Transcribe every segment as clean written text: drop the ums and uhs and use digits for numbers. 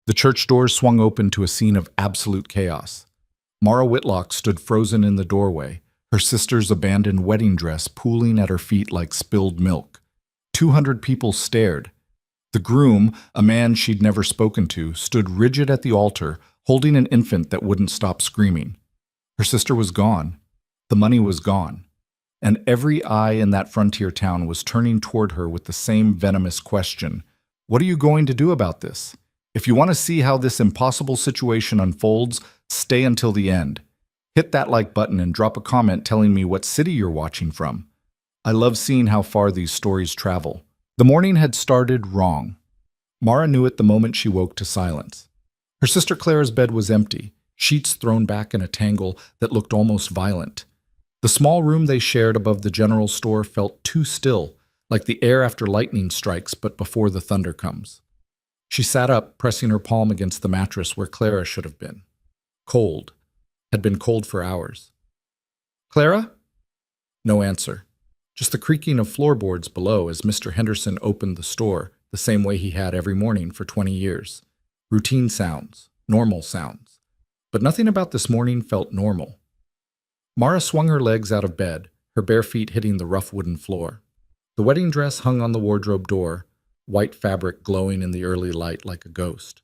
The church doors swung open to a scene of absolute chaos. Mara Whitlock stood frozen in the doorway, her sister's abandoned wedding dress pooling at her feet like spilled milk. 200 people stared. The groom, a man she'd never spoken to, stood rigid at the altar, holding an infant that wouldn't stop screaming. Her sister was gone. The money was gone. And every eye in that frontier town was turning toward her with the same venomous question. What are you going to do about this? If you want to see how this impossible situation unfolds, stay until the end. Hit that like button and drop a comment telling me what city you're watching from. I love seeing how far these stories travel. The morning had started wrong. Mara knew it the moment she woke to silence. Her sister Clara's bed was empty, sheets thrown back in a tangle that looked almost violent. The small room they shared above the general store felt too still, like the air after lightning strikes but before the thunder comes. She sat up, pressing her palm against the mattress where Clara should have been. Cold. Had been cold for hours. "Clara?" No answer. Just the creaking of floorboards below as Mr. Henderson opened the store the same way he had every morning for 20 years. Routine sounds, normal sounds. But nothing about this morning felt normal. Mara swung her legs out of bed, her bare feet hitting the rough wooden floor. The wedding dress hung on the wardrobe door, white fabric glowing in the early light like a ghost.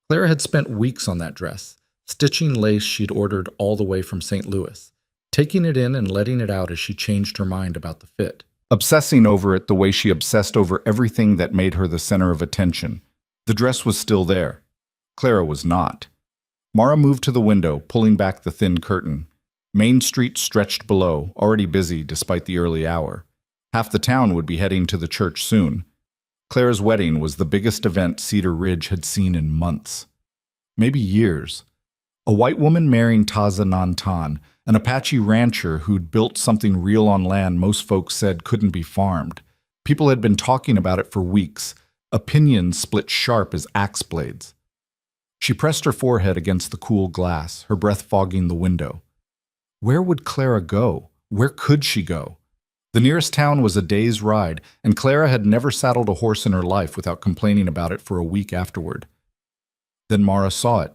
Clara had spent weeks on that dress, stitching lace she'd ordered all the way from St. Louis, taking it in and letting it out as she changed her mind about the fit. Obsessing over it the way she obsessed over everything that made her the center of attention. The dress was still there. Clara was not. Mara moved to the window, pulling back the thin curtain. Main Street stretched below, already busy despite the early hour. Half the town would be heading to the church soon. Clara's wedding was the biggest event Cedar Ridge had seen in months. Maybe years. A white woman marrying Taza Nantan, an Apache rancher who'd built something real on land most folks said couldn't be farmed. People had been talking about it for weeks. Opinions split sharp as axe blades. She pressed her forehead against the cool glass, her breath fogging the window. Where would Clara go? Where could she go? The nearest town was a day's ride, and Clara had never saddled a horse in her life without complaining about it for a week afterward. Then Mara saw it.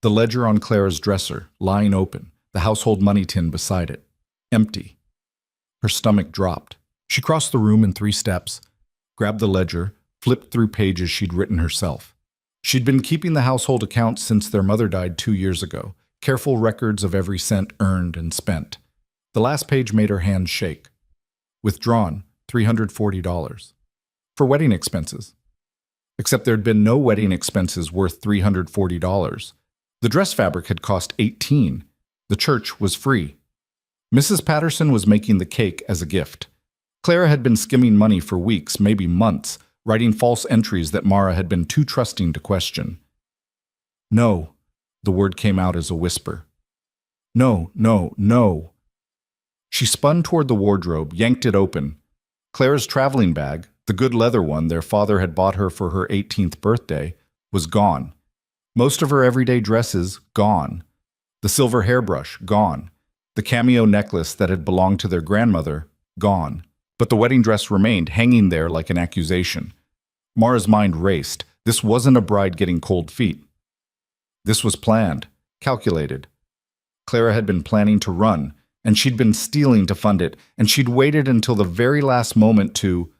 The ledger on Clara's dresser, lying open, the household money tin beside it. Empty. Her stomach dropped. She crossed the room in 3 steps, grabbed the ledger, flipped through pages she'd written herself. She'd been keeping the household accounts since their mother died 2 years ago, careful records of every cent earned and spent. The last page made her hands shake. Withdrawn, $340. For wedding expenses. Except there'd been no wedding expenses worth $340. The dress fabric had cost $18. The church was free. Mrs. Patterson was making the cake as a gift. Clara had been skimming money for weeks, maybe months, writing false entries that Mara had been too trusting to question. No, the word came out as a whisper. No, no, no. She spun toward the wardrobe, yanked it open. Clara's traveling bag, the good leather one their father had bought her for her 18th birthday, was gone. Most of her everyday dresses, gone. The silver hairbrush, gone. The cameo necklace that had belonged to their grandmother, gone. But the wedding dress remained, hanging there like an accusation. Mara's mind raced. This wasn't a bride getting cold feet. This was planned, calculated. Clara had been planning to run, and she'd been stealing to fund it, and she'd waited until the very last moment to...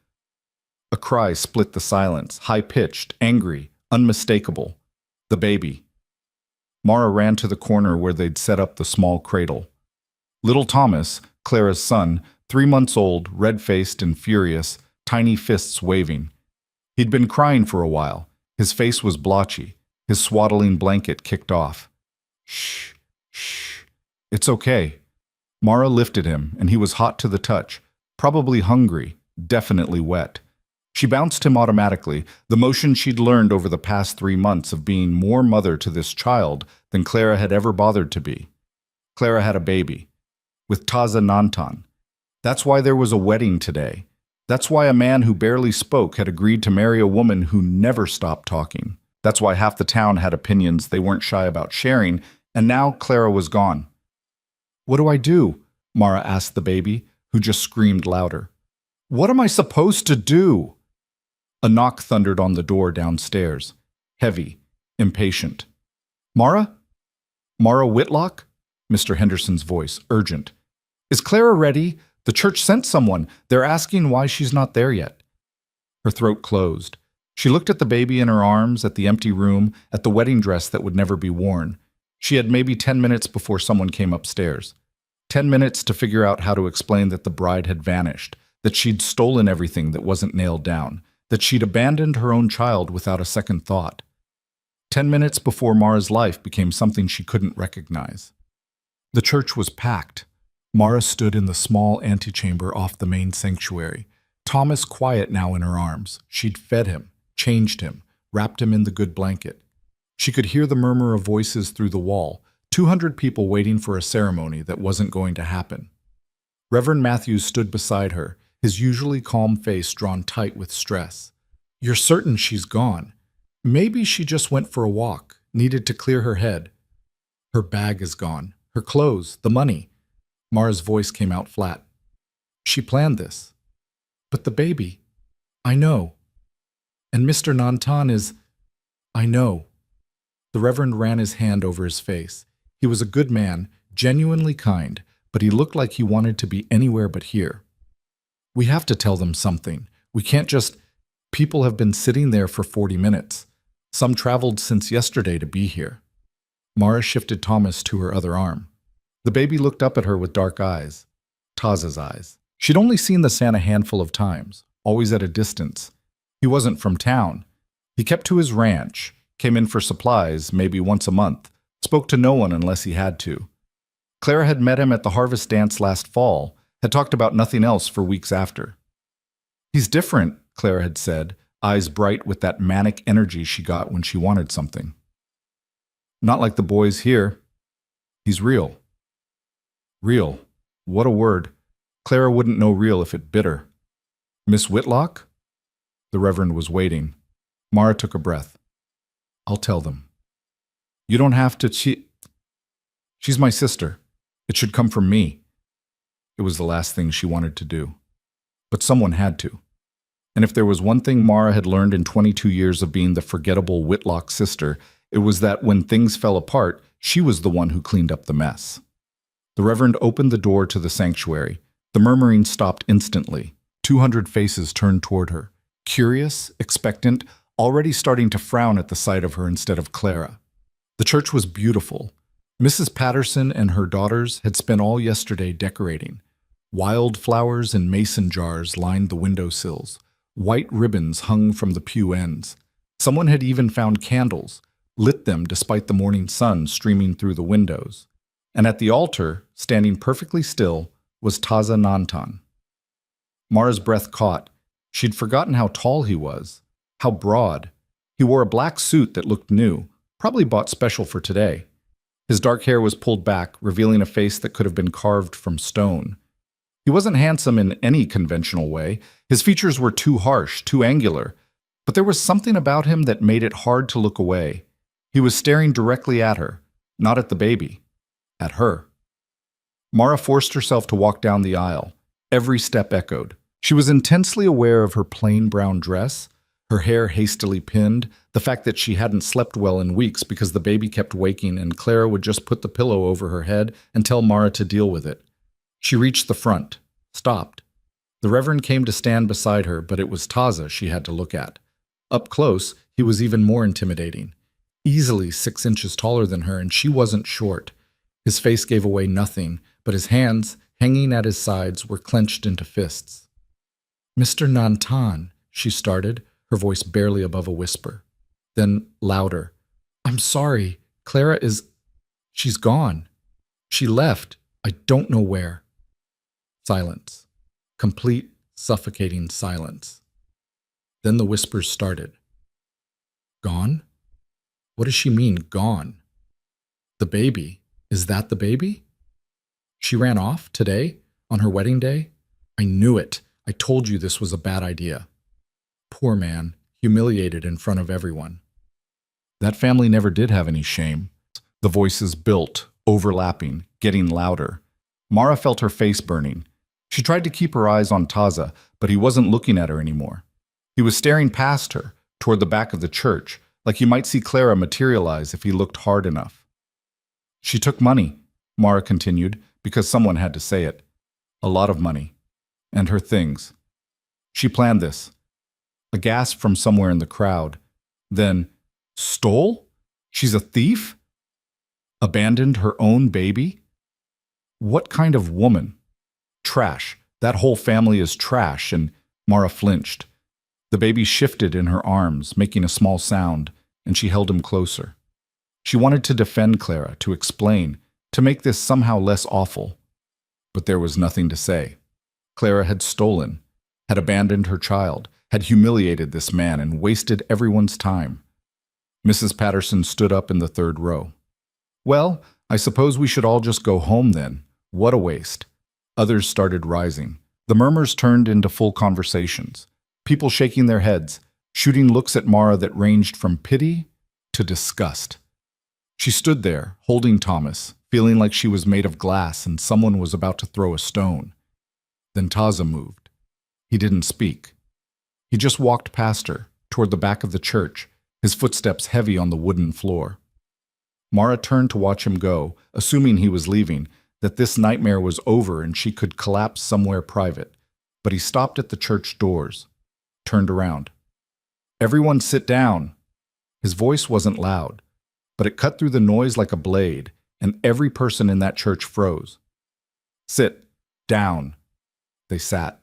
A cry split the silence, high-pitched, angry, unmistakable. The baby. Mara ran to the corner where they'd set up the small cradle. Little Thomas, Clara's son, 3 months old, red-faced and furious, tiny fists waving. He'd been crying for a while. His face was blotchy, his swaddling blanket kicked off. Shh, shh. It's okay. Mara lifted him, and he was hot to the touch, probably hungry, definitely wet. She bounced him automatically, the motion she'd learned over the past 3 months of being more mother to this child than Clara had ever bothered to be. Clara had a baby, with Taza Nantan. That's why there was a wedding today. That's why a man who barely spoke had agreed to marry a woman who never stopped talking. That's why half the town had opinions they weren't shy about sharing, and now Clara was gone. What do I do? Mara asked the baby, who just screamed louder. What am I supposed to do? A knock thundered on the door downstairs. Heavy. impatient. "Mara? Mara Whitlock?" Mr. Henderson's voice, urgent. "Is Clara ready? The church sent someone. They're asking why she's not there yet." Her throat closed. She looked at the baby in her arms, at the empty room, at the wedding dress that would never be worn. She had maybe 10 minutes before someone came upstairs. 10 minutes to figure out how to explain that the bride had vanished, that she'd stolen everything that wasn't nailed down, that she'd abandoned her own child without a second thought. 10 minutes before Mara's life became something she couldn't recognize. The church was packed. Mara stood in the small antechamber off the main sanctuary. Thomas quiet now in her arms. She'd fed him, changed him, wrapped him in the good blanket. She could hear the murmur of voices through the wall, 200 people waiting for a ceremony that wasn't going to happen. Reverend Matthews stood beside her, his usually calm face drawn tight with stress. "You're certain she's gone? Maybe she just went for a walk, needed to clear her head." "Her bag is gone. Her clothes, the money." Mara's voice came out flat. "She planned this." "But the baby." "I know. And Mr. Nantan is—" "I know." The Reverend ran his hand over his face. He was a good man, genuinely kind, but he looked like he wanted to be anywhere but here. "We have to tell them something. We can't just— People have been sitting there for 40 minutes. Some traveled since yesterday to be here." Mara shifted Thomas to her other arm. The baby looked up at her with dark eyes. Taza's eyes. She'd only seen the son a handful of times, always at a distance. He wasn't from town. He kept to his ranch, came in for supplies maybe once a month, spoke to no one unless he had to. Clara had met him at the harvest dance last fall, had talked about nothing else for weeks after. "He's different," Clara had said, eyes bright with that manic energy she got when she wanted something. "Not like the boys here. He's real." Real. What a word. Clara wouldn't know real if it bit her. "Miss Whitlock?" The Reverend was waiting. Mara took a breath. "I'll tell them." "You don't have to. She's my sister. It should come from me." It was the last thing she wanted to do. But someone had to. And if there was one thing Mara had learned in 22 years of being the forgettable Whitlock sister, it was that when things fell apart, she was the one who cleaned up the mess. The Reverend opened the door to the sanctuary. The murmuring stopped instantly. 200 faces turned toward her, curious, expectant, already starting to frown at the sight of her instead of Clara. The church was beautiful. Mrs. Patterson and her daughters had spent all yesterday decorating. Wildflowers in mason jars lined the windowsills. White ribbons hung from the pew ends. Someone had even found candles, lit them despite the morning sun streaming through the windows. And at the altar, standing perfectly still, was Taza Nantan. Mara's breath caught. She'd forgotten how tall he was, how broad. He wore a black suit that looked new, probably bought special for today. His dark hair was pulled back, revealing a face that could have been carved from stone. He wasn't handsome in any conventional way. His features were too harsh, too angular. But there was something about him that made it hard to look away. He was staring directly at her, not at the baby. At her. Mara forced herself to walk down the aisle. Every step echoed. She was intensely aware of her plain brown dress, her hair hastily pinned, the fact that she hadn't slept well in weeks because the baby kept waking and Clara would just put the pillow over her head and tell Mara to deal with it. She reached the front, stopped. The Reverend came to stand beside her, but it was Taza she had to look at. Up close, he was even more intimidating. Easily 6 inches taller than her, and she wasn't short. His face gave away nothing, but his hands, hanging at his sides, were clenched into fists. "Mr. Nantan," she started, her voice barely above a whisper. Then, louder, "I'm sorry. Clara is— She's gone. She left. I don't know where." Silence. Complete, suffocating silence. Then the whispers started. "Gone? What does she mean, gone? The baby. Is that the baby? She ran off today, on her wedding day? I knew it. I told you this was a bad idea." Poor man, humiliated in front of everyone. That family never did have any shame. The voices built, overlapping, getting louder. Mara felt her face burning. She tried to keep her eyes on Taza, but he wasn't looking at her anymore. He was staring past her, toward the back of the church, like you might see Clara materialize if he looked hard enough. She took money, Mara continued, because someone had to say it. A lot of money. And her things. She planned this. A gasp from somewhere in the crowd. Then, stole? She's a thief? Abandoned her own baby? What kind of woman? Trash. That whole family is trash, and Mara flinched. The baby shifted in her arms, making a small sound, and she held him closer. She wanted to defend Clara, to explain, to make this somehow less awful. But there was nothing to say. Clara had stolen, had abandoned her child, had humiliated this man, and wasted everyone's time. Mrs. Patterson stood up in the third row. Well, I suppose we should all just go home then. What a waste. Others started rising. The murmurs turned into full conversations. People shaking their heads, shooting looks at Mara that ranged from pity to disgust. She stood there, holding Thomas, feeling like she was made of glass and someone was about to throw a stone. Then Taza moved. He didn't speak. He just walked past her, toward the back of the church, his footsteps heavy on the wooden floor. Mara turned to watch him go, assuming he was leaving, that this nightmare was over and she could collapse somewhere private. But he stopped at the church doors, turned around. Everyone sit down. His voice wasn't loud, but it cut through the noise like a blade, and every person in that church froze. Sit down. They sat.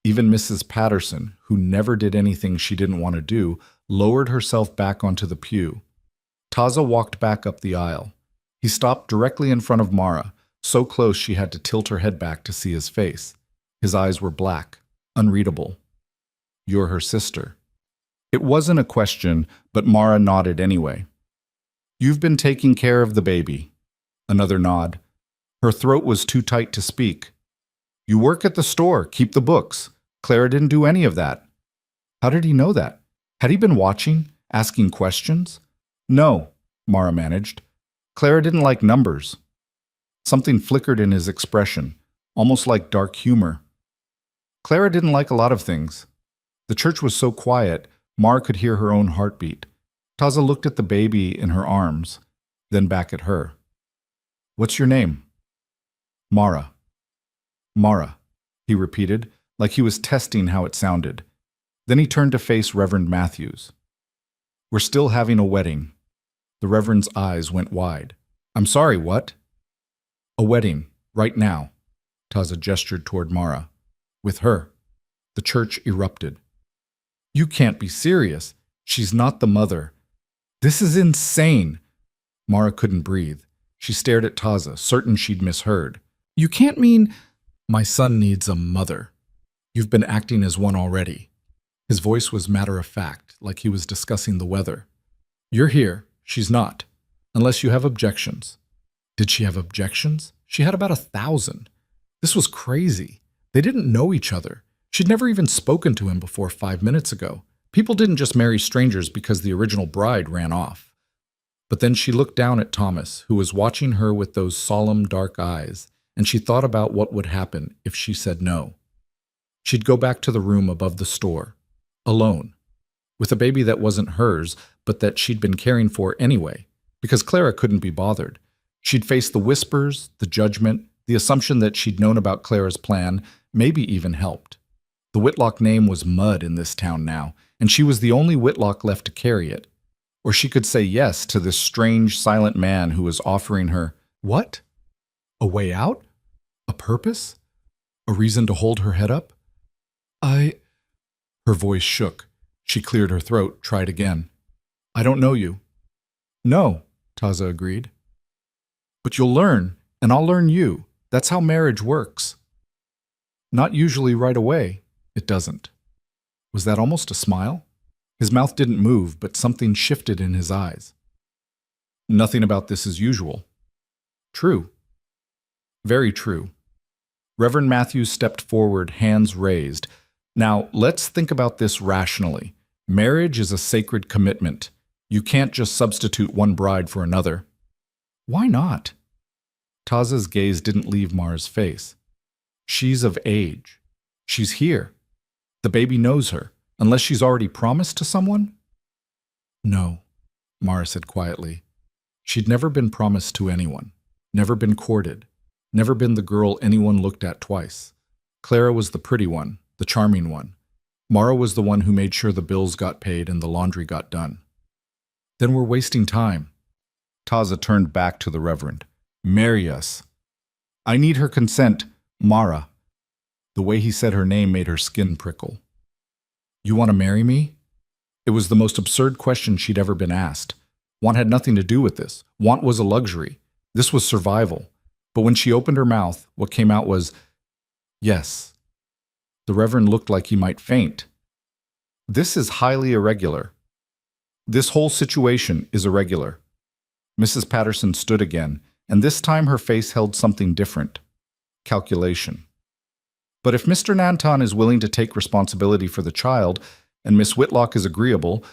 Even Mrs. Patterson, who never did anything she didn't want to do, lowered herself back onto the pew. Taza walked back up the aisle. He stopped directly in front of Mara, so close she had to tilt her head back to see his face. His eyes were black, unreadable. You're her sister. It wasn't a question, but Mara nodded anyway. You've been taking care of the baby. Another nod. Her throat was too tight to speak. You work at the store, keep the books. Clara didn't do any of that. How did he know that? Had he been watching, asking questions? No, Mara managed. Clara didn't like numbers. Something flickered in his expression, almost like dark humor. Clara didn't like a lot of things. The church was so quiet, Mara could hear her own heartbeat. Taza looked at the baby in her arms, then back at her. What's your name? Mara. Mara, he repeated, like he was testing how it sounded. Then he turned to face Reverend Matthews. We're still having a wedding. The Reverend's eyes went wide. I'm sorry, what? A wedding, right now. Taza gestured toward Mara. With her. The church erupted. You can't be serious. She's not the mother. This is insane. Mara couldn't breathe. She stared at Taza, certain she'd misheard. You can't mean... My son needs a mother. You've been acting as one already. His voice was matter-of-fact, like he was discussing the weather. You're here. She's not. Unless you have objections. Did she have objections? She had about 1,000. This was crazy. They didn't know each other. She'd never even spoken to him before 5 minutes ago. People didn't just marry strangers because the original bride ran off. But then she looked down at Thomas, who was watching her with those solemn, dark eyes, and she thought about what would happen if she said no. She'd go back to the room above the store, alone, with a baby that wasn't hers, but that she'd been caring for anyway, because Clara couldn't be bothered. She'd face the whispers, the judgment, the assumption that she'd known about Clara's plan, maybe even helped. The Whitlock name was mud in this town now, and she was the only Whitlock left to carry it. Or she could say yes to this strange, silent man who was offering her, what? A way out? A purpose? A reason to hold her head up? Her voice shook. She cleared her throat, tried again. I don't know you. No, Taza agreed. But you'll learn, and I'll learn you. That's how marriage works. Not usually right away. It doesn't. Was that almost a smile? His mouth didn't move, but something shifted in his eyes. Nothing about this is usual. True. Very true. Reverend Matthews stepped forward, hands raised. Now, let's think about this rationally. Marriage is a sacred commitment. You can't just substitute one bride for another. Why not? Taza's gaze didn't leave Mara's face. She's of age. She's here. The baby knows her, unless she's already promised to someone? No, Mara said quietly. She'd never been promised to anyone, never been courted, never been the girl anyone looked at twice. Clara was the pretty one, the charming one. Mara was the one who made sure the bills got paid and the laundry got done. Then we're wasting time. Taza turned back to the Reverend. Marry us. I need her consent, Mara. The way he said her name made her skin prickle. You want to marry me? It was the most absurd question she'd ever been asked. Want had nothing to do with this. Want was a luxury. This was survival. But when she opened her mouth, what came out was, yes. The Reverend looked like he might faint. This is highly irregular. This whole situation is irregular. Mrs. Patterson stood again, and this time her face held something different. Calculation. But if Mr. Nanton is willing to take responsibility for the child, and Miss Whitlock is agreeable,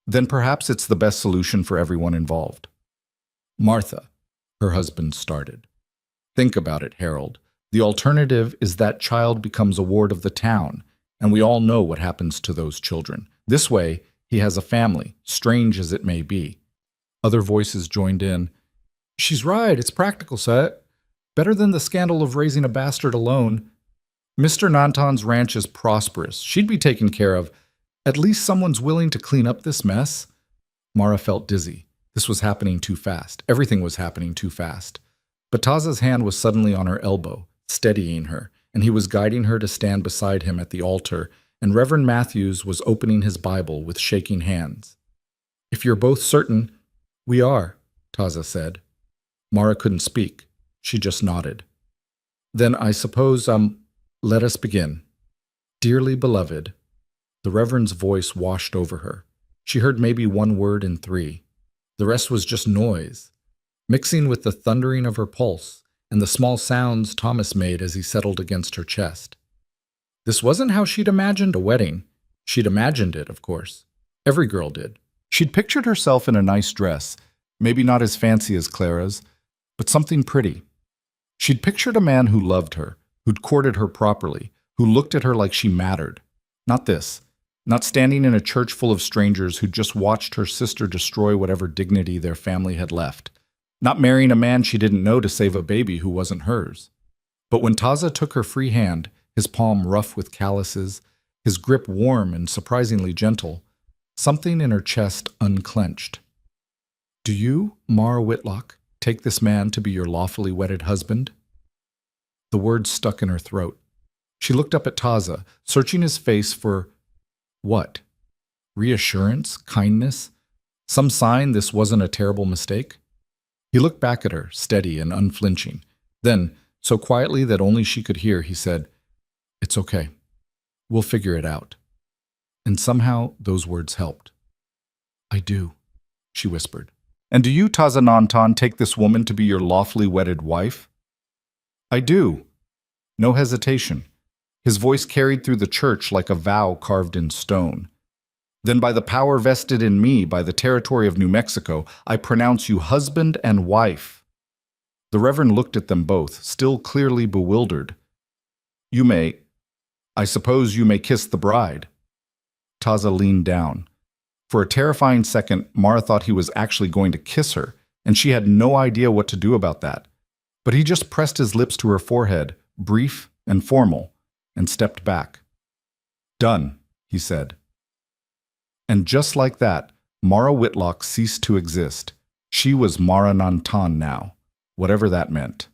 then perhaps it's the best solution for everyone involved. Martha, her husband started. Think about it, Harold. The alternative is that child becomes a ward of the town, and we all know what happens to those children. This way, he has a family, strange as it may be. Other voices joined in. She's right, it's practical, sir. Better than the scandal of raising a bastard alone. Mr. Nanton's ranch is prosperous. She'd be taken care of. At least someone's willing to clean up this mess. Mara felt dizzy. This was happening too fast. Everything was happening too fast. But Taza's hand was suddenly on her elbow, steadying her, and he was guiding her to stand beside him at the altar, and Reverend Matthews was opening his Bible with shaking hands. If you're both certain, we are, Taza said. Mara couldn't speak. She just nodded. Then I suppose, let us begin. Dearly beloved. The Reverend's voice washed over her. She heard maybe one word in three. The rest was just noise, mixing with the thundering of her pulse and the small sounds Thomas made as he settled against her chest. This wasn't how she'd imagined a wedding. She'd imagined it, of course. Every girl did. She'd pictured herself in a nice dress, maybe not as fancy as Clara's, but something pretty. She'd pictured a man who loved her, who'd courted her properly, who looked at her like she mattered. Not this. Not standing in a church full of strangers who'd just watched her sister destroy whatever dignity their family had left. Not marrying a man she didn't know to save a baby who wasn't hers. But when Taza took her free hand, his palm rough with calluses, his grip warm and surprisingly gentle, something in her chest unclenched. Do you, Mara Whitlock, take this man to be your lawfully wedded husband? The words stuck in her throat. She looked up at Taza, searching his face for what? Reassurance? Kindness? Some sign this wasn't a terrible mistake? He looked back at her, steady and unflinching. Then, so quietly that only she could hear, he said, It's okay. We'll figure it out. And somehow those words helped. I do, she whispered. And do you, Taza Nanton, take this woman to be your lawfully wedded wife? I do. No hesitation. His voice carried through the church like a vow carved in stone. Then by the power vested in me by the territory of New Mexico, I pronounce you husband and wife. The Reverend looked at them both, still clearly bewildered. I suppose you may kiss the bride. Taza leaned down. For a terrifying second, Mara thought he was actually going to kiss her, and she had no idea what to do about that. But he just pressed his lips to her forehead, brief and formal, and stepped back. Done, he said. And just like that, Mara Whitlock ceased to exist. She was Mara Nanton now, whatever that meant.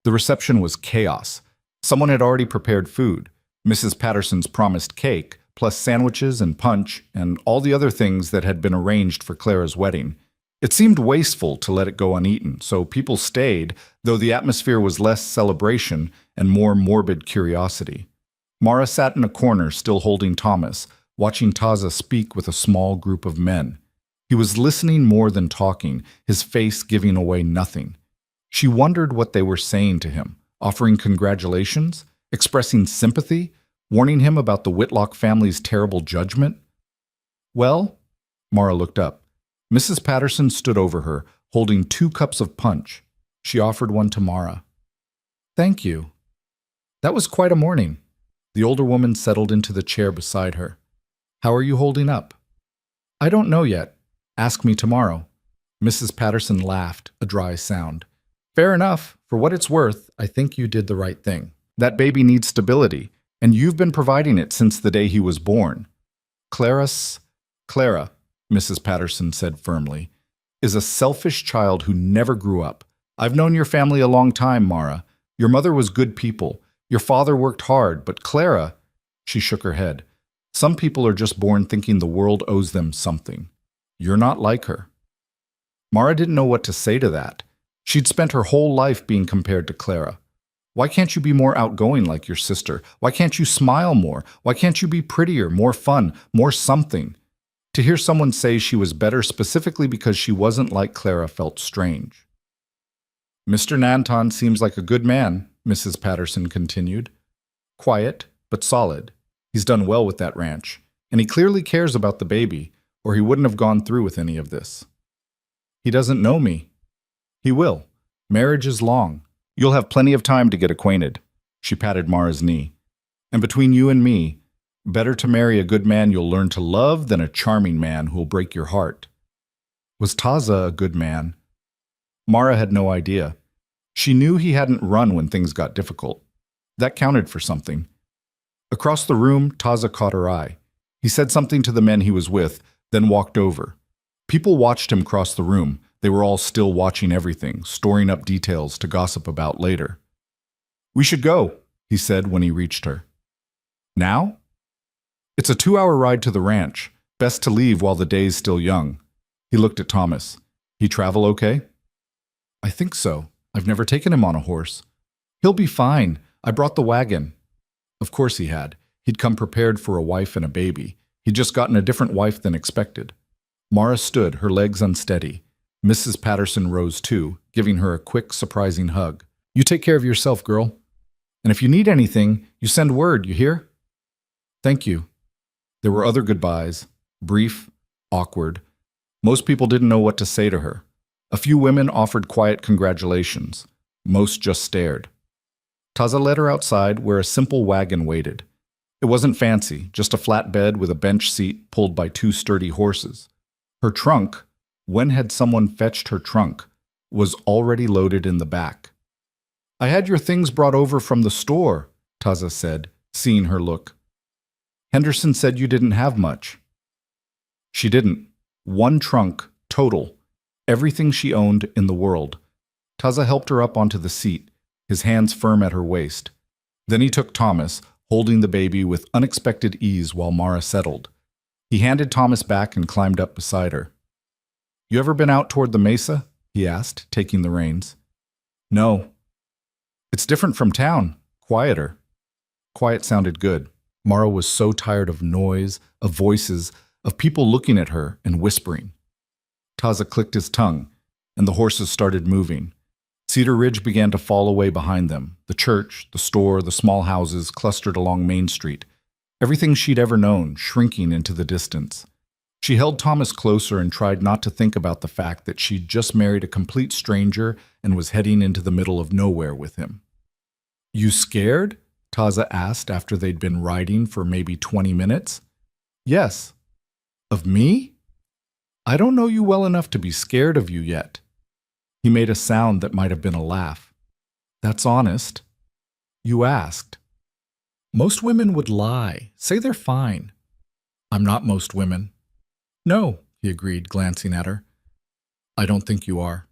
The reception was chaos. Someone had already prepared food, Mrs. Patterson's promised cake, plus sandwiches and punch, and all the other things that had been arranged for Clara's wedding. It seemed wasteful to let it go uneaten, so people stayed, though the atmosphere was less celebration and more morbid curiosity. Mara sat in a corner, still holding Thomas, watching Taza speak with a small group of men. He was listening more than talking, his face giving away nothing. She wondered what they were saying to him, offering congratulations, expressing sympathy, warning him about the Whitlock family's terrible judgment. Well, Mara looked up. Mrs. Patterson stood over her, holding 2 cups of punch. She offered one to Mara. Thank you. That was quite a morning. The older woman settled into the chair beside her. How are you holding up? I don't know yet. Ask me tomorrow." Mrs. Patterson laughed, a dry sound. "Fair enough. For what it's worth, I think you did the right thing. That baby needs stability, and you've been providing it since the day he was born. Clara, Mrs. Patterson said firmly, is a selfish child who never grew up. I've known your family a long time, Mara. Your mother was good people. Your father worked hard, but Clara," she shook her head, "some people are just born thinking the world owes them something. You're not like her." Mara didn't know what to say to that. She'd spent her whole life being compared to Clara. Why can't you be more outgoing like your sister? Why can't you smile more? Why can't you be prettier, more fun, more something? To hear someone say she was better specifically because she wasn't like Clara felt strange. "Mr. Nanton seems like a good man," Mrs. Patterson continued. "Quiet, but solid. He's done well with that ranch, and he clearly cares about the baby, or he wouldn't have gone through with any of this." "He doesn't know me." "He will. Marriage is long. You'll have plenty of time to get acquainted." She patted Mara's knee. "And between you and me, better to marry a good man you'll learn to love than a charming man who'll break your heart." Was Taza a good man? Mara had no idea. She knew he hadn't run when things got difficult. That counted for something. Across the room, Taza caught her eye. He said something to the men he was with, then walked over. People watched him cross the room. They were all still watching everything, storing up details to gossip about later. "We should go," he said when he reached her. "Now?" "It's a 2-hour ride to the ranch. Best to leave while the day's still young." He looked at Thomas. "He travel okay?" "I think so. I've never taken him on a horse." "He'll be fine. I brought the wagon." Of course he had. He'd come prepared for a wife and a baby. He'd just gotten a different wife than expected. Mara stood, her legs unsteady. Mrs. Patterson rose too, giving her a quick, surprising hug. "You take care of yourself, girl. And if you need anything, you send word, you hear?" "Thank you." There were other goodbyes, brief, awkward. Most people didn't know what to say to her. A few women offered quiet congratulations. Most just stared. Taza led her outside where a simple wagon waited. It wasn't fancy, just a flat bed with a bench seat pulled by 2 sturdy horses. Her trunk, when had someone fetched her trunk, was already loaded in the back. "I had your things brought over from the store," Taza said, seeing her look. "Henderson said you didn't have much." She didn't. 1 trunk, total. Everything she owned in the world. Taza helped her up onto the seat, his hands firm at her waist. Then he took Thomas, holding the baby with unexpected ease while Mara settled. He handed Thomas back and climbed up beside her. "You ever been out toward the mesa?" he asked, taking the reins. "No." "It's different from town. Quieter." Quiet sounded good. Mara was so tired of noise, of voices, of people looking at her and whispering. Taza clicked his tongue, and the horses started moving. Cedar Ridge began to fall away behind them. The church, the store, the small houses clustered along Main Street. Everything she'd ever known, shrinking into the distance. She held Thomas closer and tried not to think about the fact that she'd just married a complete stranger and was heading into the middle of nowhere with him. "You scared?" Taza asked after they'd been riding for maybe 20 minutes. "Yes." "Of me?" "I don't know you well enough to be scared of you yet." He made a sound that might have been a laugh. "That's honest." "You asked." "Most women would lie, say they're fine." "I'm not most women." "No," he agreed, glancing at her. "I don't think you are."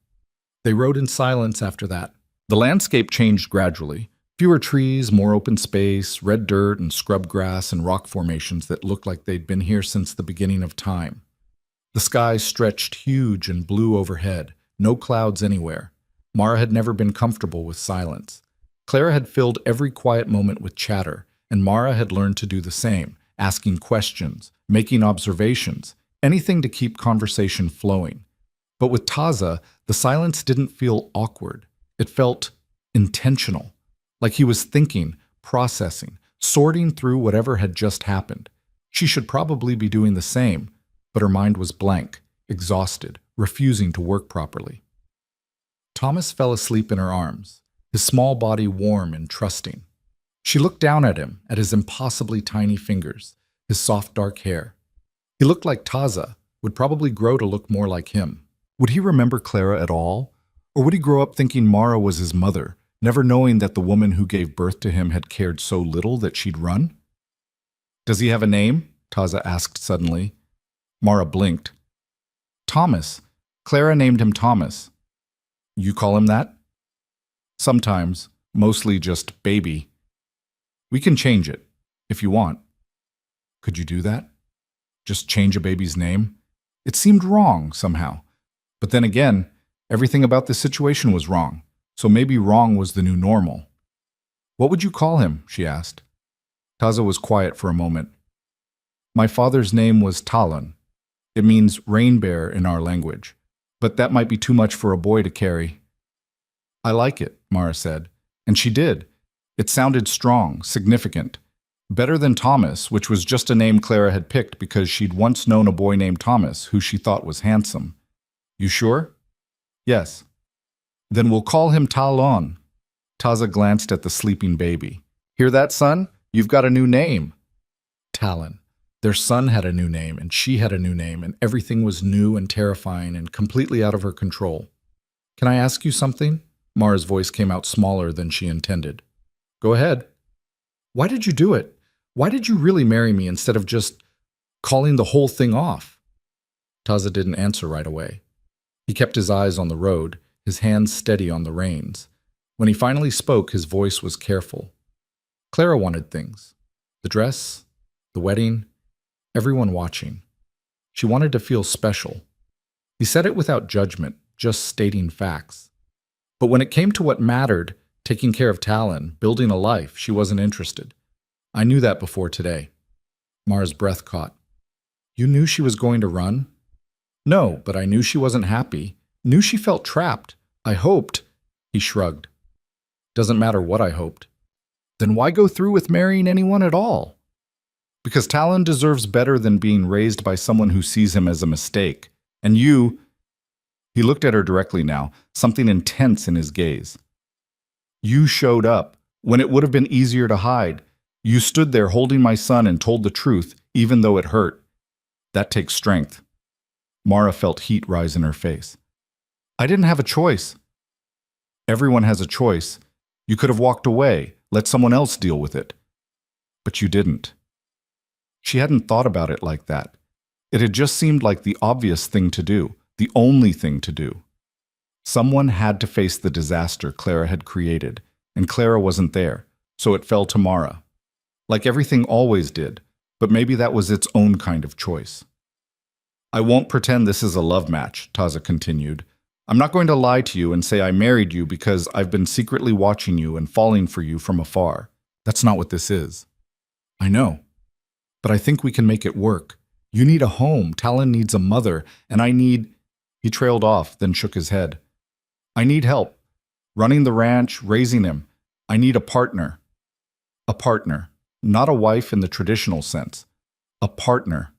They rode in silence after that. The landscape changed gradually. Fewer trees, more open space, red dirt and scrub grass and rock formations that looked like they'd been here since the beginning of time. The sky stretched huge and blue overhead, no clouds anywhere. Mara had never been comfortable with silence. Clara had filled every quiet moment with chatter, and Mara had learned to do the same, asking questions, making observations, anything to keep conversation flowing. But with Taza, the silence didn't feel awkward. It felt intentional, like he was thinking, processing, sorting through whatever had just happened. She should probably be doing the same, but her mind was blank, exhausted, refusing to work properly. Thomas fell asleep in her arms, his small body warm and trusting. She looked down at him, at his impossibly tiny fingers, his soft dark hair. He looked like Taza, would probably grow to look more like him. Would he remember Clara at all? Or would he grow up thinking Mara was his mother, never knowing that the woman who gave birth to him had cared so little that she'd run? Does he have a name? Taza asked suddenly. Mara blinked. Thomas. Clara named him Thomas. You call him that? Sometimes, mostly just baby. We can change it, if you want. Could you do that? Just change a baby's name? It seemed wrong, somehow. But then again, everything about this situation was wrong, so maybe wrong was the new normal. What would you call him? She asked. Taza was quiet for a moment. My father's name was Talon. It means rain bear in our language, but that might be too much for a boy to carry. I like it, Mara said, and she did. It sounded strong, significant. Better than Thomas, which was just a name Clara had picked because she'd once known a boy named Thomas who she thought was handsome. You sure? Yes. Then we'll call him Talon. Taza glanced at the sleeping baby. Hear that, son? You've got a new name. Talon. Their son had a new name, and she had a new name, and everything was new and terrifying and completely out of her control. Can I ask you something? Mara's voice came out smaller than she intended. Go ahead. Why did you do it? Why did you really marry me instead of just calling the whole thing off? Taza didn't answer right away. He kept his eyes on the road, his hands steady on the reins. When he finally spoke, his voice was careful. Clara wanted things. The dress, the wedding, everyone watching. She wanted to feel special. He said it without judgment, just stating facts. But when it came to what mattered, taking care of Talon, building a life, she wasn't interested. I knew that before today. Mara's breath caught. You knew she was going to run? No, but I knew she wasn't happy. Knew she felt trapped. I hoped. He shrugged. Doesn't matter what I hoped. Then why go through with marrying anyone at all? Because Talon deserves better than being raised by someone who sees him as a mistake. And you... He looked at her directly now, something intense in his gaze. You showed up, when it would have been easier to hide. You stood there holding my son and told the truth, even though it hurt. That takes strength. Mara felt heat rise in her face. I didn't have a choice. Everyone has a choice. You could have walked away, let someone else deal with it. But you didn't. She hadn't thought about it like that. It had just seemed like the obvious thing to do, the only thing to do. Someone had to face the disaster Clara had created, and Clara wasn't there, so it fell to Mara. Like everything always did, but maybe that was its own kind of choice. I won't pretend this is a love match, Taza continued. I'm not going to lie to you and say I married you because I've been secretly watching you and falling for you from afar. That's not what this is. I know. But I think we can make it work. You need a home, Talon needs a mother, and I need... He trailed off, then shook his head. I need help. Running the ranch, raising him. I need a partner. A partner. Not a wife in the traditional sense. A partner.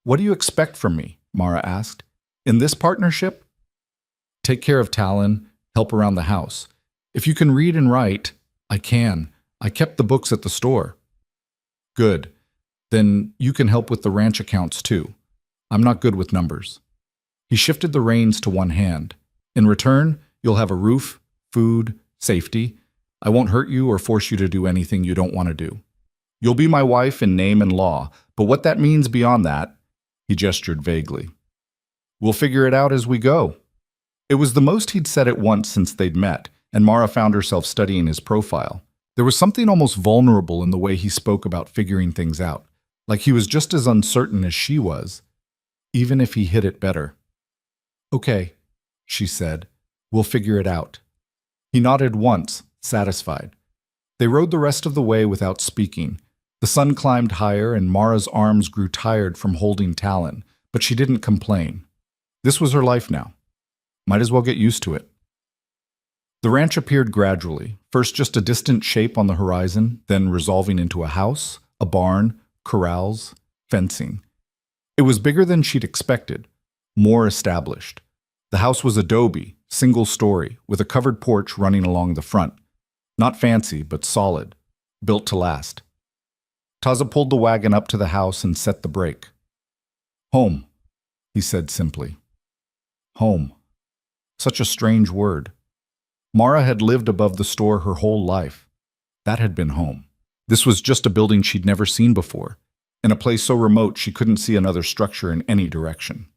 What do you expect from me? Mara asked. In this partnership? Take care of Talon, help around the house. If you can read and write, I can. I kept the books at the store. Good. Then you can help with the ranch accounts too. I'm not good with numbers. He shifted the reins to one hand. In return, you'll have a roof, food, safety. I won't hurt you or force you to do anything you don't want to do. You'll be my wife in name and law, but what that means beyond that, he gestured vaguely. We'll figure it out as we go. It was the most he'd said at once since they'd met, and Mara found herself studying his profile. There was something almost vulnerable in the way he spoke about figuring things out, like he was just as uncertain as she was, even if he hid it better. Okay, she said, we'll figure it out. He nodded once, satisfied. They rode the rest of the way without speaking. The sun climbed higher and Mara's arms grew tired from holding Talon, but she didn't complain. This was her life now. Might as well get used to it. The ranch appeared gradually, first just a distant shape on the horizon, then resolving into a house, a barn, corrals, fencing. It was bigger than she'd expected, more established. The house was adobe, single story, with a covered porch running along the front. Not fancy, but solid, built to last. Taza pulled the wagon up to the house and set the brake. Home. he said simply. Home. Such a strange word. Mara had lived above the store her whole life. That had been home. This was just a building she'd never seen before, in a place so remote she couldn't see another structure in any direction.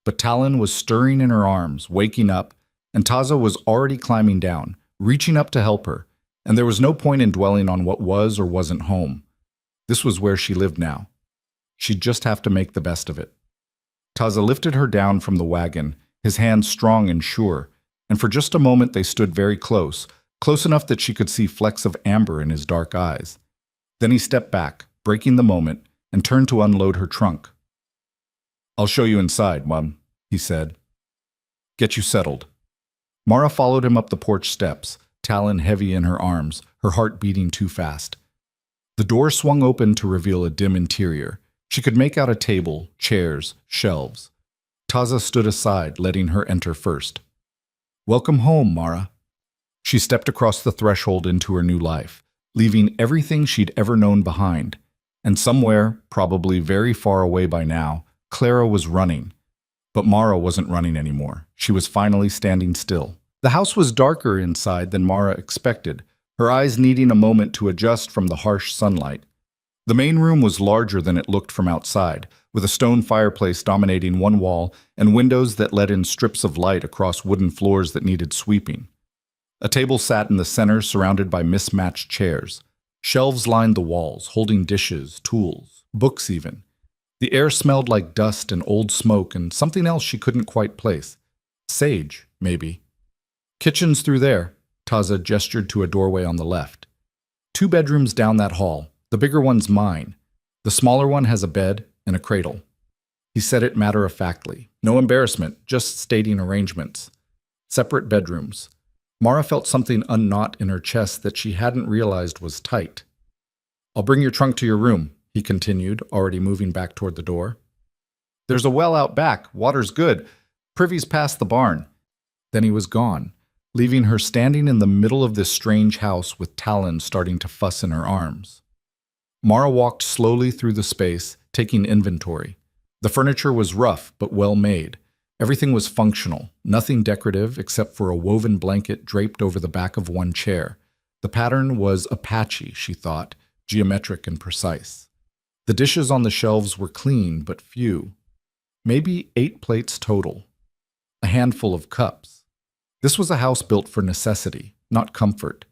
But Talon was stirring in her arms, waking up, and Taza was already climbing down, reaching up to help her, and there was no point in dwelling on what was or wasn't home. This was where she lived now. She'd just have to make the best of it. Taza lifted her down from the wagon, his hands strong and sure, and for just a moment they stood very close, close enough that she could see flecks of amber in his dark eyes. Then he stepped back, breaking the moment, and turned to unload her trunk. I'll show you inside, Mum, he said. Get you settled. Mara followed him up the porch steps, Talon heavy in her arms, her heart beating too fast. The door swung open to reveal a dim interior. She could make out a table, chairs, shelves. Taza stood aside, letting her enter first. Welcome home, Mara. She stepped across the threshold into her new life, leaving everything she'd ever known behind. And somewhere, probably very far away by now, Clara was running. But Mara wasn't running anymore. She was finally standing still. The house was darker inside than Mara expected, her eyes needing a moment to adjust from the harsh sunlight. The main room was larger than it looked from outside, with a stone fireplace dominating one wall and windows that let in strips of light across wooden floors that needed sweeping. A table sat in the center, surrounded by mismatched chairs. Shelves lined the walls, holding dishes, tools, books even. The air smelled like dust and old smoke and something else she couldn't quite place. Sage, maybe. Kitchen's through there, Taza gestured to a doorway on the left. 2 bedrooms down that hall. The bigger one's mine. The smaller one has a bed and a cradle. He said it matter-of-factly. No embarrassment, just stating arrangements. Separate bedrooms. Mara felt something unknot in her chest that she hadn't realized was tight. I'll bring your trunk to your room, he continued, already moving back toward the door. There's a well out back. Water's good. Privy's past the barn. Then he was gone, leaving her standing in the middle of this strange house with Talon starting to fuss in her arms. Mara walked slowly through the space, taking inventory. The furniture was rough but well made. Everything was functional, nothing decorative except for a woven blanket draped over the back of one chair. The pattern was Apache, she thought, geometric and precise. The dishes on the shelves were clean but few. Maybe 8 plates total. A handful of cups. This was a house built for necessity, not comfort.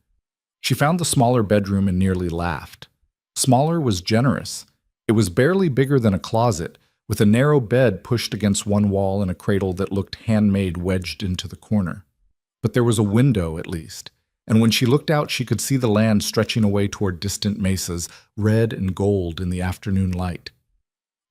She found the smaller bedroom and nearly laughed. Smaller was generous. It was barely bigger than a closet, with a narrow bed pushed against one wall and a cradle that looked handmade wedged into the corner. But there was a window, at least, and when she looked out she could see the land stretching away toward distant mesas, red and gold in the afternoon light.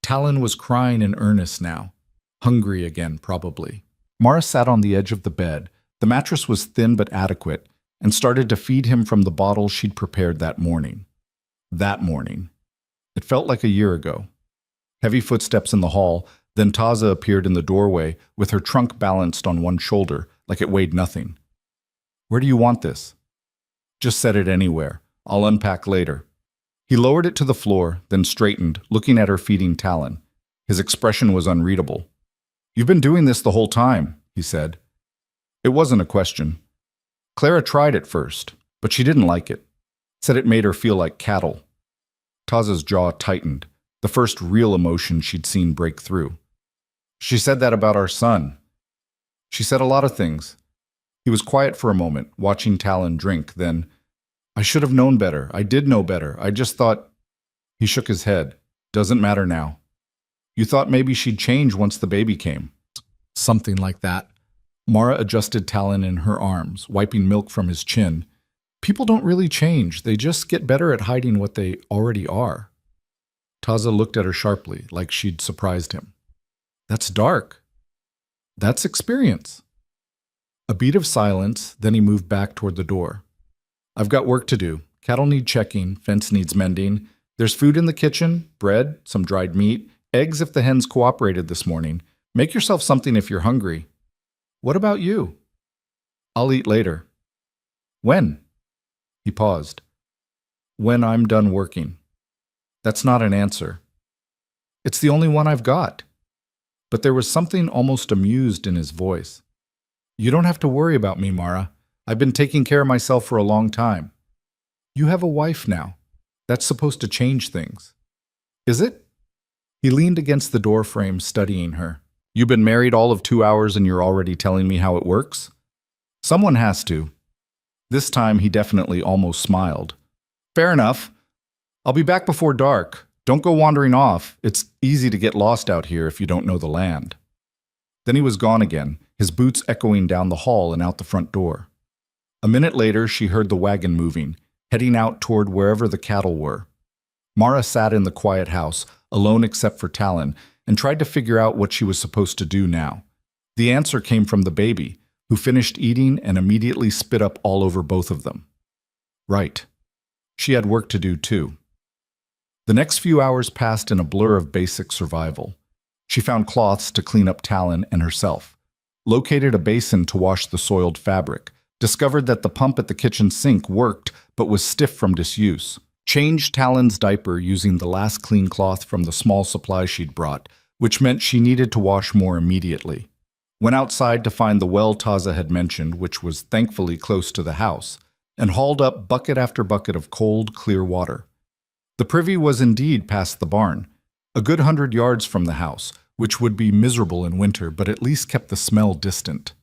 Talon was crying in earnest now. Hungry again, probably. Mara sat on the edge of the bed. The mattress was thin but adequate, and started to feed him from the bottle she'd prepared that morning. That morning. It felt like a year ago. Heavy footsteps in the hall, then Taza appeared in the doorway with her trunk balanced on one shoulder, like it weighed nothing. Where do you want this? Just set it anywhere. I'll unpack later. He lowered it to the floor, then straightened, looking at her feeding Talon. His expression was unreadable. You've been doing this the whole time, he said. It wasn't a question. Clara tried it first, but she didn't like it. Said it made her feel like cattle. Taza's jaw tightened, the first real emotion she'd seen break through. She said that about our son. She said a lot of things. He was quiet for a moment, watching Talon drink, then, I should have known better. I did know better. I just thought... He shook his head. Doesn't matter now. You thought maybe she'd change once the baby came. Something like that. Mara adjusted Talon in her arms, wiping milk from his chin. People don't really change. They just get better at hiding what they already are. Taza looked at her sharply, like she'd surprised him. That's dark. That's experience. A beat of silence, then he moved back toward the door. I've got work to do. Cattle need checking, fence needs mending. There's food in the kitchen, bread, some dried meat, eggs if the hens cooperated this morning. Make yourself something if you're hungry. What about you? I'll eat later. When? He paused. When I'm done working. That's not an answer. It's the only one I've got. but there was something almost amused in his voice. "You don't have to worry about me, Mara. I've been taking care of myself for a long time." "You have a wife now. That's supposed to change things." "Is it?" He leaned against the door frame, studying her. "You've been married all of 2 hours and you're already telling me how it works?" "Someone has to." This time he definitely almost smiled. "Fair enough. I'll be back before dark. Don't go wandering off. It's easy to get lost out here if you don't know the land." Then he was gone again, his boots echoing down the hall and out the front door. A minute later, she heard the wagon moving, heading out toward wherever the cattle were. Mara sat in the quiet house, alone except for Talon, and tried to figure out what she was supposed to do now. The answer came from the baby, who finished eating and immediately spit up all over both of them. Right. She had work to do too. The next few hours passed in a blur of basic survival. She found cloths to clean up Talon and herself, located a basin to wash the soiled fabric, discovered that the pump at the kitchen sink worked but was stiff from disuse, changed Talon's diaper using the last clean cloth from the small supply she'd brought, which meant she needed to wash more immediately. Went outside to find the well Taza had mentioned, which was thankfully close to the house, and hauled up bucket after bucket of cold, clear water. The privy was indeed past the barn, a good 100 yards from the house, which would be miserable in winter, but at least kept the smell distant.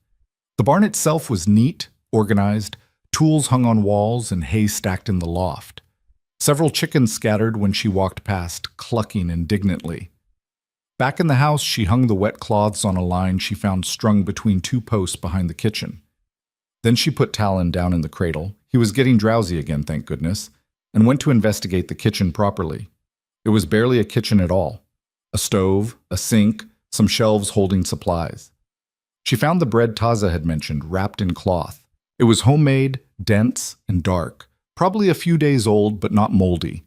The barn itself was neat, organized, tools hung on walls and hay stacked in the loft. Several chickens scattered when she walked past, clucking indignantly. Back in the house, she hung the wet cloths on a line she found strung between 2 posts behind the kitchen. Then she put Talon down in the cradle. He was getting drowsy again, thank goodness, and went to investigate the kitchen properly. It was barely a kitchen at all. A stove, a sink, some shelves holding supplies. She found the bread Taza had mentioned, wrapped in cloth. It was homemade, dense, and dark, probably a few days old but not moldy.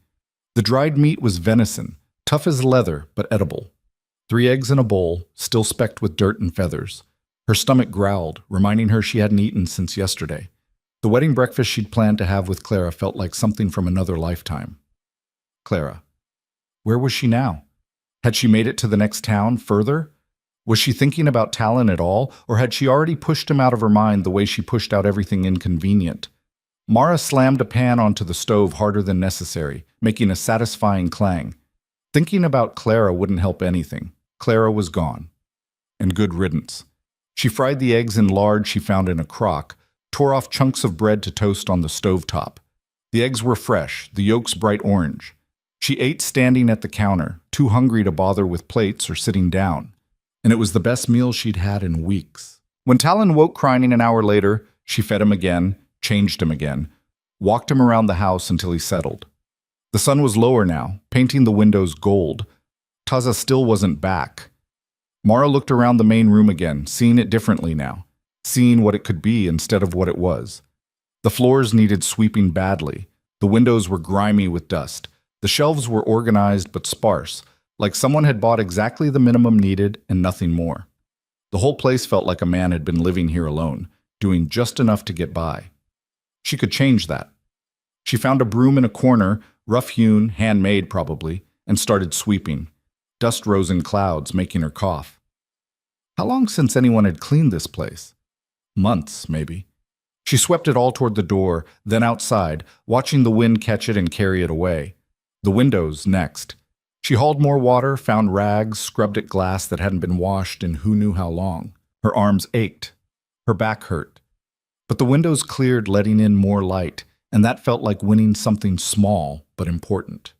The dried meat was venison, tough as leather but edible. 3 eggs in a bowl, still specked with dirt and feathers. Her stomach growled, reminding her she hadn't eaten since yesterday. The wedding breakfast she'd planned to have with Clara felt like something from another lifetime. Clara. Where was she now? Had she made it to the next town, further? Was she thinking about Talon at all, or had she already pushed him out of her mind the way she pushed out everything inconvenient? Mara slammed a pan onto the stove harder than necessary, making a satisfying clang. Thinking about Clara wouldn't help anything. Clara was gone. And good riddance. She fried the eggs in lard she found in a crock, tore off chunks of bread to toast on the stovetop. The eggs were fresh, the yolks bright orange. She ate standing at the counter, too hungry to bother with plates or sitting down. And it was the best meal she'd had in weeks. When Talon woke crying an hour later, she fed him again, changed him again, walked him around the house until he settled. The sun was lower now, painting the windows gold. Taza still wasn't back. Mara looked around the main room again, seeing it differently now, seeing what it could be instead of what it was. The floors needed sweeping badly. The windows were grimy with dust. The shelves were organized but sparse, like someone had bought exactly the minimum needed and nothing more. The whole place felt like a man had been living here alone, doing just enough to get by. She could change that. She found a broom in a corner, rough-hewn, handmade probably, and started sweeping. Dust rose in clouds, making her cough. How long since anyone had cleaned this place? Months, maybe. She swept it all toward the door, then outside, watching the wind catch it and carry it away. The windows next. She hauled more water, found rags, scrubbed at glass that hadn't been washed in who knew how long. Her arms ached. Her back hurt. But the windows cleared, letting in more light, and that felt like winning something small but important.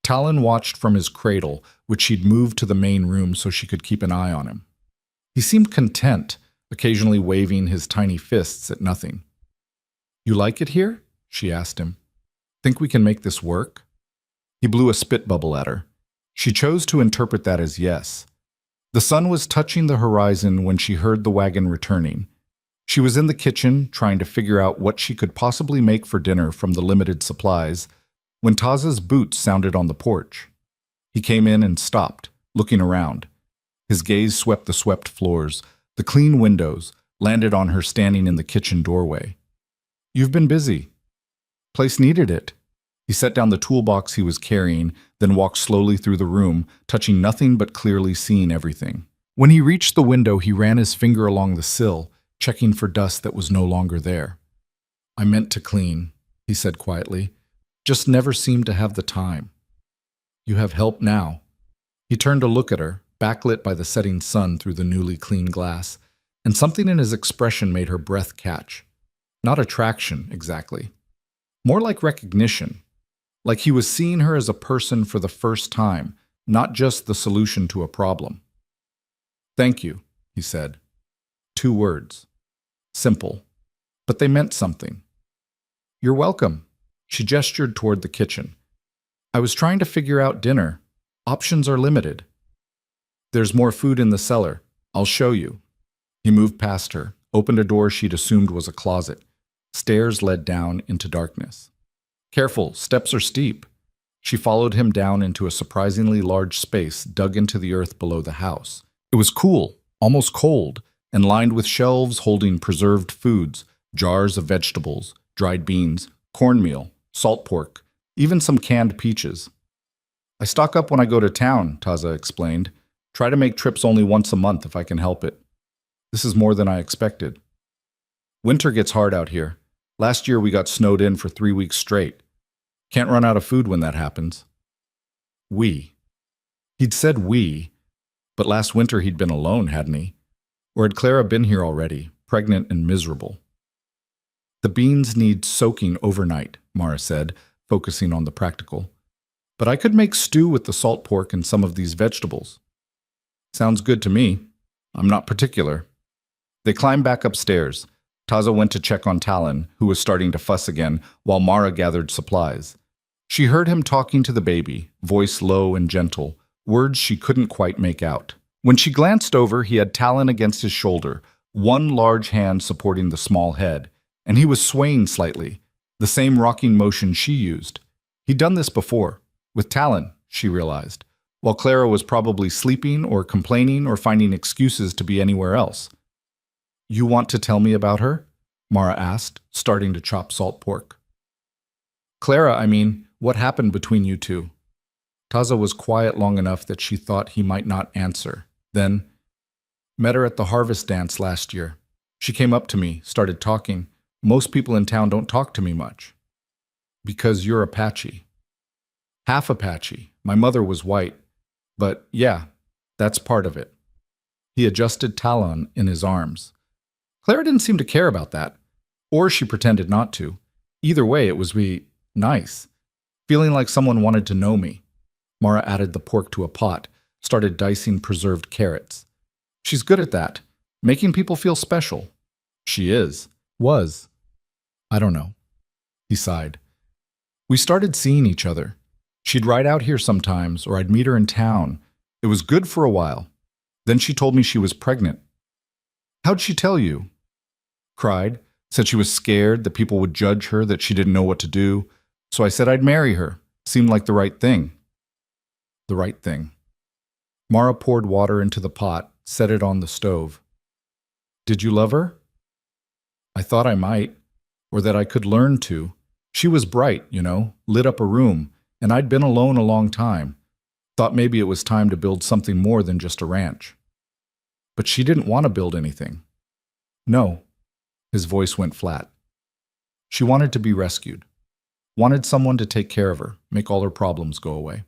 Talon watched from his cradle, which she'd moved to the main room so she could keep an eye on him. He seemed content, occasionally waving his tiny fists at nothing. "You like it here?" she asked him. "Think we can make this work?" He blew a spit bubble at her. She chose to interpret that as yes. The sun was touching the horizon when she heard the wagon returning. She was in the kitchen, trying to figure out what she could possibly make for dinner from the limited supplies, when Taza's boots sounded on the porch. He came in and stopped, looking around. His gaze swept the swept floors, the clean windows, landed on her standing in the kitchen doorway. "You've been busy." "Place needed it." He set down the toolbox he was carrying, then walked slowly through the room, touching nothing but clearly seeing everything. When he reached the window, he ran his finger along the sill, checking for dust that was no longer there. "I meant to clean," he said quietly. "Just never seemed to have the time." "You have help now." He turned to look at her, backlit by the setting sun through the newly cleaned glass, and something in his expression made her breath catch. Not attraction, exactly. More like recognition. Like he was seeing her as a person for the first time, not just the solution to a problem. "Thank you," he said. 2 words. Simple. But they meant something. "You're welcome." She gestured toward the kitchen. "I was trying to figure out dinner. Options are limited." "There's more food in the cellar. I'll show you." He moved past her, opened a door she'd assumed was a closet. Stairs led down into darkness. "Careful, steps are steep." She followed him down into a surprisingly large space dug into the earth below the house. It was cool, almost cold, and lined with shelves holding preserved foods, jars of vegetables, dried beans, cornmeal, salt pork, even some canned peaches. "I stock up when I go to town," Taza explained. "Try to make trips only once a month if I can help it. This is more than I expected. Winter gets hard out here. Last year we got snowed in for 3 weeks straight. Can't run out of food when that happens." We. He'd said we, but last winter he'd been alone, hadn't he? Or had Clara been here already, pregnant and miserable? "The beans need soaking overnight," Mara said, focusing on the practical. "But I could make stew with the salt pork and some of these vegetables." "Sounds good to me. I'm not particular." They climbed back upstairs. Taza went to check on Talon, who was starting to fuss again, while Mara gathered supplies. She heard him talking to the baby, voice low and gentle, words she couldn't quite make out. When she glanced over, he had Talon against his shoulder, one large hand supporting the small head, and he was swaying slightly, the same rocking motion she used. He'd done this before, with Talon, she realized, while Clara was probably sleeping or complaining or finding excuses to be anywhere else. "You want to tell me about her?" Mara asked, starting to chop salt pork. "Clara, I mean, what happened between you two?" Taza was quiet long enough that she thought he might not answer. Then, "Met her at the harvest dance last year. She came up to me, started talking. Most people in town don't talk to me much." "Because you're Apache." "Half Apache. My mother was white. But yeah, that's part of it." He adjusted Talon in his arms. Clara didn't seem to care about that. Or she pretended not to. Either way, it was nice. Feeling like someone wanted to know me. Mara added the pork to a pot, started dicing preserved carrots. "She's good at that, making people feel special." "She is. Was. I don't know." He sighed. "We started seeing each other. She'd ride out here sometimes, or I'd meet her in town. It was good for a while. Then she told me she was pregnant." "How'd she tell you?" "Cried. Said she was scared, that people would judge her, that she didn't know what to do. So I said I'd marry her. Seemed like the right thing." The right thing. Mara poured water into the pot, set it on the stove. "Did you love her?" "I thought I might, or that I could learn to. She was bright, lit up a room, and I'd been alone a long time. Thought maybe it was time to build something more than just a ranch." "But she didn't want to build anything." "No." His voice went flat. "She wanted to be rescued. Wanted someone to take care of her, make all her problems go away.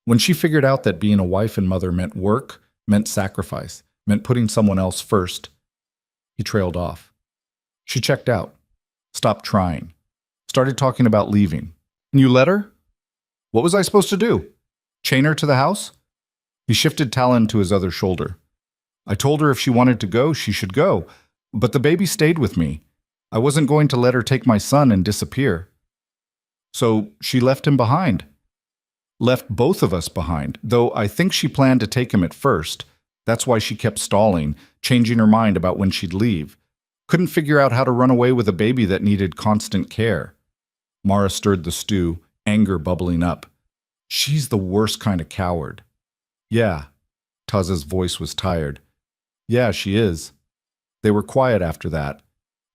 When she figured out that being a wife and mother meant work, meant sacrifice, meant putting someone else first," he trailed off. "She checked out. Stopped trying. Started talking about leaving." "And you let her?" "What was I supposed to do? Chain her to the house?" He shifted Talon to his other shoulder. "I told her if she wanted to go, she should go. But the baby stayed with me. I wasn't going to let her take my son and disappear." "So she left him behind." "Left both of us behind, though I think she planned to take him at first. That's why she kept stalling, changing her mind about when she'd leave. Couldn't figure out how to run away with a baby that needed constant care." Mara stirred the stew, anger bubbling up. "She's the worst kind of coward." "Yeah." Taza's voice was tired. "Yeah, she is." They were quiet after that,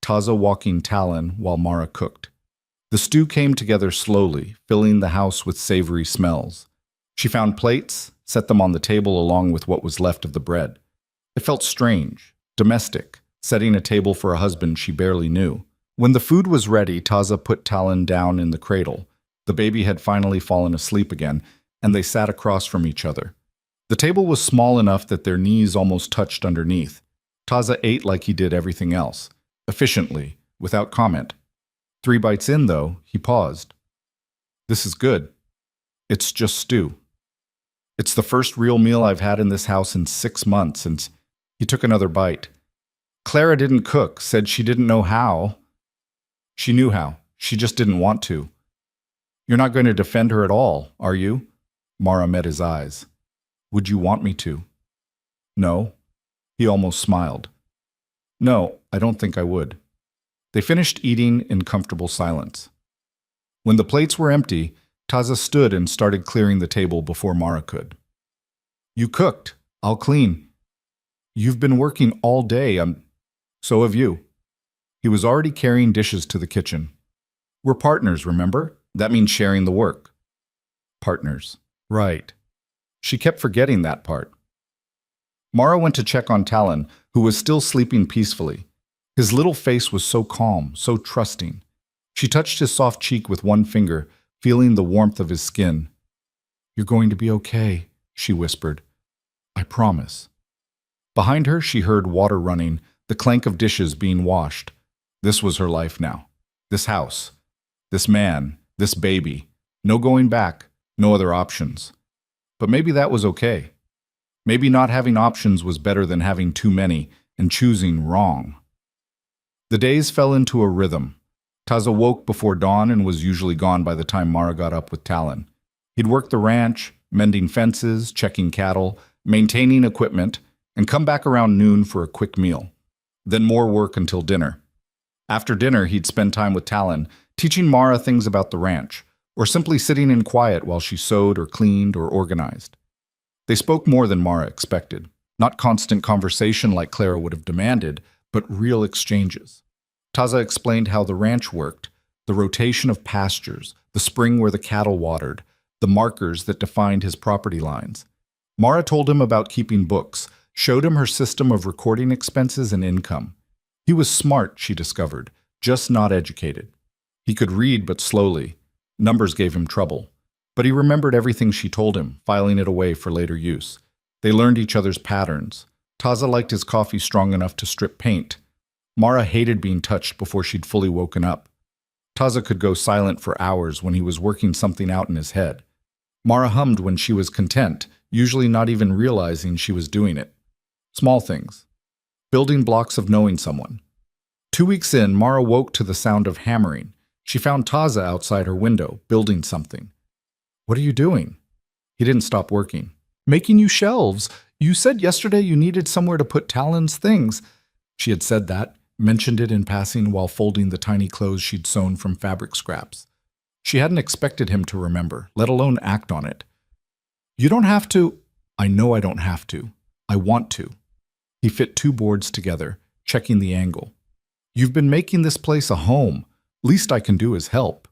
Taza walking Talon while Mara cooked. The stew came together slowly, filling the house with savory smells. She found plates, set them on the table along with what was left of the bread. It felt strange, domestic, setting a table for a husband she barely knew. When the food was ready, Taza put Talon down in the cradle. The baby had finally fallen asleep again, and they sat across from each other. The table was small enough that their knees almost touched underneath. Taza ate like he did everything else, efficiently, without comment. 3 bites in, though, he paused. "This is good. It's just stew. It's the first real meal I've had in this house in 6 months," and he took another bite. "Clara didn't cook, said she didn't know how." "She knew how. She just didn't want to." "You're not going to defend her at all, are you?" Mara met his eyes. "Would you want me to?" "No." He almost smiled. "No, I don't think I would." They finished eating in comfortable silence. When the plates were empty, Taza stood and started clearing the table before Mara could. "You cooked. I'll clean." "You've been working all day. So have you." He was already carrying dishes to the kitchen. "We're partners, remember? That means sharing the work." Partners. Right. She kept forgetting that part. Mara went to check on Talon, who was still sleeping peacefully. His little face was so calm, so trusting. She touched his soft cheek with one finger, feeling the warmth of his skin. "You're going to be okay," she whispered. "I promise." Behind her, she heard water running, the clank of dishes being washed. This was her life now. This house. This man. This baby. No going back. No other options. But maybe that was okay. Maybe not having options was better than having too many and choosing wrong. The days fell into a rhythm. Taza woke before dawn and was usually gone by the time Mara got up with Talon. He'd work the ranch, mending fences, checking cattle, maintaining equipment, and come back around noon for a quick meal. Then more work until dinner. After dinner, he'd spend time with Talon, teaching Mara things about the ranch, or simply sitting in quiet while she sewed or cleaned or organized. They spoke more than Mara expected. Not constant conversation like Clara would have demanded, but real exchanges. Taza explained how the ranch worked, the rotation of pastures, the spring where the cattle watered, the markers that defined his property lines. Mara told him about keeping books, showed him her system of recording expenses and income. He was smart, she discovered, just not educated. He could read, but slowly. Numbers gave him trouble. But he remembered everything she told him, filing it away for later use. They learned each other's patterns. Taza liked his coffee strong enough to strip paint. Mara hated being touched before she'd fully woken up. Taza could go silent for hours when he was working something out in his head. Mara hummed when she was content, usually not even realizing she was doing it. Small things. Building blocks of knowing someone. 2 weeks in, Mara woke to the sound of hammering. She found Taza outside her window, building something. "What are you doing?" He didn't stop working. "Making you shelves. You said yesterday you needed somewhere to put Talon's things." She had said that, mentioned it in passing while folding the tiny clothes she'd sewn from fabric scraps. She hadn't expected him to remember, let alone act on it. "You don't have to." "I know I don't have to. I want to." He fit 2 boards together, checking the angle. "You've been making this place a home. Least I can do is help."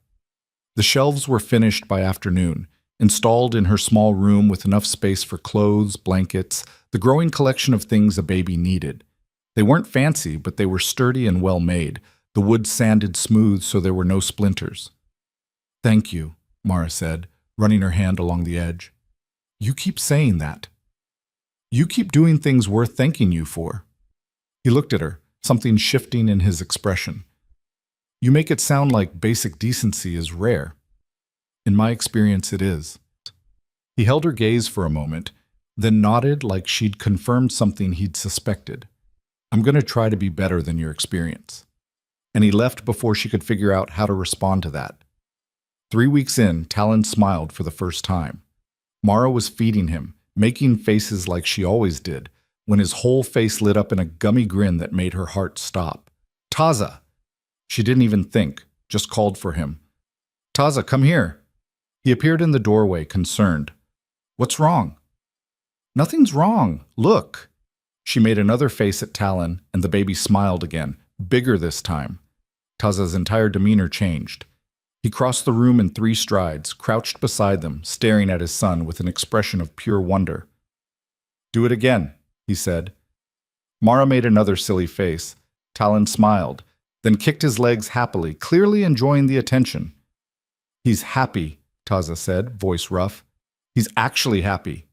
The shelves were finished by afternoon, installed in her small room with enough space for clothes, blankets, the growing collection of things a baby needed. They weren't fancy, but they were sturdy and well made, the wood sanded smooth so there were no splinters. "Thank you," Mara said, running her hand along the edge. "You keep saying that. You keep doing things worth thanking you for." He looked at her, something shifting in his expression. "You make it sound like basic decency is rare." "In my experience, it is." He held her gaze for a moment, then nodded like she'd confirmed something he'd suspected. "I'm going to try to be better than your experience." And he left before she could figure out how to respond to that. 3 weeks in, Talon smiled for the first time. Mara was feeding him, making faces like she always did, when his whole face lit up in a gummy grin that made her heart stop. "Taza!" She didn't even think, just called for him. "Taza, come here." He appeared in the doorway, concerned. "What's wrong?" "Nothing's wrong. Look." She made another face at Talon, and the baby smiled again, bigger this time. Taza's entire demeanor changed. He crossed the room in 3 strides, crouched beside them, staring at his son with an expression of pure wonder. "Do it again," he said. Mara made another silly face. Talon smiled, then kicked his legs happily, clearly enjoying the attention. "He's happy," Taza said, voice rough. "He's actually happy."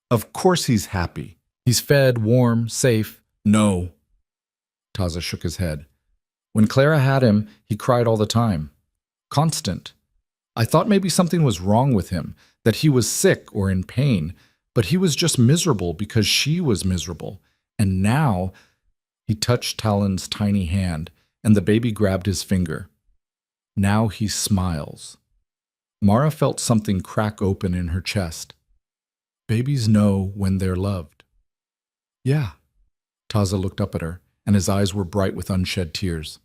"Of course he's happy. He's fed, warm, safe." "No." Taza shook his head. "When Clara had him, he cried all the time. Constant. I thought maybe something was wrong with him, that he was sick or in pain, but he was just miserable because she was miserable. And now—" He touched Talon's tiny hand, and the baby grabbed his finger. "Now he smiles." Mara felt something crack open in her chest. Babies know when they're loved. "Yeah." Taza looked up at her, and his eyes were bright with unshed tears.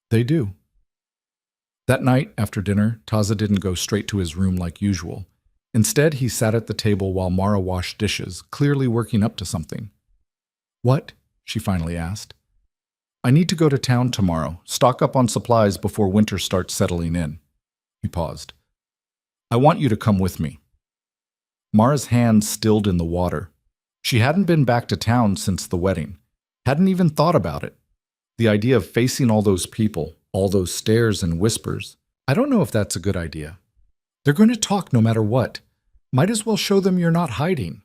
"They do." That night, after dinner, Taza didn't go straight to his room like usual. Instead, he sat at the table while Mara washed dishes, clearly working up to something. "What?" she finally asked. "I need to go to town tomorrow, stock up on supplies before winter starts settling in." He paused. "I want you to come with me." Mara's hands stilled in the water. She hadn't been back to town since the wedding. Hadn't even thought about it. The idea of facing all those people, all those stares and whispers, I don't know if that's a good idea. They're going to talk no matter what. Might as well show them you're not hiding.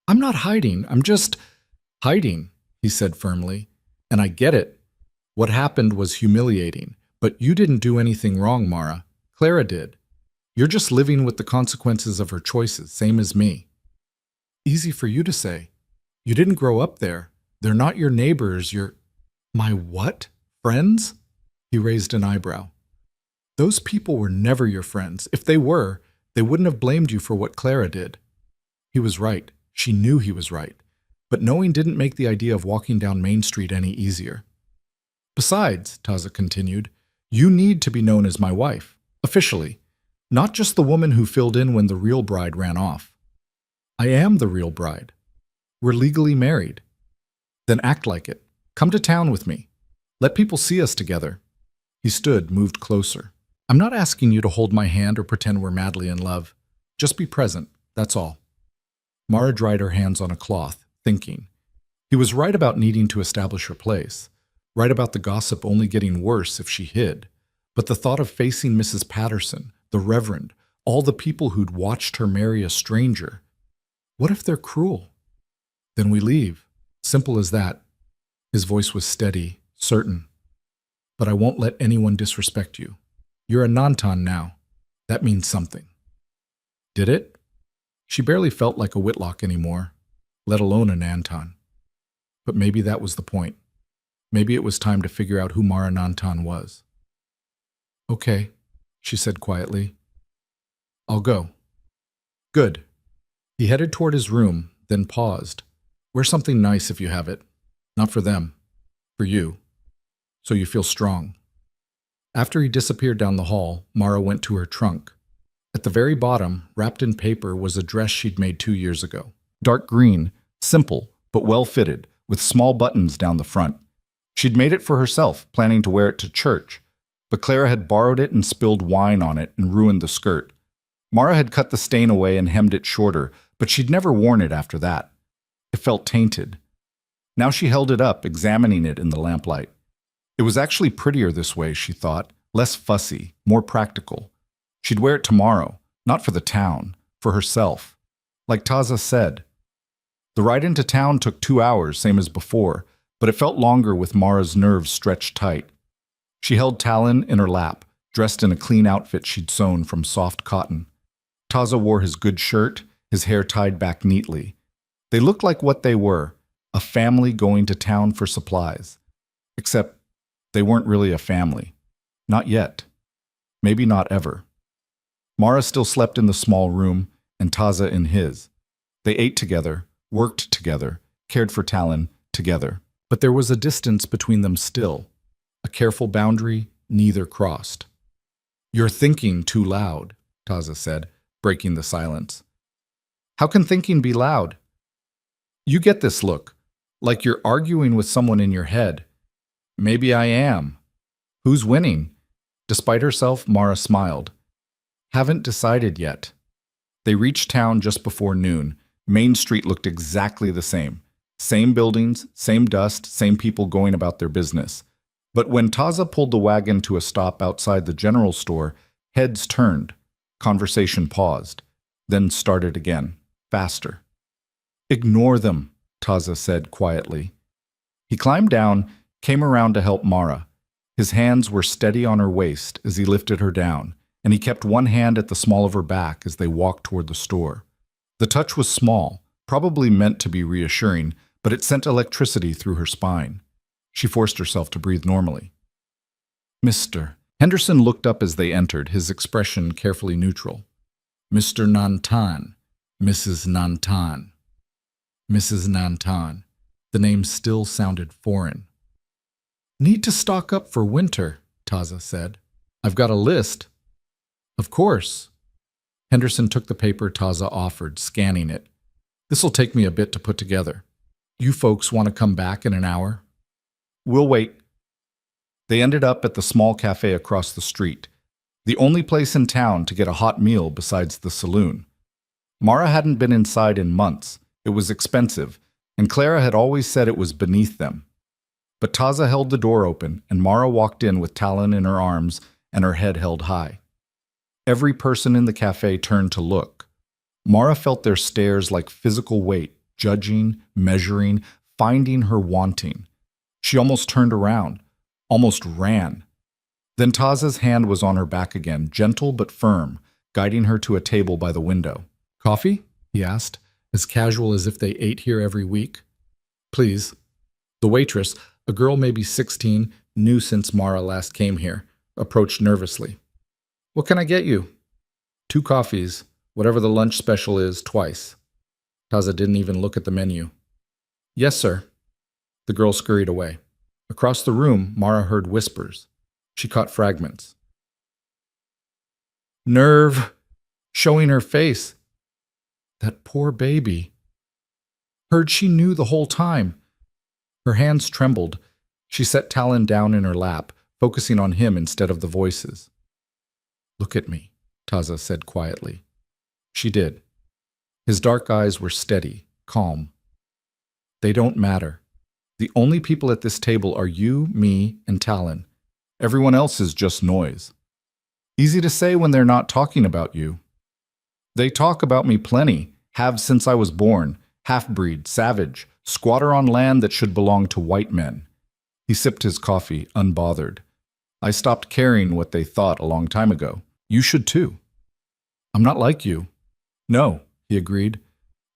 "I'm not hiding, I'm just hiding," he said firmly. "And I get it. What happened was humiliating, but you didn't do anything wrong, Mara. Clara did. You're just living with the consequences of her choices, same as me." "Easy for you to say. You didn't grow up there. They're not your neighbors, you're—" "My what? Friends?" He raised an eyebrow. "Those people were never your friends. If they were, they wouldn't have blamed you for what Clara did." He was right. She knew he was right. But knowing didn't make the idea of walking down Main Street any easier. "Besides," Taza continued, "you need to be known as my wife, officially, not just the woman who filled in when the real bride ran off. I am the real bride. We're legally married. Then act like it. Come to town with me. Let people see us together." He stood, moved closer. "I'm not asking you to hold my hand or pretend we're madly in love. Just be present, that's all." Mara dried her hands on a cloth, thinking. He was right about needing to establish her place, right about the gossip only getting worse if she hid. But the thought of facing Mrs. Patterson, the Reverend, all the people who'd watched her marry a stranger. What if they're cruel? "Then we leave. Simple as that." His voice was steady, certain. "But I won't let anyone disrespect you. You're a Nantan now. That means something." Did it? She barely felt like a Whitlock anymore, let alone a Nantan. But maybe that was the point. Maybe it was time to figure out who Mara Nantan was. "Okay," she said quietly. "I'll go." "Good." He headed toward his room, then paused. "Wear something nice if you have it. Not for them. For you. So you feel strong." After he disappeared down the hall, Mara went to her trunk. At the very bottom, wrapped in paper, was a dress she'd made 2 years ago. Dark green, simple, but well-fitted, with small buttons down the front. She'd made it for herself, planning to wear it to church, but Clara had borrowed it and spilled wine on it and ruined the skirt. Mara had cut the stain away and hemmed it shorter, but she'd never worn it after that. It felt tainted. Now she held it up, examining it in the lamplight. It was actually prettier this way, she thought, less fussy, more practical. She'd wear it tomorrow, not for the town, for herself. Like Taza said. The ride into town took 2 hours, same as before, but it felt longer with Mara's nerves stretched tight. She held Talon in her lap, dressed in a clean outfit she'd sewn from soft cotton. Taza wore his good shirt, his hair tied back neatly. They looked like what they were, a family going to town for supplies. Except they weren't really a family. Not yet. Maybe not ever. Mara still slept in the small room, and Taza in his. They ate together, worked together, cared for Talon together. But there was a distance between them still, a careful boundary neither crossed. "You're thinking too loud," Taza said, breaking the silence. "How can thinking be loud?" "You get this look, like you're arguing with someone in your head." "Maybe I am. Who's winning?" Despite herself, Mara smiled. Haven't decided yet. They reached town just before noon. Main Street looked exactly the same. Same buildings, same dust, same people going about their business. But when Taza pulled the wagon to a stop outside the general store, heads turned. Conversation paused, then started again, faster. Ignore them, Taza said quietly. He climbed down, came around to help Mara. His hands were steady on her waist as he lifted her down, and he kept one hand at the small of her back as they walked toward the store. The touch was small, probably meant to be reassuring, but it sent electricity through her spine. She forced herself to breathe normally. Mr. Henderson looked up as they entered, his expression carefully neutral. Mr. Nantan, Mrs. Nantan. Mrs. Nantan. The name still sounded foreign. Need to stock up for winter, Taza said. I've got a list. Of course. Henderson took the paper Taza offered, scanning it. This'll take me a bit to put together. You folks want to come back in an hour? We'll wait. They ended up at the small cafe across the street, the only place in town to get a hot meal besides the saloon. Mara hadn't been inside in months. It was expensive, and Clara had always said it was beneath them. But Taza held the door open, and Mara walked in with Talon in her arms and her head held high. Every person in the cafe turned to look. Mara felt their stares like physical weight, judging, measuring, finding her wanting. She almost turned around, almost ran. Then Taza's hand was on her back again, gentle but firm, guiding her to a table by the window. Coffee? He asked, as casual as if they ate here every week. Please. The waitress, a girl maybe 16, new since Mara last came here, approached nervously. What can I get you? 2 coffees, whatever the lunch special is, twice. Taza didn't even look at the menu. Yes, sir. The girl scurried away. Across the room, Mara heard whispers. She caught fragments. Nerve! Showing her face. That poor baby. Heard she knew the whole time. Her hands trembled. She set Talon down in her lap, focusing on him instead of the voices. Look at me, Taza said quietly. She did. His dark eyes were steady, calm. They don't matter. The only people at this table are you, me, and Talon. Everyone else is just noise. Easy to say when they're not talking about you. They talk about me plenty, have since I was born, half-breed, savage, squatter on land that should belong to white men. He sipped his coffee, unbothered. I stopped caring what they thought a long time ago. You should too. I'm not like you. No, he agreed.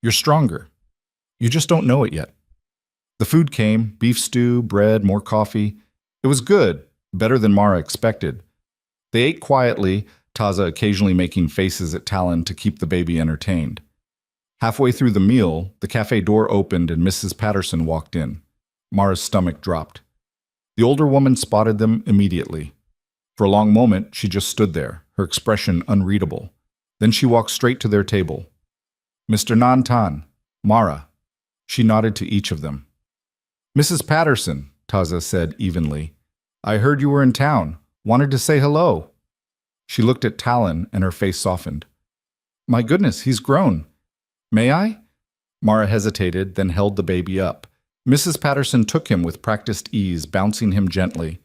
You're stronger. You just don't know it yet. The food came, beef stew, bread, more coffee. It was good, better than Mara expected. They ate quietly, Taza occasionally making faces at Talon to keep the baby entertained. Halfway through the meal, the cafe door opened and Mrs. Patterson walked in. Mara's stomach dropped. The older woman spotted them immediately. For a long moment, she just stood there, her expression unreadable. Then she walked straight to their table. Mr. Nantan, Mara. She nodded to each of them. Mrs. Patterson, Taza said evenly. I heard you were in town. Wanted to say hello. She looked at Talon and her face softened. My goodness, he's grown. May I? Mara hesitated, then held the baby up. Mrs. Patterson took him with practiced ease, bouncing him gently.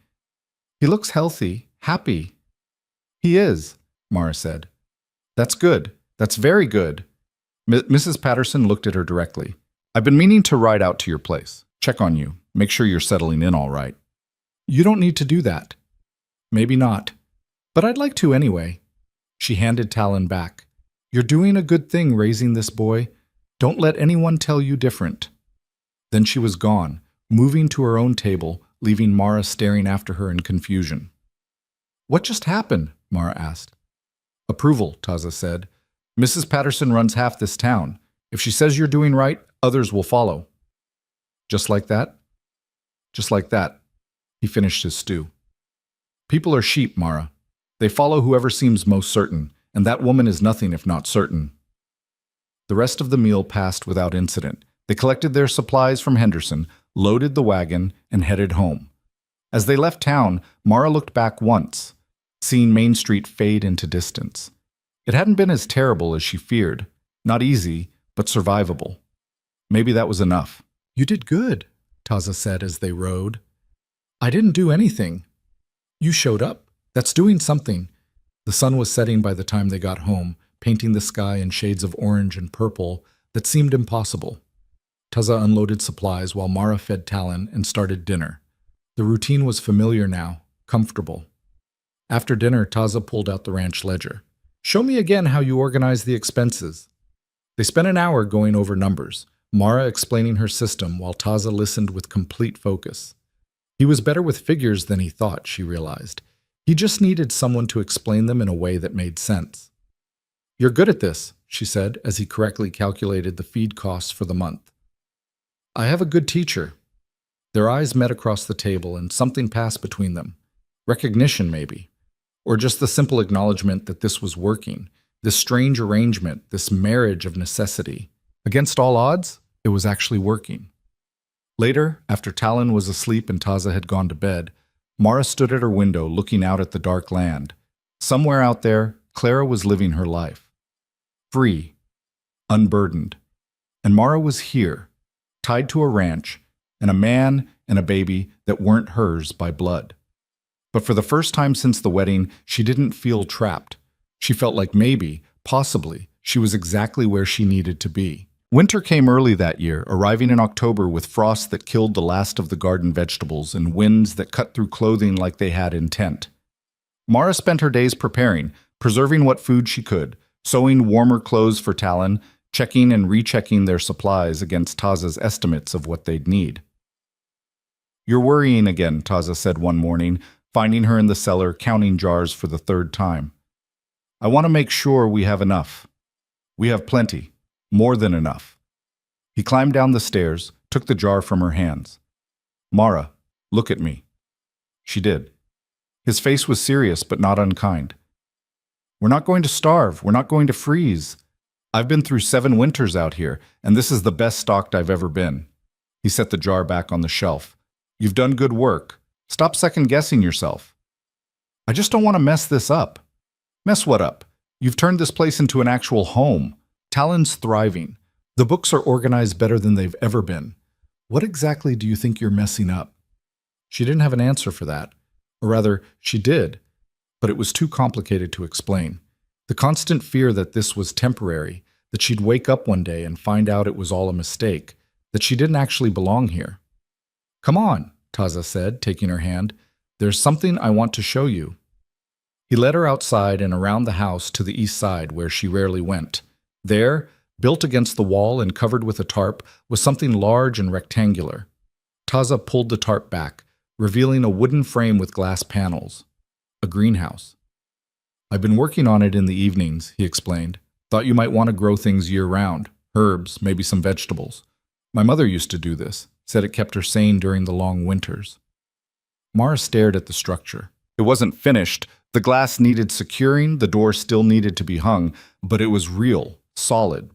He looks healthy, happy. He is, Mara said. That's good. That's very good. Mrs. Patterson looked at her directly. I've been meaning to ride out to your place, check on you, make sure you're settling in all right. You don't need to do that. Maybe not. But I'd like to anyway. She handed Talon back. You're doing a good thing raising this boy. Don't let anyone tell you different. Then she was gone, moving to her own table, leaving Mara staring after her in confusion. What just happened? Mara asked. Approval, Taza said. Mrs. Patterson runs half this town. If she says you're doing right, others will follow. Just like that? Just like that. He finished his stew. People are sheep, Mara. They follow whoever seems most certain, and that woman is nothing if not certain. The rest of the meal passed without incident. They collected their supplies from Henderson, loaded the wagon, and headed home. As they left town, Mara looked back once. seeing Main Street fade into distance. It hadn't been as terrible as she feared. Not easy, but survivable. Maybe that was enough. "You did good," Taza said as they rode. "I didn't do anything. You showed up. That's doing something." The sun was setting by the time they got home, painting the sky in shades of orange and purple that seemed impossible. Taza unloaded supplies while Mara fed Talon and started dinner. The routine was familiar now, comfortable. After dinner, Taza pulled out the ranch ledger. "Show me again how you organize the expenses." They spent an hour going over numbers, Mara explaining her system while Taza listened with complete focus. He was better with figures than he thought, she realized. He just needed someone to explain them in a way that made sense. "You're good at this," she said as he correctly calculated the feed costs for the month. "I have a good teacher." Their eyes met across the table and something passed between them. Recognition, maybe. Or just the simple acknowledgement that this was working. This strange arrangement, this marriage of necessity. Against all odds, it was actually working. Later, after Talon was asleep and Taza had gone to bed, Mara stood at her window looking out at the dark land. Somewhere out there, Clara was living her life. Free. Unburdened. And Mara was here, tied to a ranch, and a man and a baby that weren't hers by blood. But for the first time since the wedding, she didn't feel trapped. She felt like maybe, possibly, she was exactly where she needed to be. Winter came early that year, arriving in October with frost that killed the last of the garden vegetables and winds that cut through clothing like they had intent. Mara spent her days preparing, preserving what food she could, sewing warmer clothes for Talon, checking and rechecking their supplies against Taza's estimates of what they'd need. "You're worrying again," Taza said one morning, finding her in the cellar counting jars for the third time. "I want to make sure we have enough. We have plenty. More than enough." He climbed down the stairs, took the jar from her hands. "Mara, look at me." She did. His face was serious but not unkind. "We're not going to starve. We're not going to freeze. I've been through 7 winters out here, and this is the best stocked I've ever been." He set the jar back on the shelf. "You've done good work. Stop second-guessing yourself." "I just don't want to mess this up." "Mess what up? You've turned this place into an actual home. Talon's thriving. The books are organized better than they've ever been. What exactly do you think you're messing up?" She didn't have an answer for that. Or rather, she did, but it was too complicated to explain. The constant fear that this was temporary, that she'd wake up one day and find out it was all a mistake, that she didn't actually belong here. "Come on," Taza said, taking her hand. "There's something I want to show you." He led her outside and around the house to the east side where she rarely went. There, built against the wall and covered with a tarp, was something large and rectangular. Taza pulled the tarp back, revealing a wooden frame with glass panels. A greenhouse. "I've been working on it in the evenings," he explained. "Thought you might want to grow things year-round. Herbs, maybe some vegetables. My mother used to do this, said it kept her sane during the long winters." Mara stared at the structure. It wasn't finished. The glass needed securing, the door still needed to be hung, but it was real, solid,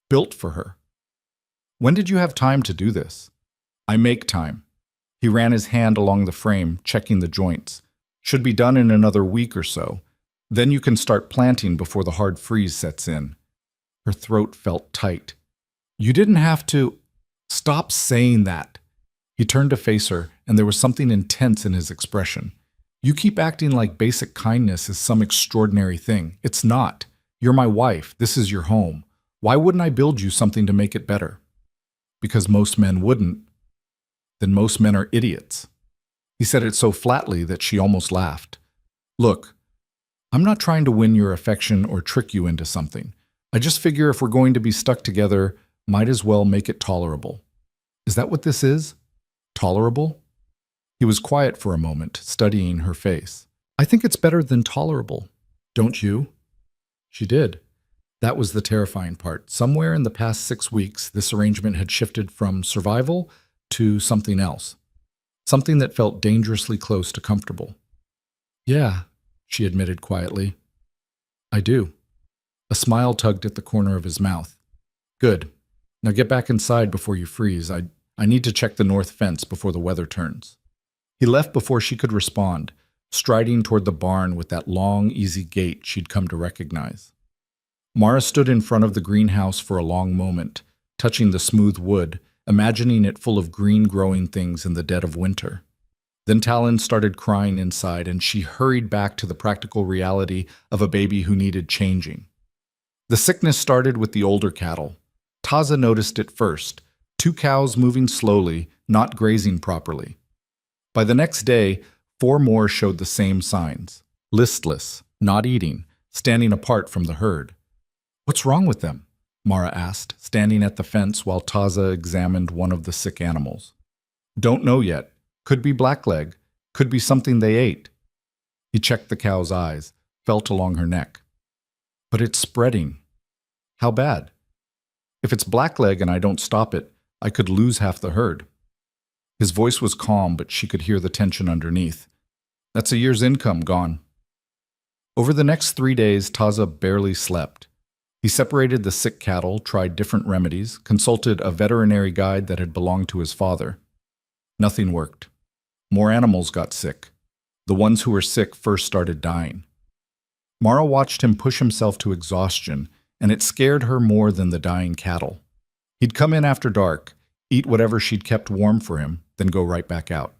built for her. "When did you have time to do this?" "I make time." He ran his hand along the frame, checking the joints. "Should be done in another week or so. Then you can start planting before the hard freeze sets in." Her throat felt tight. "You didn't have to—" "Stop saying that." He turned to face her, and there was something intense in his expression. "You keep acting like basic kindness is some extraordinary thing. It's not. You're my wife. This is your home. Why wouldn't I build you something to make it better?" "Because most men wouldn't." "Then most men are idiots." He said it so flatly that she almost laughed. "Look, I'm not trying to win your affection or trick you into something. I just figure if we're going to be stuck together, might as well make it tolerable." "Is that what this is? Tolerable?" He was quiet for a moment, studying her face. "I think it's better than tolerable. Don't you?" She did. That was the terrifying part. Somewhere in the past 6 weeks, this arrangement had shifted from survival to something else. Something that felt dangerously close to comfortable. "Yeah," she admitted quietly. "I do." A smile tugged at the corner of his mouth. "Good. Now get back inside before you freeze. I need to check the north fence before the weather turns." He left before she could respond, striding toward the barn with that long, easy gait she'd come to recognize. Mara stood in front of the greenhouse for a long moment, touching the smooth wood, imagining it full of green growing things in the dead of winter. Then Talon started crying inside, and she hurried back to the practical reality of a baby who needed changing. The sickness started with the older cattle. Taza noticed it first, 2 cows moving slowly, not grazing properly. By the next day, 4 more showed the same signs: listless, not eating, standing apart from the herd. "What's wrong with them?" Mara asked, standing at the fence while Taza examined one of the sick animals. "Don't know yet. Could be blackleg, could be something they ate." He checked the cow's eyes, felt along her neck. "But it's spreading." "How bad?" "If it's blackleg and I don't stop it, I could lose half the herd." His voice was calm, but she could hear the tension underneath. "That's a year's income gone." Over the next 3 days, Taza barely slept. He separated the sick cattle, tried different remedies, consulted a veterinary guide that had belonged to his father. Nothing worked. More animals got sick. The ones who were sick first started dying. Mara watched him push himself to exhaustion, and it scared her more than the dying cattle. He'd come in after dark, eat whatever she'd kept warm for him, then go right back out.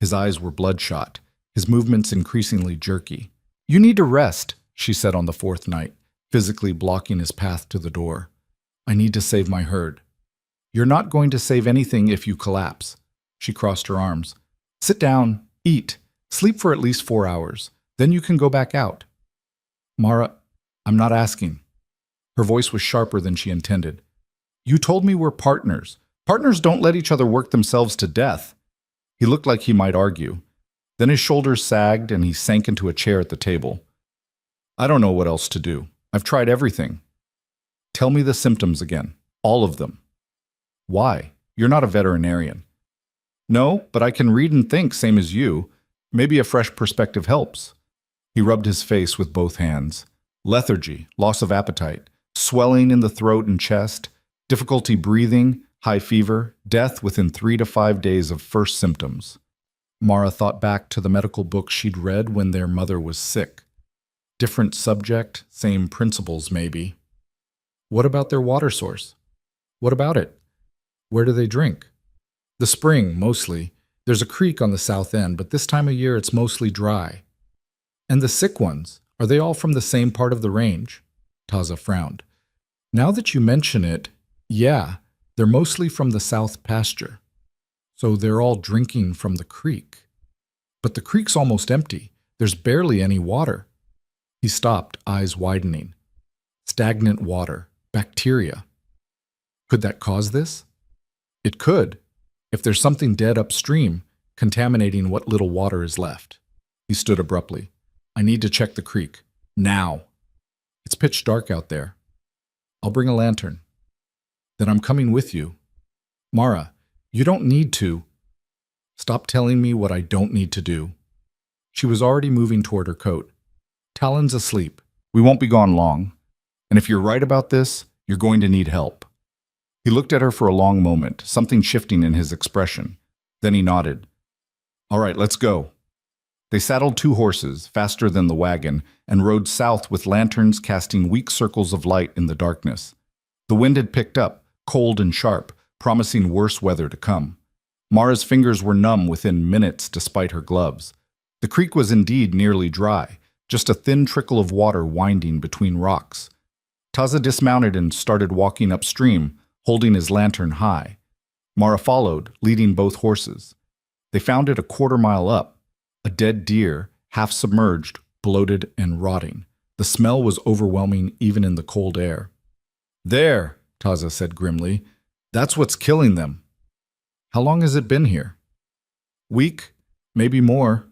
His eyes were bloodshot, his movements increasingly jerky. "You need to rest," she said on the 4th night, physically blocking his path to the door. "I need to save my herd." "You're not going to save anything if you collapse." She crossed her arms. "Sit down, eat, sleep for at least 4 hours. Then you can go back out." "Mara, I'm not asking." Her voice was sharper than she intended. "You told me we're partners. Partners don't let each other work themselves to death." He looked like he might argue. Then his shoulders sagged and he sank into a chair at the table. "I don't know what else to do. I've tried everything." "Tell me the symptoms again. All of them." "Why? You're not a veterinarian." "No, but I can read and think, same as you. Maybe a fresh perspective helps." He rubbed his face with both hands. "Lethargy, loss of appetite, swelling in the throat and chest, difficulty breathing, high fever, death within 3 to 5 days of first symptoms." Mara thought back to the medical books she'd read when their mother was sick. Different subject, same principles maybe. What about their water source? What about it? Where do they drink? The spring, mostly. There's a creek on the south end, but this time of year it's mostly dry. And the sick ones, are they all from the same part of the range? Taza frowned. Now that you mention it, yeah, they're mostly from the south pasture. So they're all drinking from the creek. But the creek's almost empty. There's barely any water. He stopped, eyes widening. Stagnant water, bacteria. Could that cause this? It could, if there's something dead upstream, contaminating what little water is left. He stood abruptly. I need to check the creek. Now. It's pitch dark out there. I'll bring a lantern. Then I'm coming with you. Mara, you don't need to. Stop telling me what I don't need to do. She was already moving toward her coat. Talon's asleep. We won't be gone long. And if you're right about this, you're going to need help. He looked at her for a long moment, something shifting in his expression. Then he nodded. All right, let's go. They saddled 2 horses, faster than the wagon, and rode south with lanterns casting weak circles of light in the darkness. The wind had picked up, cold and sharp, promising worse weather to come. Mara's fingers were numb within minutes despite her gloves. The creek was indeed nearly dry, just a thin trickle of water winding between rocks. Taza dismounted and started walking upstream, holding his lantern high. Mara followed, leading both horses. They found it a quarter-mile up, a dead deer, half submerged, bloated and rotting. The smell was overwhelming even in the cold air. There, Taza said grimly. That's what's killing them. How long has it been here? Week, maybe more.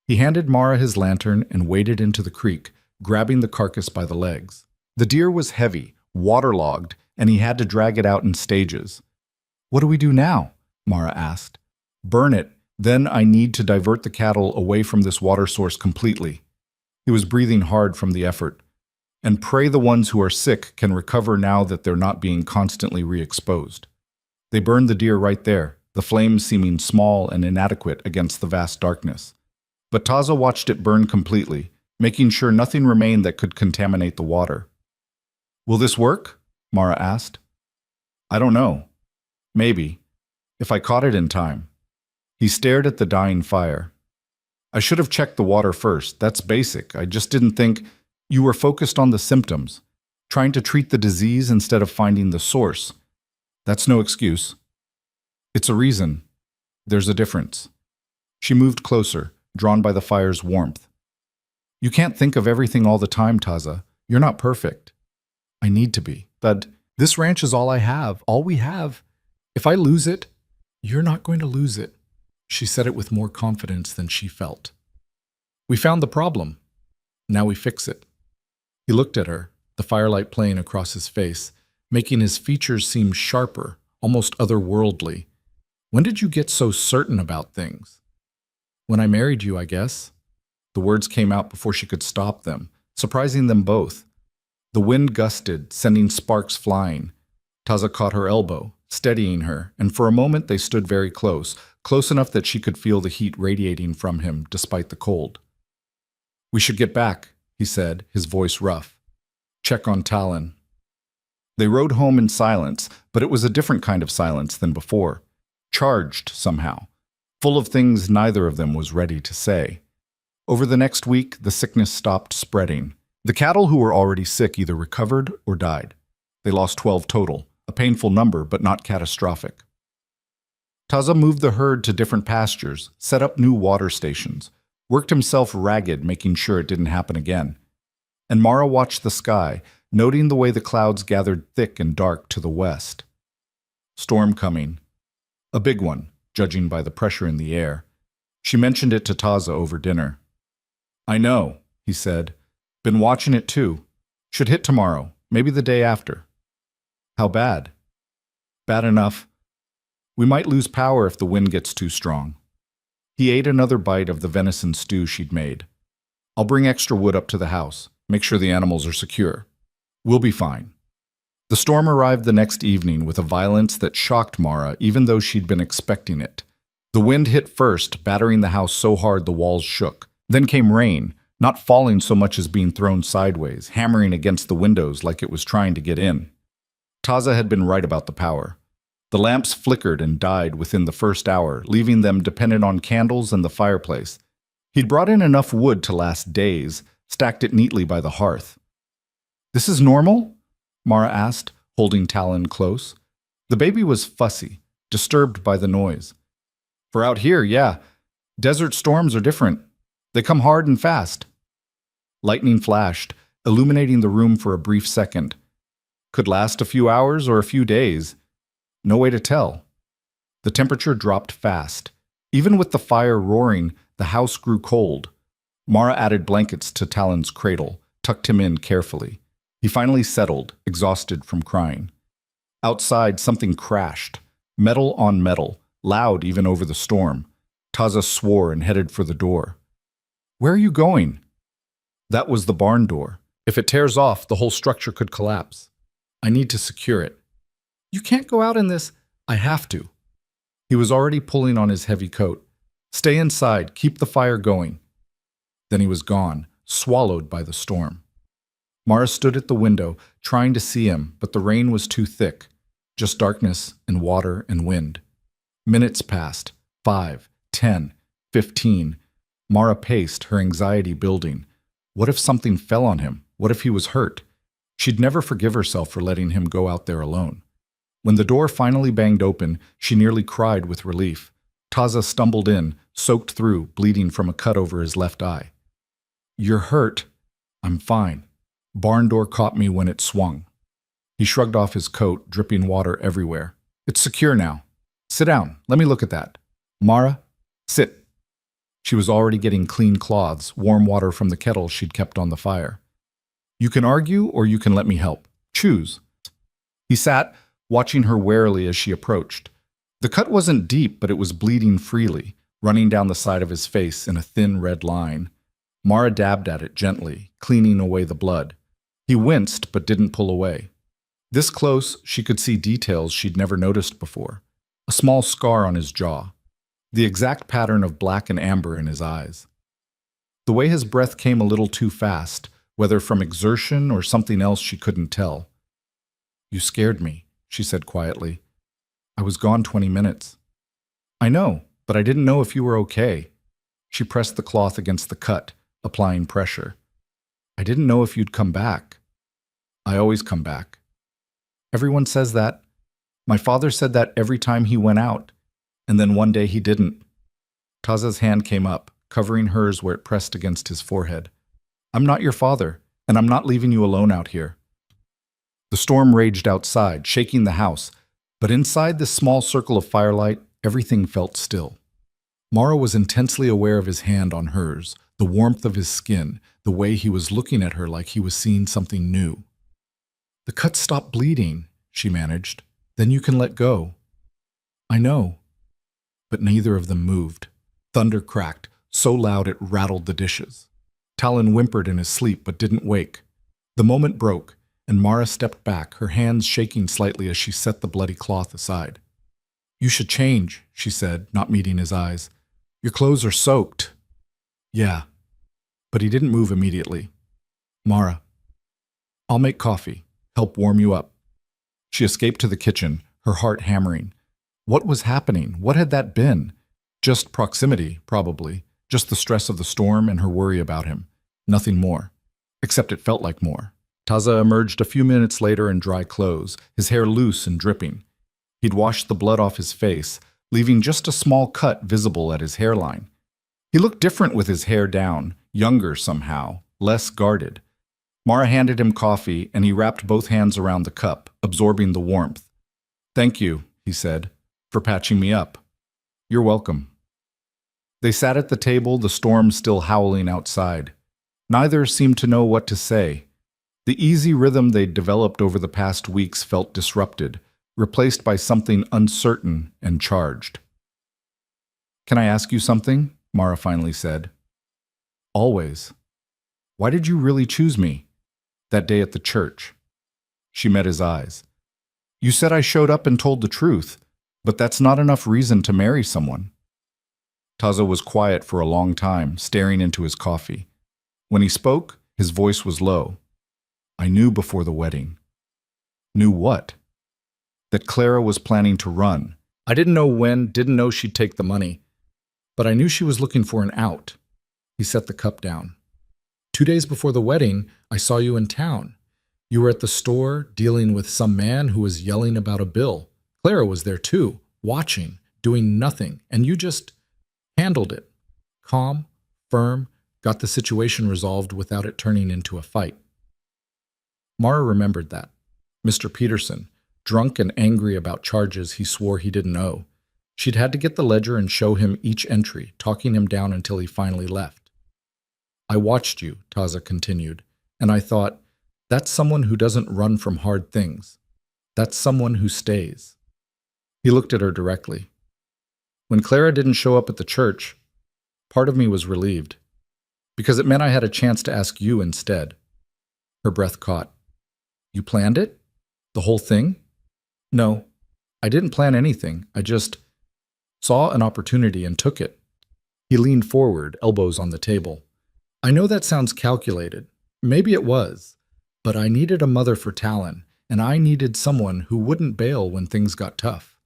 He handed Mara his lantern and waded into the creek, grabbing the carcass by the legs. The deer was heavy, waterlogged, and he had to drag it out in stages. What do we do now? Mara asked. Burn it, then I need to divert the cattle away from this water source completely. He was breathing hard from the effort. And pray the ones who are sick can recover now that they're not being constantly re-exposed. They burned the deer right there, the flames seeming small and inadequate against the vast darkness. But Taza watched it burn completely, making sure nothing remained that could contaminate the water. "Will this work?" Mara asked. "I don't know. Maybe. If I caught it in time." He stared at the dying fire. "I should have checked the water first. That's basic. I just didn't think you were focused on the symptoms, trying to treat the disease instead of finding the source. That's no excuse. It's a reason. There's a difference." She moved closer, drawn by the fire's warmth. "You can't think of everything all the time, Taza. You're not perfect." "I need to be. But this ranch is all I have, all we have. If I lose it, you're not going to lose it." She said it with more confidence than she felt. "We found the problem. Now we fix it." He looked at her, the firelight playing across his face, making his features seem sharper, almost otherworldly. "When did you get so certain about things?" "When I married you, I guess." The words came out before she could stop them, surprising them both. The wind gusted, sending sparks flying. Taza caught her elbow, steadying her, and for a moment they stood very close, close enough that she could feel the heat radiating from him despite the cold. "We should get back," he said, his voice rough. "Check on Talon." They rode home in silence, but it was a different kind of silence than before. Charged, somehow. Full of things neither of them was ready to say. Over the next week, the sickness stopped spreading. The cattle who were already sick either recovered or died. They lost 12 total, a painful number but not catastrophic. Taza moved the herd to different pastures, set up new water stations, worked himself ragged making sure it didn't happen again. And Mara watched the sky, noting the way the clouds gathered thick and dark to the west. Storm coming. A big one, judging by the pressure in the air. She mentioned it to Taza over dinner. "I know," he said. "Been watching it too. Should hit tomorrow, maybe the day after." "How bad?" "Bad enough. We might lose power if the wind gets too strong." He ate another bite of the venison stew she'd made. "I'll bring extra wood up to the house. Make sure the animals are secure. We'll be fine." The storm arrived the next evening with a violence that shocked Mara, even though she'd been expecting it. The wind hit first, battering the house so hard the walls shook. Then came rain, not falling so much as being thrown sideways, hammering against the windows like it was trying to get in. Taza had been right about the power. The lamps flickered and died within the first hour, leaving them dependent on candles and the fireplace. He'd brought in enough wood to last days, stacked it neatly by the hearth. "This is normal?" Mara asked, holding Talon close. The baby was fussy, disturbed by the noise. "For out here, yeah. Desert storms are different. They come hard and fast." Lightning flashed, illuminating the room for a brief second. Could last a few hours or a few days. No way to tell. The temperature dropped fast. Even with the fire roaring, the house grew cold. Mara added blankets to Talon's cradle, tucked him in carefully. He finally settled, exhausted from crying. Outside, something crashed. Metal on metal, loud even over the storm. Taza swore and headed for the door. "Where are you going?" That was the barn door. If it tears off, the whole structure could collapse. "I need to secure it." "You can't go out in this." "I have to." He was already pulling on his heavy coat. "Stay inside, keep the fire going." Then he was gone, swallowed by the storm. Mara stood at the window, trying to see him, but the rain was too thick. Just darkness and water and wind. Minutes passed. 5, 10, 15. Mara paced, her anxiety building. What if something fell on him? What if he was hurt? She'd never forgive herself for letting him go out there alone. When the door finally banged open, she nearly cried with relief. Taza stumbled in, soaked through, bleeding from a cut over his left eye. "You're hurt." "I'm fine. Barn door caught me when it swung." He shrugged off his coat, dripping water everywhere. "It's secure now. Sit down. Let me look at that." "Mara, sit." She was already getting clean cloths, warm water from the kettle she'd kept on the fire. "You can argue or you can let me help. Choose." He sat, watching her warily as she approached. The cut wasn't deep, but it was bleeding freely, running down the side of his face in a thin red line. Mara dabbed at it gently, cleaning away the blood. He winced, but didn't pull away. This close, she could see details she'd never noticed before. A small scar on his jaw. The exact pattern of black and amber in his eyes. The way his breath came a little too fast, whether from exertion or something else she couldn't tell. "You scared me," she said quietly. "I was gone 20 minutes. "I know, but I didn't know if you were okay." She pressed the cloth against the cut, applying pressure. "I didn't know if you'd come back." "I always come back." "Everyone says that. My father said that every time he went out, and then one day he didn't." Taza's hand came up, covering hers where it pressed against his forehead. "I'm not your father, and I'm not leaving you alone out here." The storm raged outside, shaking the house, but inside this small circle of firelight, everything felt still. Mara was intensely aware of his hand on hers, the warmth of his skin, the way he was looking at her like he was seeing something new. "The cut stopped bleeding," she managed. "Then you can let go." "I know." But neither of them moved. Thunder cracked, so loud it rattled the dishes. Talon whimpered in his sleep but didn't wake. The moment broke, and Mara stepped back, her hands shaking slightly as she set the bloody cloth aside. "You should change," she said, not meeting his eyes. "Your clothes are soaked." "Yeah." But he didn't move immediately. "Mara, I'll make coffee, help warm you up." She escaped to the kitchen, her heart hammering. What was happening? What had that been? Just proximity, probably. Just the stress of the storm and her worry about him. Nothing more. Except it felt like more. Taza emerged a few minutes later in dry clothes, his hair loose and dripping. He'd washed the blood off his face, leaving just a small cut visible at his hairline. He looked different with his hair down, younger somehow, less guarded. Mara handed him coffee, and he wrapped both hands around the cup, absorbing the warmth. "Thank you," he said, "for patching me up." "You're welcome." They sat at the table, the storm still howling outside. Neither seemed to know what to say. The easy rhythm they'd developed over the past weeks felt disrupted, replaced by something uncertain and charged. "Can I ask you something?" Mara finally said. "Always. Why did you really choose me? That day at the church?" She met his eyes. "You said I showed up and told the truth, but that's not enough reason to marry someone." Taza was quiet for a long time, staring into his coffee. When he spoke, his voice was low. "I knew before the wedding." "Knew what?" "That Clara was planning to run. I didn't know when, didn't know she'd take the money. But I knew she was looking for an out." He set the cup down. 2 days before the wedding, I saw you in town. You were at the store, dealing with some man who was yelling about a bill. Clara was there too, watching, doing nothing, and you just handled it. Calm, firm, got the situation resolved without it turning into a fight. Mara remembered that. Mr. Peterson, drunk and angry about charges he swore he didn't owe. She'd had to get the ledger and show him each entry, talking him down until he finally left. "I watched you," Taza continued, "and I thought, that's someone who doesn't run from hard things. That's someone who stays." He looked at her directly. "When Clara didn't show up at the church, part of me was relieved, because it meant I had a chance to ask you instead." Her breath caught. "You planned it? The whole thing?" "No, I didn't plan anything. I just saw an opportunity and took it." He leaned forward, elbows on the table. "I know that sounds calculated. Maybe it was. But I needed a mother for Talon, and I needed someone who wouldn't bail when things got tough.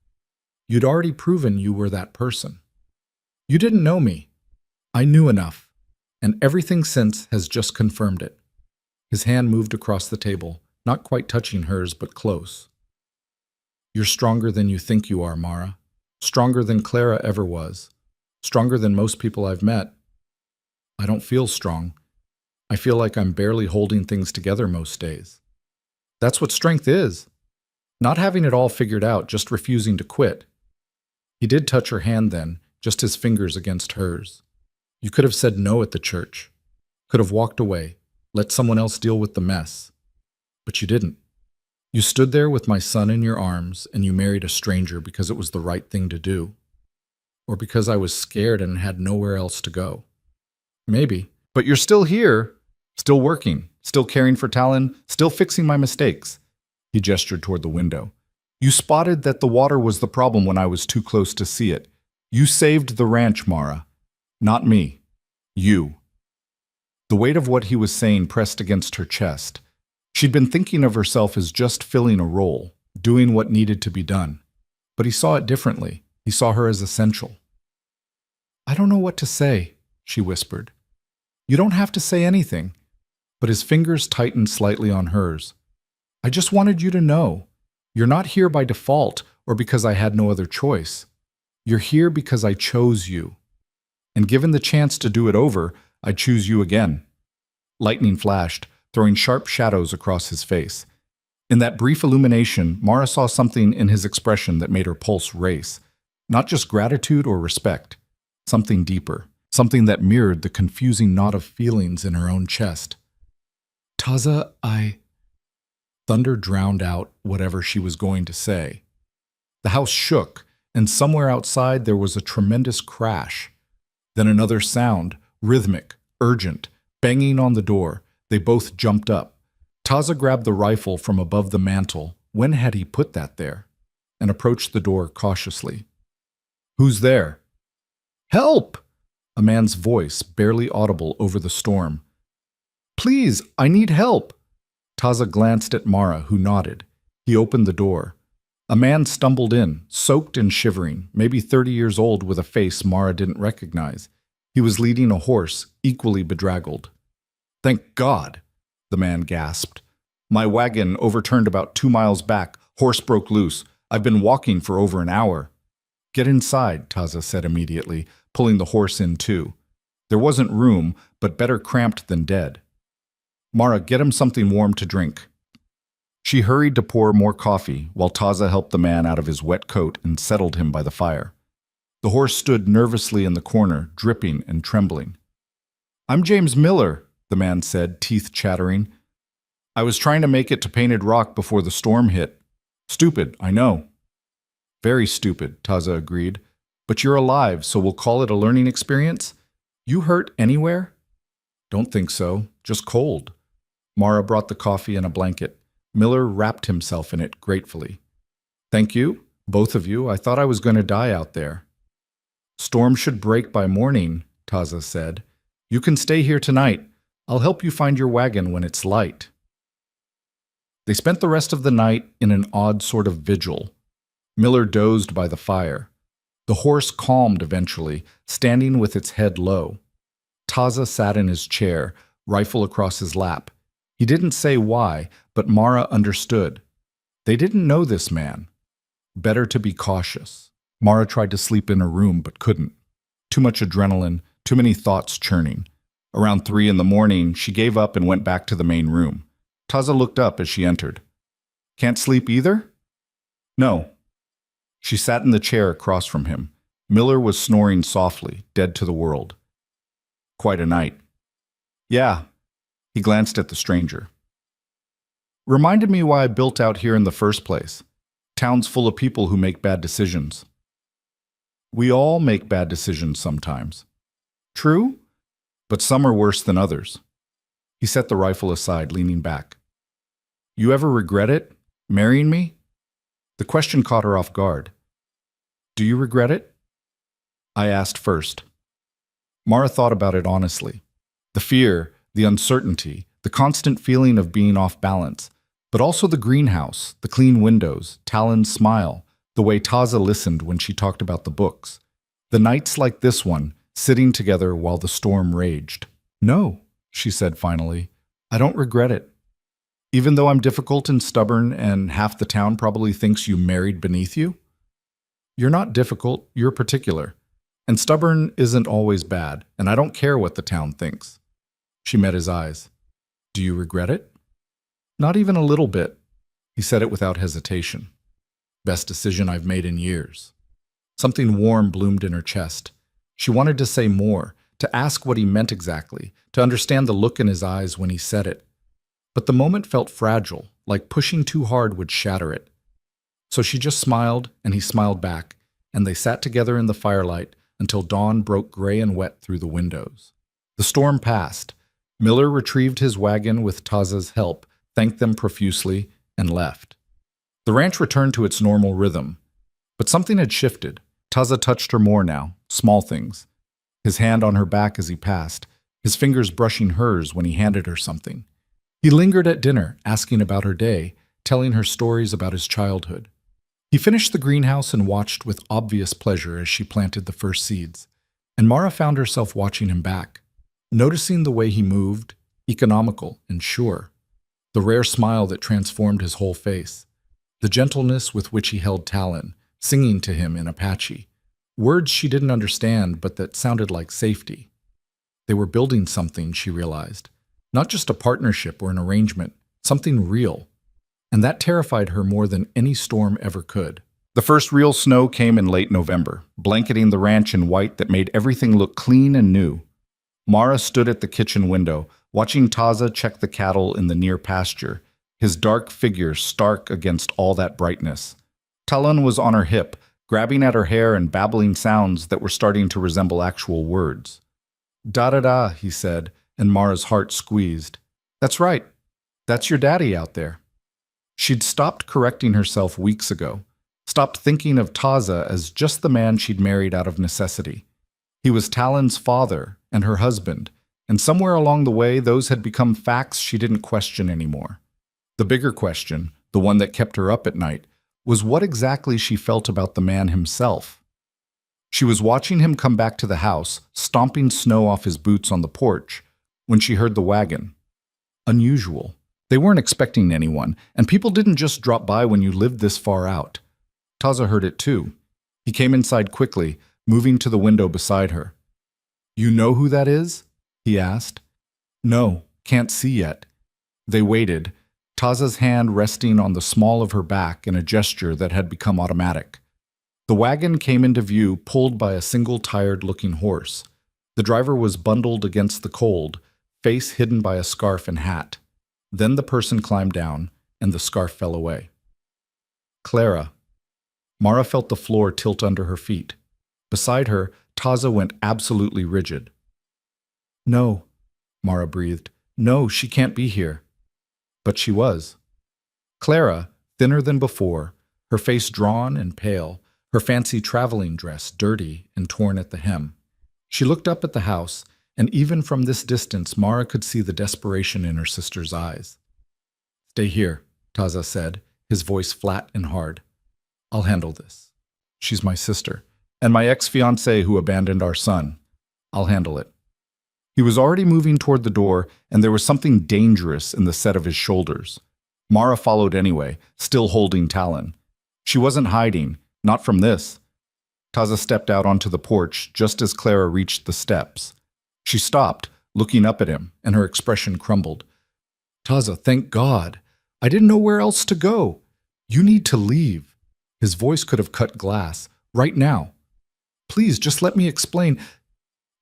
You'd already proven you were that person. You didn't know me. I knew enough, and everything since has just confirmed it." His hand moved across the table, not quite touching hers, but close. "You're stronger than you think you are, Mara. Stronger than Clara ever was. Stronger than most people I've met. I don't feel strong. I feel like I'm barely holding things together most days. That's what strength is. Not having it all figured out, just refusing to quit." He did touch her hand then, just his fingers against hers. "You could have said no at the church. Could have walked away, let someone else deal with the mess. But you didn't. You stood there with my son in your arms, and you married a stranger because it was the right thing to do. Or because I was scared and had nowhere else to go. Maybe. But you're still here, still working, still caring for Talon, still fixing my mistakes." He gestured toward the window. "You spotted that the water was the problem when I was too close to see it. You saved the ranch, Mara. Not me. You." The weight of what he was saying pressed against her chest. She'd been thinking of herself as just filling a role, doing what needed to be done. But he saw it differently. He saw her as essential. "I don't know what to say," she whispered. "You don't have to say anything." But his fingers tightened slightly on hers. "I just wanted you to know. You're not here by default or because I had no other choice. You're here because I chose you. And given the chance to do it over, I'd choose you again." Lightning flashed, throwing sharp shadows across his face. In that brief illumination, Mara saw something in his expression that made her pulse race. Not just gratitude or respect. Something deeper. Something that mirrored the confusing knot of feelings in her own chest. "Taza, Thunder drowned out whatever she was going to say. The house shook, and somewhere outside there was a tremendous crash. Then another sound, rhythmic, urgent, banging on the door. They both jumped up. Taza grabbed the rifle from above the mantel. When had he put that there? And approached the door cautiously. "Who's there?" "Help!" A man's voice, barely audible over the storm. "Please, I need help." Taza glanced at Mara, who nodded. He opened the door. A man stumbled in, soaked and shivering, maybe 30 years old with a face Mara didn't recognize. He was leading a horse, equally bedraggled. "Thank God," the man gasped. "My wagon overturned about 2 miles back. Horse broke loose. I've been walking for over an hour." "Get inside," Taza said immediately, pulling the horse in too. There wasn't room, but better cramped than dead. "Mara, get him something warm to drink." She hurried to pour more coffee, while Taza helped the man out of his wet coat and settled him by the fire. The horse stood nervously in the corner, dripping and trembling. "I'm James Miller," the man said, teeth chattering. "I was trying to make it to Painted Rock before the storm hit. Stupid, I know." "Very stupid," Taza agreed. "But you're alive, so we'll call it a learning experience? You hurt anywhere?" "Don't think so. Just cold." Mara brought the coffee and a blanket. Miller wrapped himself in it gratefully. "Thank you, both of you. I thought I was going to die out there." "Storm should break by morning," Taza said. "You can stay here tonight. I'll help you find your wagon when it's light." They spent the rest of the night in an odd sort of vigil. Miller dozed by the fire. The horse calmed eventually, standing with its head low. Taza sat in his chair, rifle across his lap. He didn't say why, but Mara understood. They didn't know this man. Better to be cautious. Mara tried to sleep in her room, but couldn't. Too much adrenaline, too many thoughts churning. Around 3 in the morning, she gave up and went back to the main room. Taza looked up as she entered. "Can't sleep either?" "No." She sat in the chair across from him. Miller was snoring softly, dead to the world. "Quite a night." "Yeah." He glanced at the stranger. "Reminded me why I built out here in the first place. Town's full of people who make bad decisions." "We all make bad decisions sometimes." "True, but some are worse than others." He set the rifle aside, leaning back. "You ever regret it? Marrying me?" The question caught her off guard. "Do you regret it?" "I asked first." Mara thought about it honestly. The fear, the uncertainty, the constant feeling of being off balance, but also the greenhouse, the clean windows, Talon's smile, the way Taza listened when she talked about the books. The nights like this one, sitting together while the storm raged. "No," she said finally, "I don't regret it. Even though I'm difficult and stubborn and half the town probably thinks you married beneath you." "You're not difficult, you're particular. And stubborn isn't always bad, and I don't care what the town thinks." She met his eyes. "Do you regret it?" "Not even a little bit." He said it without hesitation. "Best decision I've made in years." Something warm bloomed in her chest. She wanted to say more, to ask what he meant exactly, to understand the look in his eyes when he said it. But the moment felt fragile, like pushing too hard would shatter it. So she just smiled, and he smiled back, and they sat together in the firelight until dawn broke gray and wet through the windows. The storm passed. Miller retrieved his wagon with Taza's help, thanked them profusely, and left. The ranch returned to its normal rhythm. But something had shifted. Taza touched her more now, small things. His hand on her back as he passed, his fingers brushing hers when he handed her something. He lingered at dinner, asking about her day, telling her stories about his childhood. He finished the greenhouse and watched with obvious pleasure as she planted the first seeds. And Mara found herself watching him back, noticing the way he moved, economical and sure, the rare smile that transformed his whole face, the gentleness with which he held Talon, singing to him in Apache, words she didn't understand but that sounded like safety. They were building something, she realized, not just a partnership or an arrangement, something real. And that terrified her more than any storm ever could. The first real snow came in late November, blanketing the ranch in white that made everything look clean and new. Mara stood at the kitchen window, watching Taza check the cattle in the near pasture, his dark figure stark against all that brightness. Talon was on her hip, grabbing at her hair and babbling sounds that were starting to resemble actual words. "Da-da-da," he said, and Mara's heart squeezed. "That's right. That's your daddy out there." She'd stopped correcting herself weeks ago, stopped thinking of Taza as just the man she'd married out of necessity. He was Talon's father and her husband, and somewhere along the way those had become facts she didn't question anymore. The bigger question, the one that kept her up at night, was what exactly she felt about the man himself. She was watching him come back to the house, stomping snow off his boots on the porch, when she heard the wagon. Unusual. They weren't expecting anyone, and people didn't just drop by when you lived this far out. Taza heard it too. He came inside quickly, moving to the window beside her. "You know who that is?" he asked. "No, can't see yet." They waited, Taza's hand resting on the small of her back in a gesture that had become automatic. The wagon came into view, pulled by a single tired-looking horse. The driver was bundled against the cold, face hidden by a scarf and hat. Then the person climbed down, and the scarf fell away. Clara. Mara felt the floor tilt under her feet. Beside her, Taza went absolutely rigid. "No," Mara breathed. "No, she can't be here." But she was. Clara, thinner than before, her face drawn and pale, her fancy traveling dress dirty and torn at the hem. She looked up at the house, and even from this distance Mara could see the desperation in her sister's eyes. "Stay here," Taza said, his voice flat and hard. "I'll handle this. She's my sister, and my ex-fiancé who abandoned our son. I'll handle it." He was already moving toward the door, and there was something dangerous in the set of his shoulders. Mara followed anyway, still holding Talon. She wasn't hiding, not from this. Taza stepped out onto the porch just as Clara reached the steps. She stopped, looking up at him, and her expression crumbled. "Taza, thank God. I didn't know where else to go. You need to leave." His voice could have cut glass. "Right now. Please, just let me explain."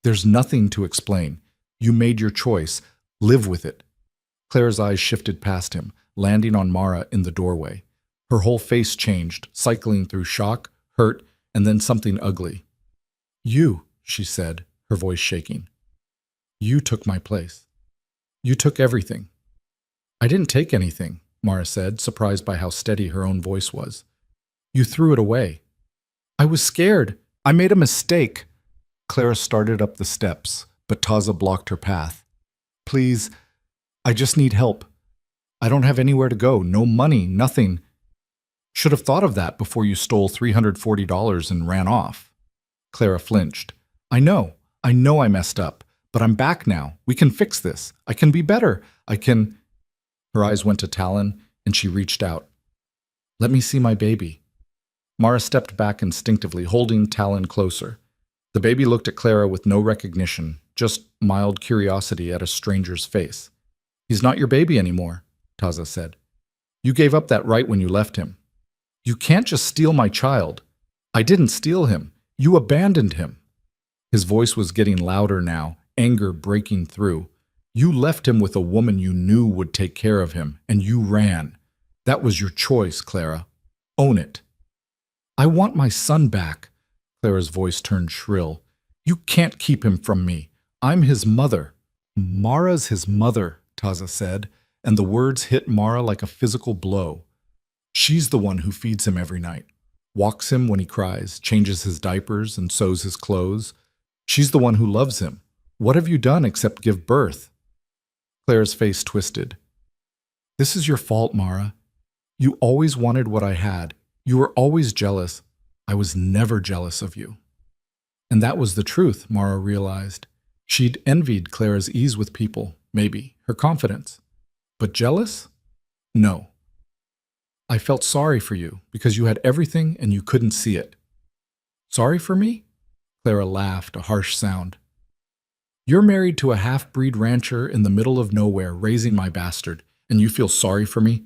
"There's nothing to explain. You made your choice. Live with it." Claire's eyes shifted past him, landing on Mara in the doorway. Her whole face changed, cycling through shock, hurt, and then something ugly. "You," she said, her voice shaking. "You took my place. You took everything." "I didn't take anything," Mara said, surprised by how steady her own voice was. "You threw it away." "I was scared. I made a mistake." Clara started up the steps, but Taza blocked her path. "Please, I just need help. I don't have anywhere to go, no money, nothing. Should have thought of that before you stole $340 and ran off." Clara flinched. I know I messed up, but I'm back now. We can fix this. I can be better. I can..." Her eyes went to Talon, and she reached out. "Let me see my baby." Mara stepped back instinctively, holding Talon closer. The baby looked at Clara with no recognition, just mild curiosity at a stranger's face. "He's not your baby anymore," Taza said. "You gave up that right when you left him. You can't just steal my child." "I didn't steal him. You abandoned him." His voice was getting louder now, anger breaking through. "You left him with a woman you knew would take care of him, and you ran. That was your choice, Clara. Own it." "I want my son back." Clara's voice turned shrill. "You can't keep him from me. I'm his mother." "Mara's his mother," Taza said, and the words hit Mara like a physical blow. "She's the one who feeds him every night, walks him when he cries, changes his diapers, and sews his clothes. She's the one who loves him, What have you done except give birth? Claire's face twisted. This is your fault, Mara. You always wanted what I had. You were always jealous. I was never jealous of you. And that was the truth, Mara realized. She'd envied Claire's ease with people, maybe, her confidence. But jealous? No. I felt sorry for you because you had everything and you couldn't see it. Sorry for me? Clara laughed, a harsh sound. You're married to a half-breed rancher in the middle of nowhere raising my bastard, and you feel sorry for me?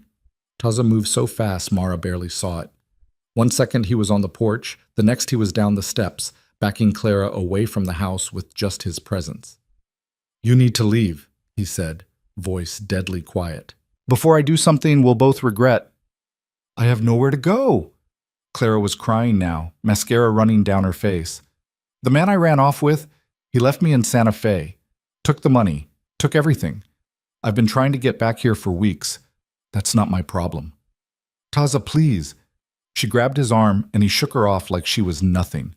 Taza moved so fast Mara barely saw it. 1 second he was on the porch, the next he was down the steps, backing Clara away from the house with just his presence. You need to leave, he said, voice deadly quiet. Before I do something we'll both regret. I have nowhere to go. Clara was crying now, mascara running down her face. The man I ran off with, he left me in Santa Fe. Took the money, took everything. I've been trying to get back here for weeks. That's not my problem. Taza, please. She grabbed his arm and he shook her off like she was nothing.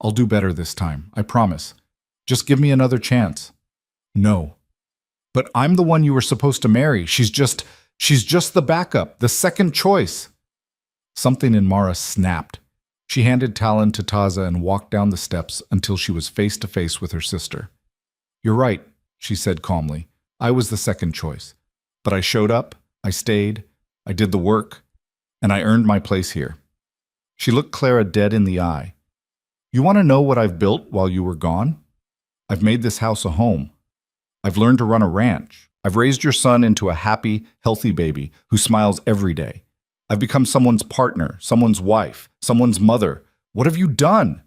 I'll do better this time, I promise. Just give me another chance. No. But I'm the one you were supposed to marry. She's just the backup, the second choice. Something in Mara snapped. She handed Talon to Taza and walked down the steps until she was face to face with her sister. You're right, she said calmly. I was the second choice. But I showed up, I stayed, I did the work, and I earned my place here. She looked Clara dead in the eye. You want to know what I've built while you were gone? I've made this house a home. I've learned to run a ranch. I've raised your son into a happy, healthy baby who smiles every day. I've become someone's partner, someone's wife, someone's mother. What have you done?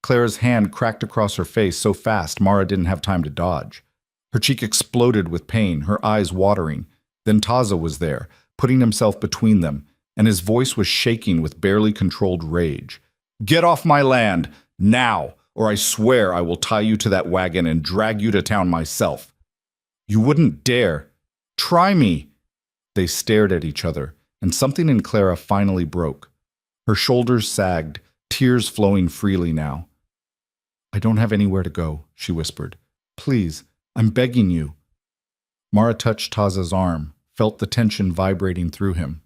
Clara's hand cracked across her face so fast Mara didn't have time to dodge. Her cheek exploded with pain, her eyes watering. Then Taza was there, putting himself between them, and his voice was shaking with barely controlled rage. Get off my land, now, or I swear I will tie you to that wagon and drag you to town myself. You wouldn't dare. Try me. They stared at each other, and something in Clara finally broke. Her shoulders sagged, tears flowing freely now. I don't have anywhere to go, she whispered. Please, I'm begging you. Mara touched Taza's arm, felt the tension vibrating through him.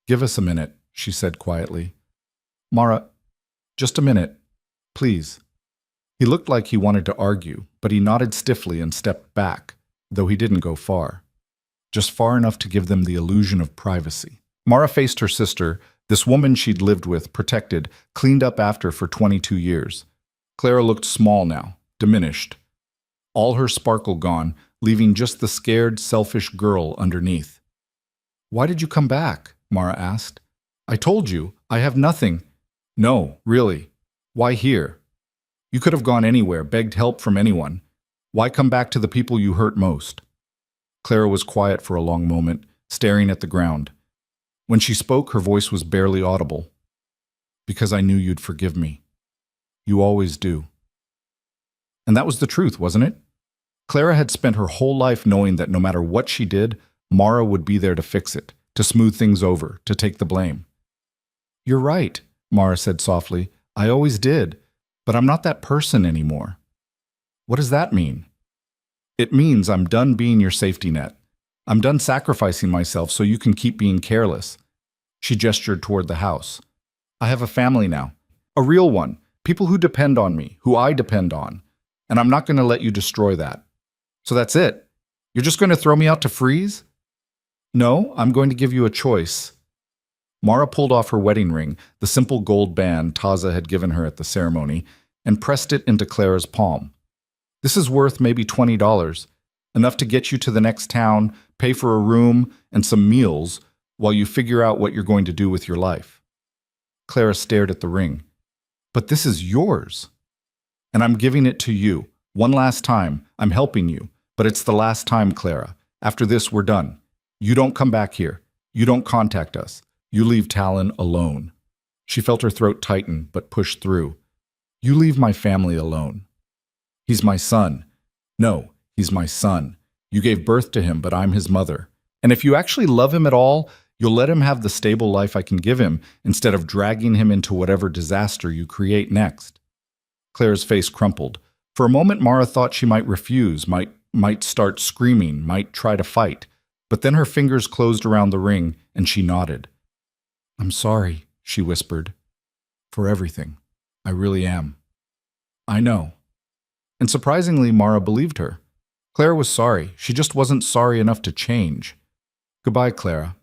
Give us a minute, she said quietly. Mara, just a minute, please. He looked like he wanted to argue, but he nodded stiffly and stepped back, though he didn't go far. Just far enough to give them the illusion of privacy. Mara faced her sister, this woman she'd lived with, protected, cleaned up after for 22 years. Clara looked small now, diminished. All her sparkle gone, leaving just the scared, selfish girl underneath. Why did you come back? Mara asked. I told you, I have nothing. No, really. Why here? You could have gone anywhere, begged help from anyone. Why come back to the people you hurt most? Clara was quiet for a long moment, staring at the ground. When she spoke, her voice was barely audible. Because I knew you'd forgive me. You always do. And that was the truth, wasn't it? Clara had spent her whole life knowing that no matter what she did, Mara would be there to fix it, to smooth things over, to take the blame. You're right, Mara said softly. I always did, but I'm not that person anymore. What does that mean? It means I'm done being your safety net. I'm done sacrificing myself so you can keep being careless. She gestured toward the house. I have a family now. A real one. People who depend on me, who I depend on. And I'm not going to let you destroy that. So that's it. You're just going to throw me out to freeze? No, I'm going to give you a choice. Mara pulled off her wedding ring, the simple gold band Taza had given her at the ceremony, and pressed it into Clara's palm. This is worth maybe $20, enough to get you to the next town, pay for a room and some meals while you figure out what you're going to do with your life. Clara stared at the ring. But this is yours. And I'm giving it to you. One last time. I'm helping you. But it's the last time, Clara. After this, we're done. You don't come back here. You don't contact us. You leave Talon alone. She felt her throat tighten, but pushed through. You leave my family alone. He's my son. No, he's my son. You gave birth to him, but I'm his mother. And if you actually love him at all, you'll let him have the stable life I can give him instead of dragging him into whatever disaster you create next. Claire's face crumpled. For a moment, Mara thought she might refuse, might start screaming, might try to fight. But then her fingers closed around the ring, and she nodded. "I'm sorry," she whispered. "For everything. I really am." "I know." And surprisingly, Mara believed her. Clara was sorry. She just wasn't sorry enough to change. "Goodbye, Clara."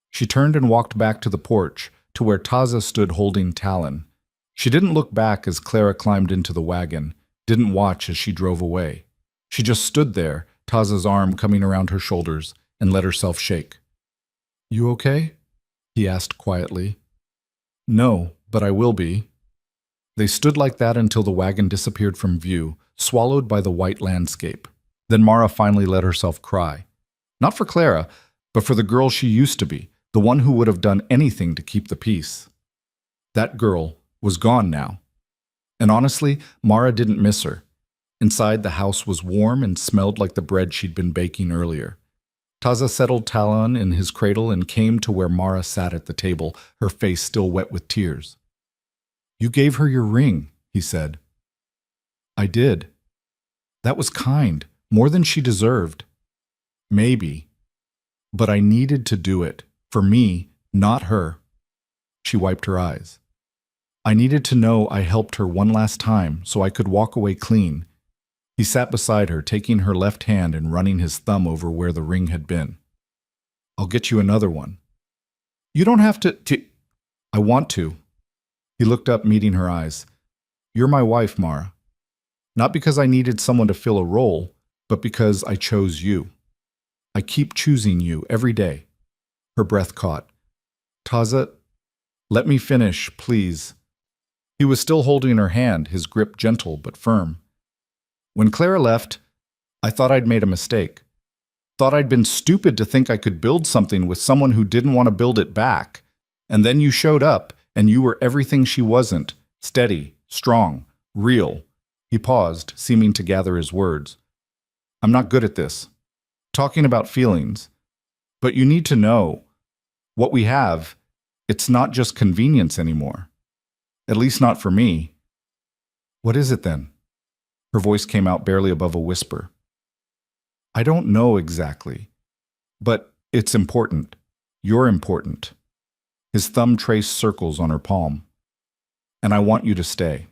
She turned and walked back to the porch, to where Taza stood holding Talon. She didn't look back as Clara climbed into the wagon, didn't watch as she drove away. She just stood there, Taza's arm coming around her shoulders, and let herself shake. "You okay?" he asked quietly. "No, but I will be." They stood like that until the wagon disappeared from view, swallowed by the white landscape. Then Mara finally let herself cry. Not for Clara, but for the girl she used to be, the one who would have done anything to keep the peace. That girl was gone now. And honestly, Mara didn't miss her. Inside, the house was warm and smelled like the bread she'd been baking earlier. Taza settled Talon in his cradle and came to where Mara sat at the table, her face still wet with tears. "You gave her your ring," he said. "I did. That was kind, more than she deserved. Maybe. But I needed to do it. For me, not her." She wiped her eyes. "I needed to know I helped her one last time so I could walk away clean." He sat beside her, taking her left hand and running his thumb over where the ring had been. "I'll get you another one." "You don't have to. "I want to." He looked up, meeting her eyes. "You're my wife, Mara. Not because I needed someone to fill a role, but because I chose you. I keep choosing you every day." Her breath caught. "Taza, let me finish, please." He was still holding her hand, his grip gentle but firm. "When Clara left, I thought I'd made a mistake. Thought I'd been stupid to think I could build something with someone who didn't want to build it back. And then you showed up, and you were everything she wasn't. Steady, strong, real." He paused, seeming to gather his words. "I'm not good at this. Talking about feelings. But you need to know, what we have, it's not just convenience anymore. At least not for me." "What is it then?" Her voice came out barely above a whisper. "I don't know exactly. But it's important. You're important." His thumb traced circles on her palm. "And I want you to stay.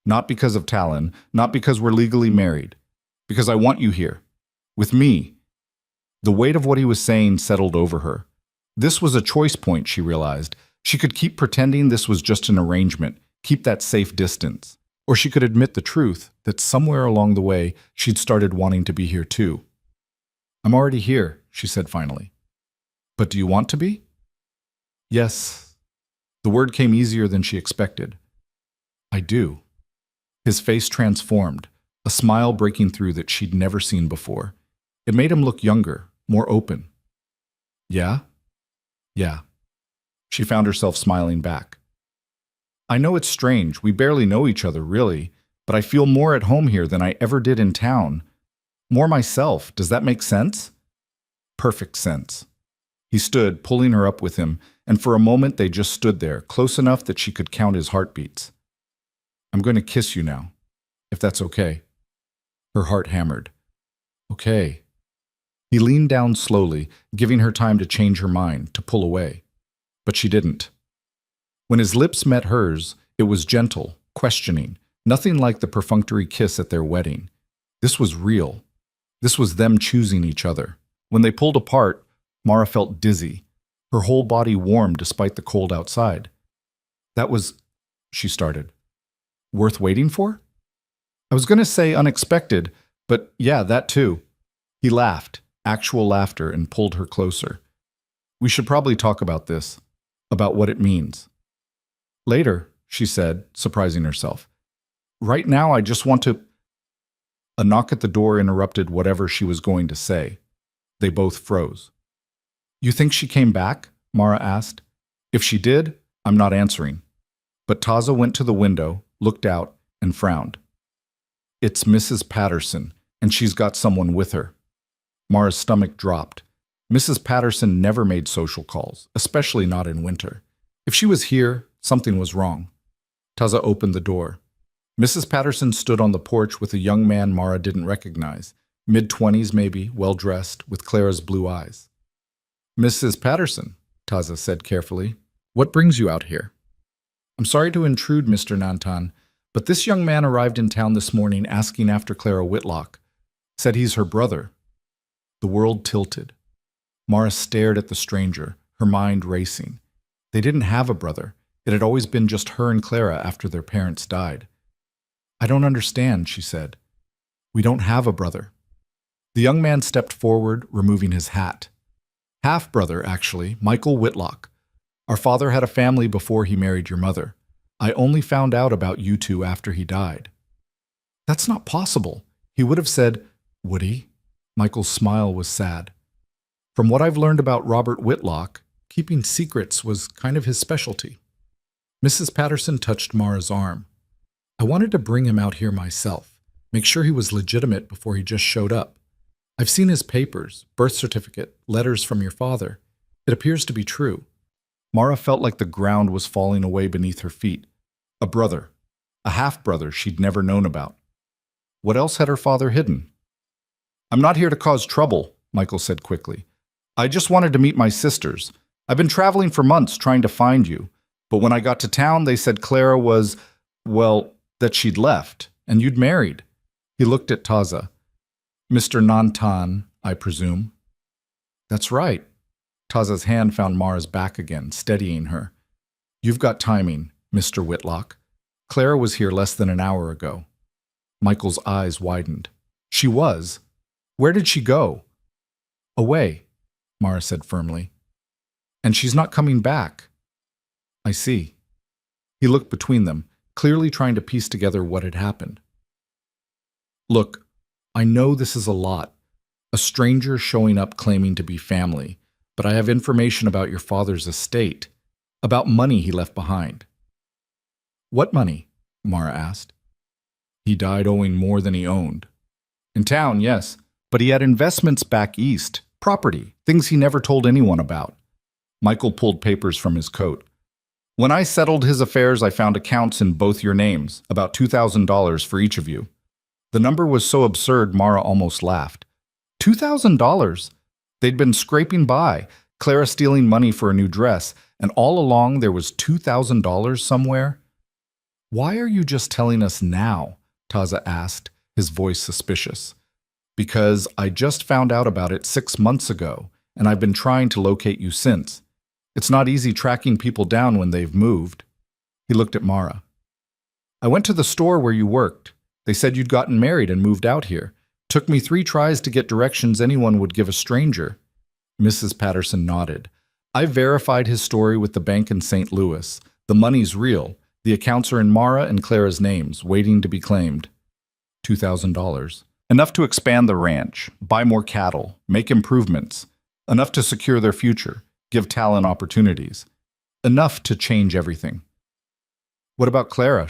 Not because of Talon, not because we're legally married. Because I want you here. With me." The weight of what he was saying settled over her. This was a choice point, she realized. She could keep pretending this was just an arrangement, keep that safe distance. Or she could admit the truth, that somewhere along the way, she'd started wanting to be here too. "I'm already here," she said finally. "But do you want to be?" "Yes." The word came easier than she expected. "I do." His face transformed, a smile breaking through that she'd never seen before. It made him look younger, more open. "Yeah?" "Yeah." She found herself smiling back. "I know it's strange, we barely know each other, really, but I feel more at home here than I ever did in town. More myself, does that make sense?" Perfect sense. He stood, pulling her up with him, and for a moment they just stood there, close enough that she could count his heartbeats. "I'm going to kiss you now, if that's okay." Her heart hammered. "Okay." He leaned down slowly, giving her time to change her mind, to pull away. But she didn't. When his lips met hers, it was gentle, questioning, nothing like the perfunctory kiss at their wedding. This was real. This was them choosing each other. When they pulled apart, Mara felt dizzy. Her whole body warmed despite the cold outside. "That was," she started, "worth waiting for?" "I was going to say unexpected, but yeah, that too." He laughed, actual laughter, and pulled her closer. "We should probably talk about this, about what it means." "Later," she said, surprising herself. "Right now, I just want to—" A knock at the door interrupted whatever she was going to say. They both froze. "You think she came back?" Mara asked. "If she did, I'm not answering." But Taza went to the window, looked out, and frowned. "It's Mrs. Patterson, and she's got someone with her." Mara's stomach dropped. Mrs. Patterson never made social calls, especially not in winter. If she was here, something was wrong. Taza opened the door. Mrs. Patterson stood on the porch with a young man Mara didn't recognize, mid-20s maybe, well-dressed, with Clara's blue eyes. "Mrs. Patterson," Taza said carefully, "what brings you out here?" "I'm sorry to intrude, Mr. Nantan, but this young man arrived in town this morning asking after Clara Whitlock. Said he's her brother." The world tilted. Mara stared at the stranger, her mind racing. They didn't have a brother. It had always been just her and Clara after their parents died. "I don't understand," she said. "We don't have a brother." The young man stepped forward, removing his hat. "Half-brother, actually, Michael Whitlock. Our father had a family before he married your mother. I only found out about you two after he died." "That's not possible." He would have said, "Would he?" Michael's smile was sad. "From what I've learned about Robert Whitlock, keeping secrets was kind of his specialty." Mrs. Patterson touched Mara's arm. "I wanted to bring him out here myself, make sure he was legitimate before he just showed up. I've seen his papers, birth certificate, letters from your father. It appears to be true." Mara felt like the ground was falling away beneath her feet. A brother, a half-brother she'd never known about. What else had her father hidden? "I'm not here to cause trouble," Michael said quickly. "I just wanted to meet my sisters. I've been traveling for months trying to find you, but when I got to town they said Clara was, well, that she'd left, and you'd married." He looked at Taza. "Mr. Nantan, I presume." "That's right." Taza's hand found Mara's back again, steadying her. "You've got timing, Mr. Whitlock. Clara was here less than an hour ago." Michael's eyes widened. "She was? Where did she go?" "Away," Mara said firmly. "And she's not coming back." "I see." He looked between them, clearly trying to piece together what had happened. "Look, I know this is a lot. A stranger showing up claiming to be family, but I have information about your father's estate, about money he left behind." "What money?" Mara asked. "He died owing more than he owned." "In town, yes, but he had investments back east, property, things he never told anyone about." Michael pulled papers from his coat. "When I settled his affairs, I found accounts in both your names, about $2,000 for each of you." The number was so absurd Mara almost laughed. $2,000? They'd been scraping by, Clara stealing money for a new dress, and all along there was $2,000 somewhere? "Why are you just telling us now?" Taza asked, his voice suspicious. "Because I just found out about it 6 months ago, and I've been trying to locate you since. It's not easy tracking people down when they've moved." He looked at Mara. "I went to the store where you worked. They said you'd gotten married and moved out here. Took me 3 tries to get directions anyone would give a stranger." Mrs. Patterson nodded. "I verified his story with the bank in St. Louis. The money's real. The accounts are in Mara and Clara's names, waiting to be claimed." $2,000. Enough to expand the ranch, buy more cattle, make improvements. Enough to secure their future, give talent opportunities. Enough to change everything. "What about Clara?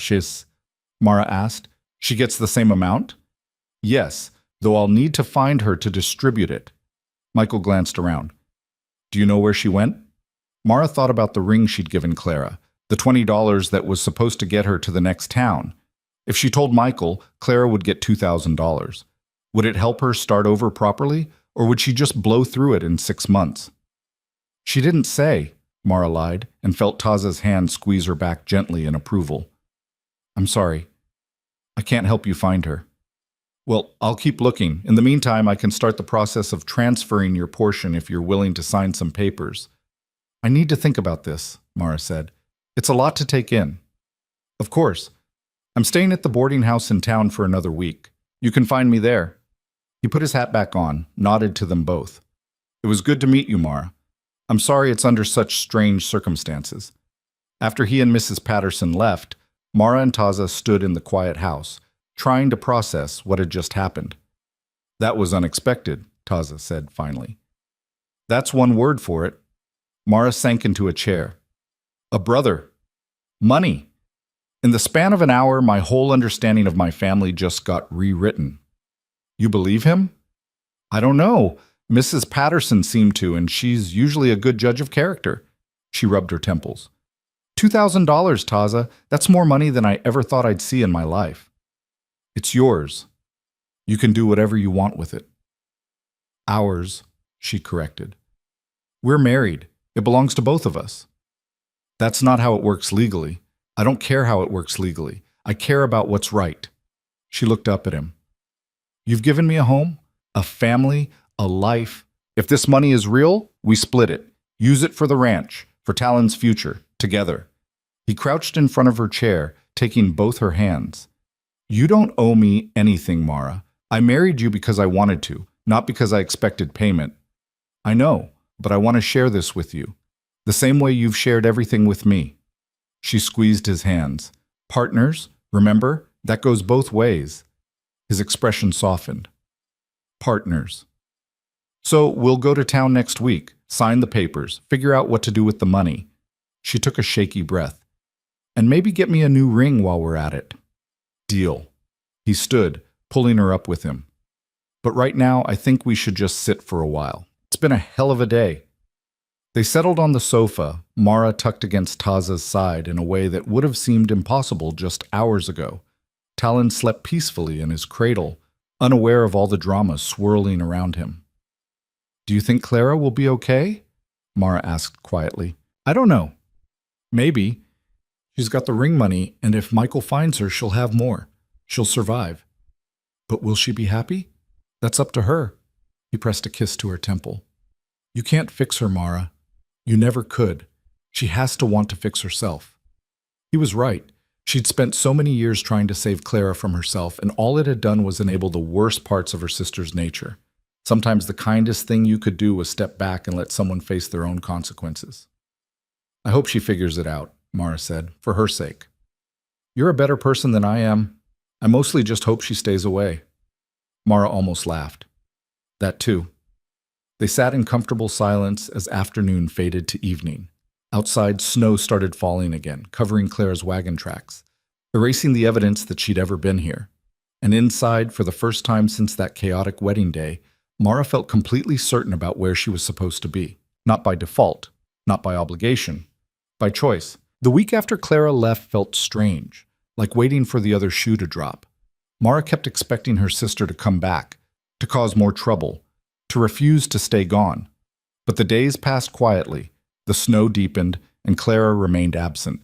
Mara asked. "She gets the same amount?" "Yes, though I'll need to find her to distribute it." Michael glanced around. "Do you know where she went?" Mara thought about the ring she'd given Clara, the $20 that was supposed to get her to the next town. If she told Michael, Clara would get $2,000. Would it help her start over properly, or would she just blow through it in 6 months? "She didn't say," Mara lied, and felt Taza's hand squeeze her back gently in approval. "I'm sorry. I can't help you find her." "Well, I'll keep looking. In the meantime, I can start the process of transferring your portion if you're willing to sign some papers." "I need to think about this," Mara said. "It's a lot to take in." "Of course. I'm staying at the boarding house in town for another week. You can find me there." He put his hat back on, nodded to them both. "It was good to meet you, Mara. I'm sorry it's under such strange circumstances." After he and Mrs. Patterson left, Mara and Taza stood in the quiet house, trying to process what had just happened. "That was unexpected," Taza said finally. "That's one word for it." Mara sank into a chair. "A brother. Money. In the span of an hour, my whole understanding of my family just got rewritten." "You believe him?" "I don't know. Mrs. Patterson seemed to, and she's usually a good judge of character." She rubbed her temples. $2,000, Taza. That's more money than I ever thought I'd see in my life. It's yours. You can do whatever you want with it. Ours, she corrected. We're married. It belongs to both of us. That's not how it works legally. I don't care how it works legally. I care about what's right. She looked up at him. You've given me a home, a family, a life. If this money is real, we split it. Use it for the ranch, for Talon's future, together. He crouched in front of her chair, taking both her hands. You don't owe me anything, Mara. I married you because I wanted to, not because I expected payment. I know, but I want to share this with you, the same way you've shared everything with me. She squeezed his hands. Partners, remember, that goes both ways. His expression softened. Partners. So we'll go to town next week, sign the papers, figure out what to do with the money. She took a shaky breath. And maybe get me a new ring while we're at it. Deal. He stood, pulling her up with him. But right now, I think we should just sit for a while. It's been a hell of a day. They settled on the sofa, Mara tucked against Taza's side in a way that would have seemed impossible just hours ago. Talon slept peacefully in his cradle, unaware of all the drama swirling around him. Do you think Clara will be okay? Mara asked quietly. I don't know. Maybe. She's got the ring money, and if Michael finds her, she'll have more. She'll survive. But will she be happy? That's up to her. He pressed a kiss to her temple. You can't fix her, Mara. You never could. She has to want to fix herself. He was right. She'd spent so many years trying to save Clara from herself, and all it had done was enable the worst parts of her sister's nature. Sometimes the kindest thing you could do was step back and let someone face their own consequences. I hope she figures it out, Mara said, for her sake. You're a better person than I am. I mostly just hope she stays away. Mara almost laughed. That too. They sat in comfortable silence as afternoon faded to evening. Outside, snow started falling again, covering Clara's wagon tracks, erasing the evidence that she'd ever been here. And inside, for the first time since that chaotic wedding day, Mara felt completely certain about where she was supposed to be. Not by default, not by obligation, by choice. The week after Clara left felt strange, like waiting for the other shoe to drop. Mara kept expecting her sister to come back, to cause more trouble, to refuse to stay gone. But the days passed quietly, the snow deepened, and Clara remained absent.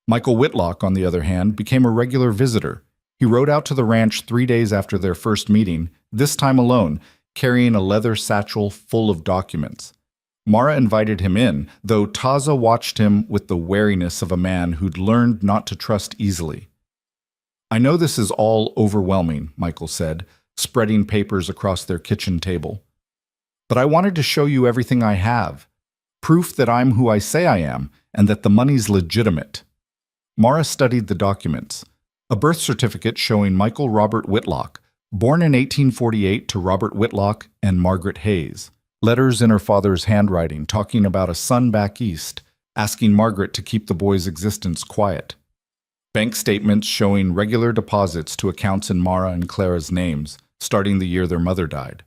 Michael Whitlock, on the other hand, became a regular visitor. He rode out to the ranch 3 days after their first meeting, this time alone, carrying a leather satchel full of documents. Mara invited him in, though Taza watched him with the wariness of a man who'd learned not to trust easily. I know this is all overwhelming, Michael said, spreading papers across their kitchen table. But I wanted to show you everything I have. Proof that I'm who I say I am, and that the money's legitimate. Mara studied the documents. A birth certificate showing Michael Robert Whitlock, born in 1848 to Robert Whitlock and Margaret Hayes. Letters in her father's handwriting talking about a son back east, asking Margaret to keep the boy's existence quiet. Bank statements showing regular deposits to accounts in Mara and Clara's names, starting the year their mother died.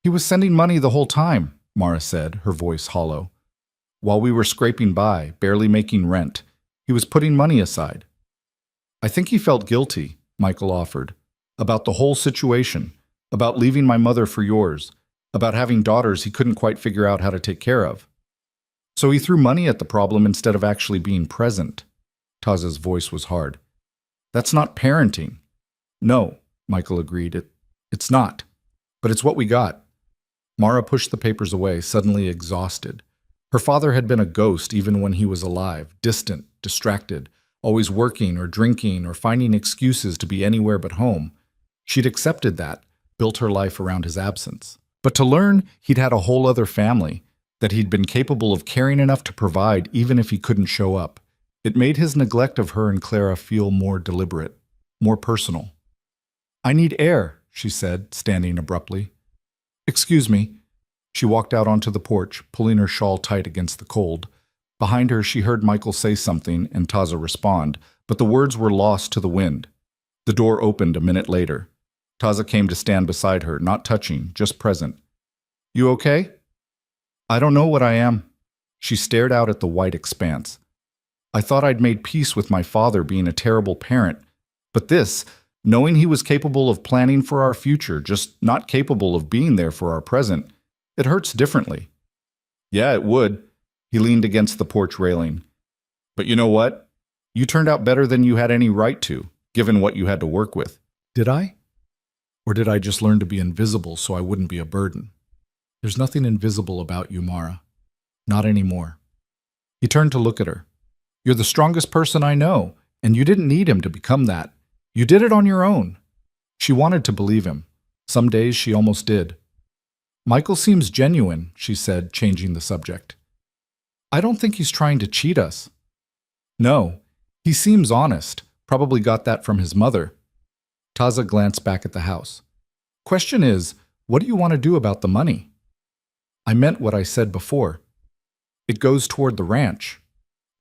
He was sending money the whole time, Mara said, her voice hollow. While we were scraping by, barely making rent, he was putting money aside. I think he felt guilty, Michael offered, about the whole situation, about leaving my mother for yours, about having daughters he couldn't quite figure out how to take care of. So he threw money at the problem instead of actually being present. Taza's voice was hard. That's not parenting. No, Michael agreed. It's not. But it's what we got. Mara pushed the papers away, suddenly exhausted. Her father had been a ghost even when he was alive, distant, distracted, always working or drinking or finding excuses to be anywhere but home. She'd accepted that, built her life around his absence. But to learn he'd had a whole other family, that he'd been capable of caring enough to provide even if he couldn't show up, it made his neglect of her and Clara feel more deliberate, more personal. I need air, she said, standing abruptly. Excuse me. She walked out onto the porch, pulling her shawl tight against the cold. Behind her, she heard Michael say something and Taza respond, but the words were lost to the wind. The door opened a minute later. Taza came to stand beside her, not touching, just present. You okay? I don't know what I am. She stared out at the white expanse. I thought I'd made peace with my father being a terrible parent. But this, knowing he was capable of planning for our future, just not capable of being there for our present, it hurts differently. Yeah, it would. He leaned against the porch railing. But you know what? You turned out better than you had any right to, given what you had to work with. Did I? Or did I just learn to be invisible so I wouldn't be a burden? There's nothing invisible about you, Mara. Not anymore. He turned to look at her. You're the strongest person I know, and you didn't need him to become that. You did it on your own. She wanted to believe him. Some days she almost did. Michael seems genuine, she said, changing the subject. I don't think he's trying to cheat us. No, he seems honest. Probably got that from his mother. Taza glanced back at the house. Question is, what do you want to do about the money? I meant what I said before. It goes toward the ranch.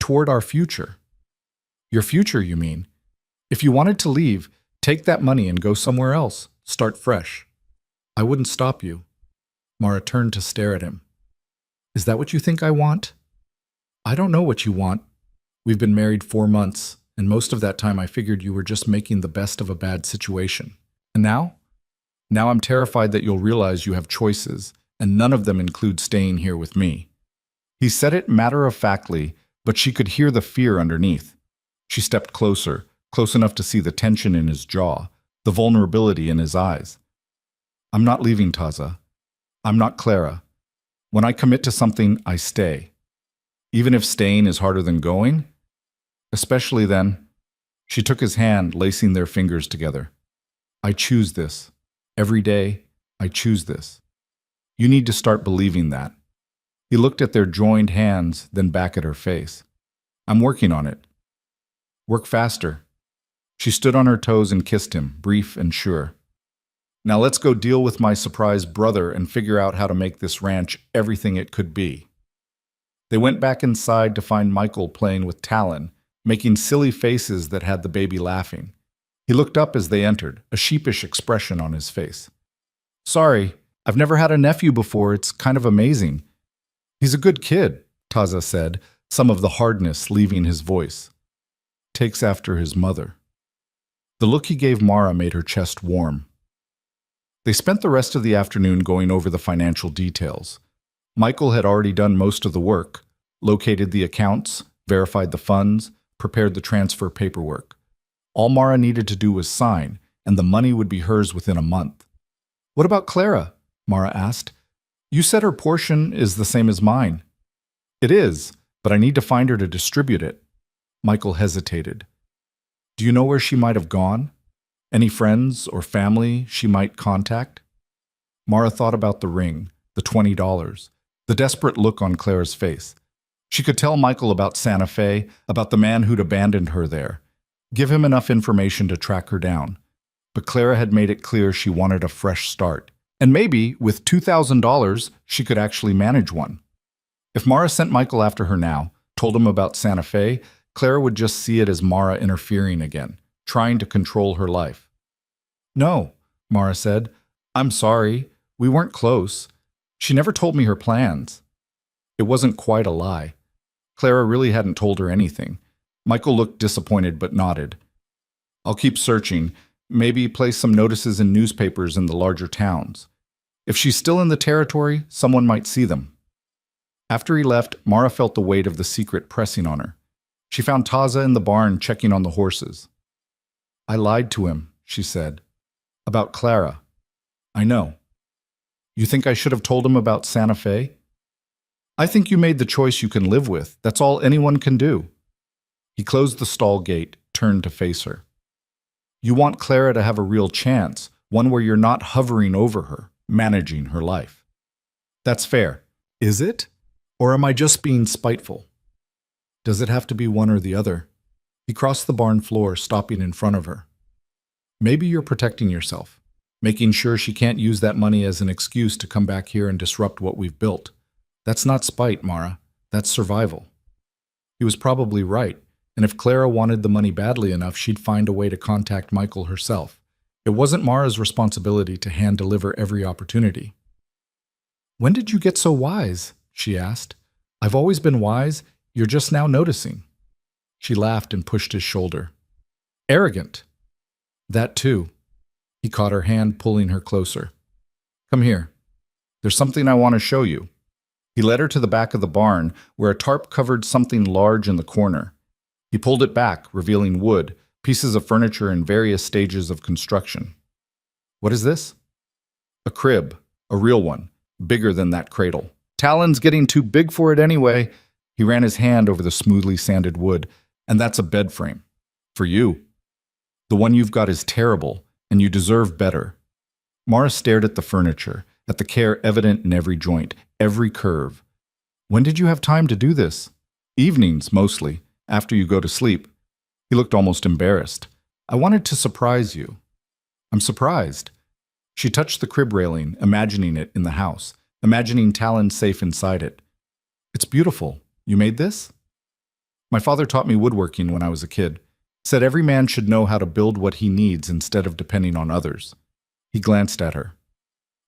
Toward our future. Your future, you mean? If you wanted to leave, take that money and go somewhere else. Start fresh. I wouldn't stop you. Mara turned to stare at him. Is that what you think I want? I don't know what you want. We've been married 4 months, and most of that time I figured you were just making the best of a bad situation. And now? Now I'm terrified that you'll realize you have choices, and none of them include staying here with me. He said it matter-of-factly, but she could hear the fear underneath. She stepped closer, close enough to see the tension in his jaw, the vulnerability in his eyes. I'm not leaving, Taza. I'm not Clara. When I commit to something, I stay. Even if staying is harder than going? Especially then. She took his hand, lacing their fingers together. I choose this. Every day, I choose this. You need to start believing that. He looked at their joined hands, then back at her face. I'm working on it. Work faster. She stood on her toes and kissed him, brief and sure. Now let's go deal with my surprised brother and figure out how to make this ranch everything it could be. They went back inside to find Michael playing with Talon, making silly faces that had the baby laughing. He looked up as they entered, a sheepish expression on his face. Sorry, I've never had a nephew before. It's kind of amazing. He's a good kid, Taza said, some of the hardness leaving his voice. Takes after his mother. The look he gave Mara made her chest warm. They spent the rest of the afternoon going over the financial details. Michael had already done most of the work, located the accounts, verified the funds, prepared the transfer paperwork. All Mara needed to do was sign, and the money would be hers within a month. What about Clara? Mara asked. You said her portion is the same as mine. It is, but I need to find her to distribute it. Michael hesitated. Do you know where she might have gone? Any friends or family she might contact? Mara thought about the ring, the $20, the desperate look on Clara's face. She could tell Michael about Santa Fe, about the man who'd abandoned her there, give him enough information to track her down. But Clara had made it clear she wanted a fresh start, and maybe, with $2,000, she could actually manage one. If Mara sent Michael after her now, told him about Santa Fe, Clara would just see it as Mara interfering again, trying to control her life. No, Mara said. I'm sorry. We weren't close. She never told me her plans. It wasn't quite a lie. Clara really hadn't told her anything. Michael looked disappointed but nodded. I'll keep searching, maybe place some notices in newspapers in the larger towns. If she's still in the territory, someone might see them. After he left, Mara felt the weight of the secret pressing on her. She found Taza in the barn checking on the horses. I lied to him, she said. About Clara. I know. You think I should have told him about Santa Fe? I think you made the choice you can live with. That's all anyone can do. He closed the stall gate, turned to face her. You want Clara to have a real chance, one where you're not hovering over her, managing her life. That's fair. Is it? Or am I just being spiteful? Does it have to be one or the other? He crossed the barn floor, stopping in front of her. Maybe you're protecting yourself, making sure she can't use that money as an excuse to come back here and disrupt what we've built. That's not spite, Mara. That's survival. He was probably right, and if Clara wanted the money badly enough, she'd find a way to contact Michael herself. It wasn't Mara's responsibility to hand-deliver every opportunity. When did you get so wise? She asked. I've always been wise. You're just now noticing. She laughed and pushed his shoulder. Arrogant. That too. He caught her hand, pulling her closer. Come here. There's something I want to show you. He led her to the back of the barn, where a tarp covered something large in the corner. He pulled it back, revealing wood, pieces of furniture in various stages of construction. What is this? A crib, a real one, bigger than that cradle. Talon's getting too big for it anyway. He ran his hand over the smoothly sanded wood. And that's a bed frame. For you. The one you've got is terrible, and you deserve better. Mara stared at the furniture, at the care evident in every joint, every curve. When did you have time to do this? Evenings, mostly, after you go to sleep. He looked almost embarrassed. I wanted to surprise you. I'm surprised. She touched the crib railing, imagining it in the house, imagining Talon safe inside it. It's beautiful. You made this? My father taught me woodworking when I was a kid. Said every man should know how to build what he needs instead of depending on others. He glanced at her.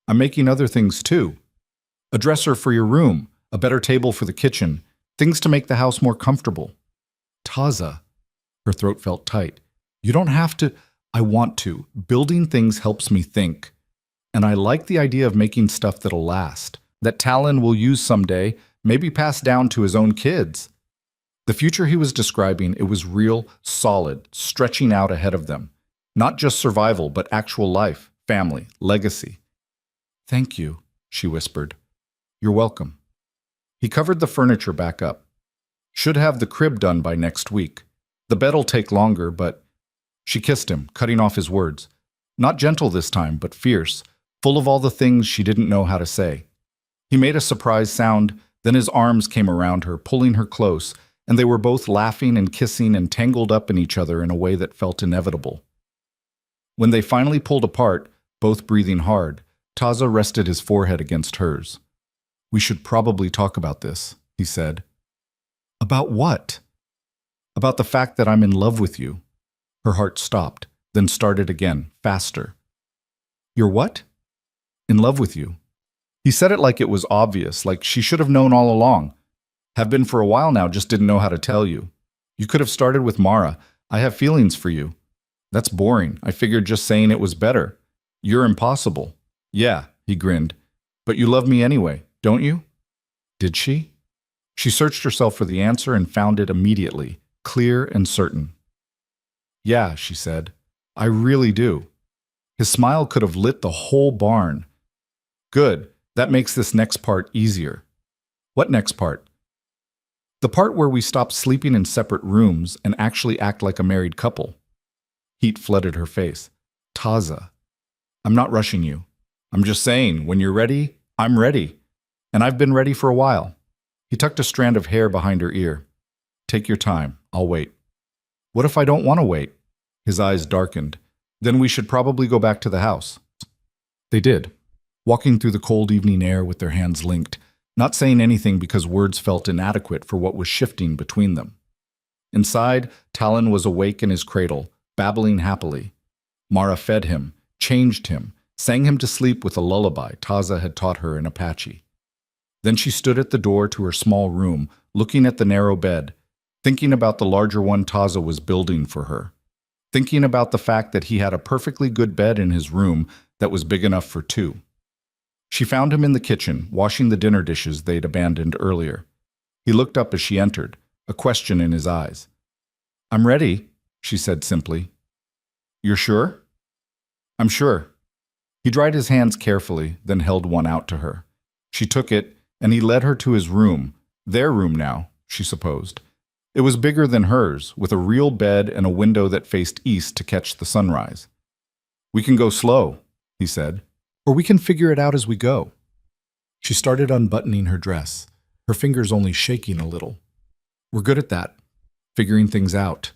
I'm making other things too. A dresser for your room, a better table for the kitchen, things to make the house more comfortable. Taza. Her throat felt tight. You don't have to. I want to. Building things helps me think. And I like the idea of making stuff that'll last, that Talon will use someday, maybe pass down to his own kids. The future he was describing, it was real, solid, stretching out ahead of them. Not just survival, but actual life, family, legacy. Thank you, she whispered. You're welcome. He covered the furniture back up. Should have the crib done by next week. The bed'll take longer, but... She kissed him, cutting off his words. Not gentle this time, but fierce, full of all the things she didn't know how to say. He made a surprised sound, then his arms came around her, pulling her close, and they were both laughing and kissing and tangled up in each other in a way that felt inevitable. When they finally pulled apart, both breathing hard, Taza rested his forehead against hers. We should probably talk about this, he said. About what? About the fact that I'm in love with you. Her heart stopped, then started again, faster. You're what? In love with you. He said it like it was obvious, like she should have known all along. Have been for a while now, just didn't know how to tell you. You could have started with Mara. I have feelings for you. That's boring. I figured just saying it was better. You're impossible. Yeah, he grinned. But you love me anyway, don't you? Did she? She searched herself for the answer and found it immediately, clear and certain. Yeah, she said. I really do. His smile could have lit the whole barn. Good. That makes this next part easier. What next part? The part where we stop sleeping in separate rooms and actually act like a married couple. Heat flooded her face. Taza. I'm not rushing you. I'm just saying, when you're ready, I'm ready. And I've been ready for a while. He tucked a strand of hair behind her ear. Take your time. I'll wait. What if I don't want to wait? His eyes darkened. Then we should probably go back to the house. They did, walking through the cold evening air with their hands linked, not saying anything because words felt inadequate for what was shifting between them. Inside, Talon was awake in his cradle, babbling happily. Mara fed him, changed him, sang him to sleep with a lullaby Taza had taught her in Apache. Then she stood at the door to her small room, looking at the narrow bed, thinking about the larger one Taza was building for her, thinking about the fact that he had a perfectly good bed in his room that was big enough for two. She found him in the kitchen, washing the dinner dishes they'd abandoned earlier. He looked up as she entered, a question in his eyes. I'm ready, she said simply. You're sure? I'm sure. He dried his hands carefully, then held one out to her. She took it, and he led her to his room, their room now, she supposed. It was bigger than hers, with a real bed and a window that faced east to catch the sunrise. We can go slow, he said, or we can figure it out as we go. She started unbuttoning her dress, her fingers only shaking a little. We're good at that, figuring things out.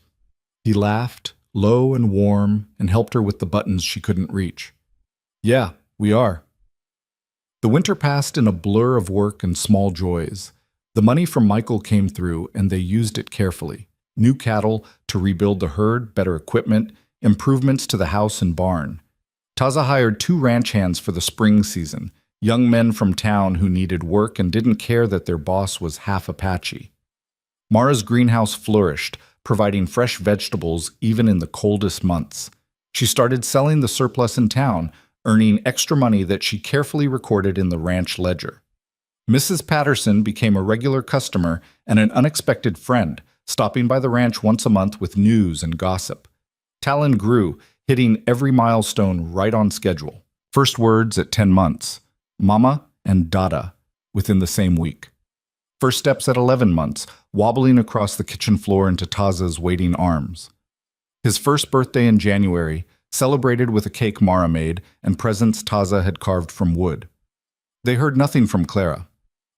He laughed, low and warm, and helped her with the buttons she couldn't reach. Yeah, we are. The winter passed in a blur of work and small joys. The money from Michael came through, and they used it carefully. New cattle to rebuild the herd, better equipment, improvements to the house and barn. Taza hired 2 ranch hands for the spring season, young men from town who needed work and didn't care that their boss was half Apache. Mara's greenhouse flourished, providing fresh vegetables even in the coldest months. She started selling the surplus in town, earning extra money that she carefully recorded in the ranch ledger. Mrs. Patterson became a regular customer and an unexpected friend, stopping by the ranch once a month with news and gossip. Talon grew, hitting every milestone right on schedule. First words at 10 months, Mama and Dada, within the same week. First steps at 11 months, wobbling across the kitchen floor into Taza's waiting arms. His first birthday in January, celebrated with a cake Mara made and presents Taza had carved from wood. They heard nothing from Clara.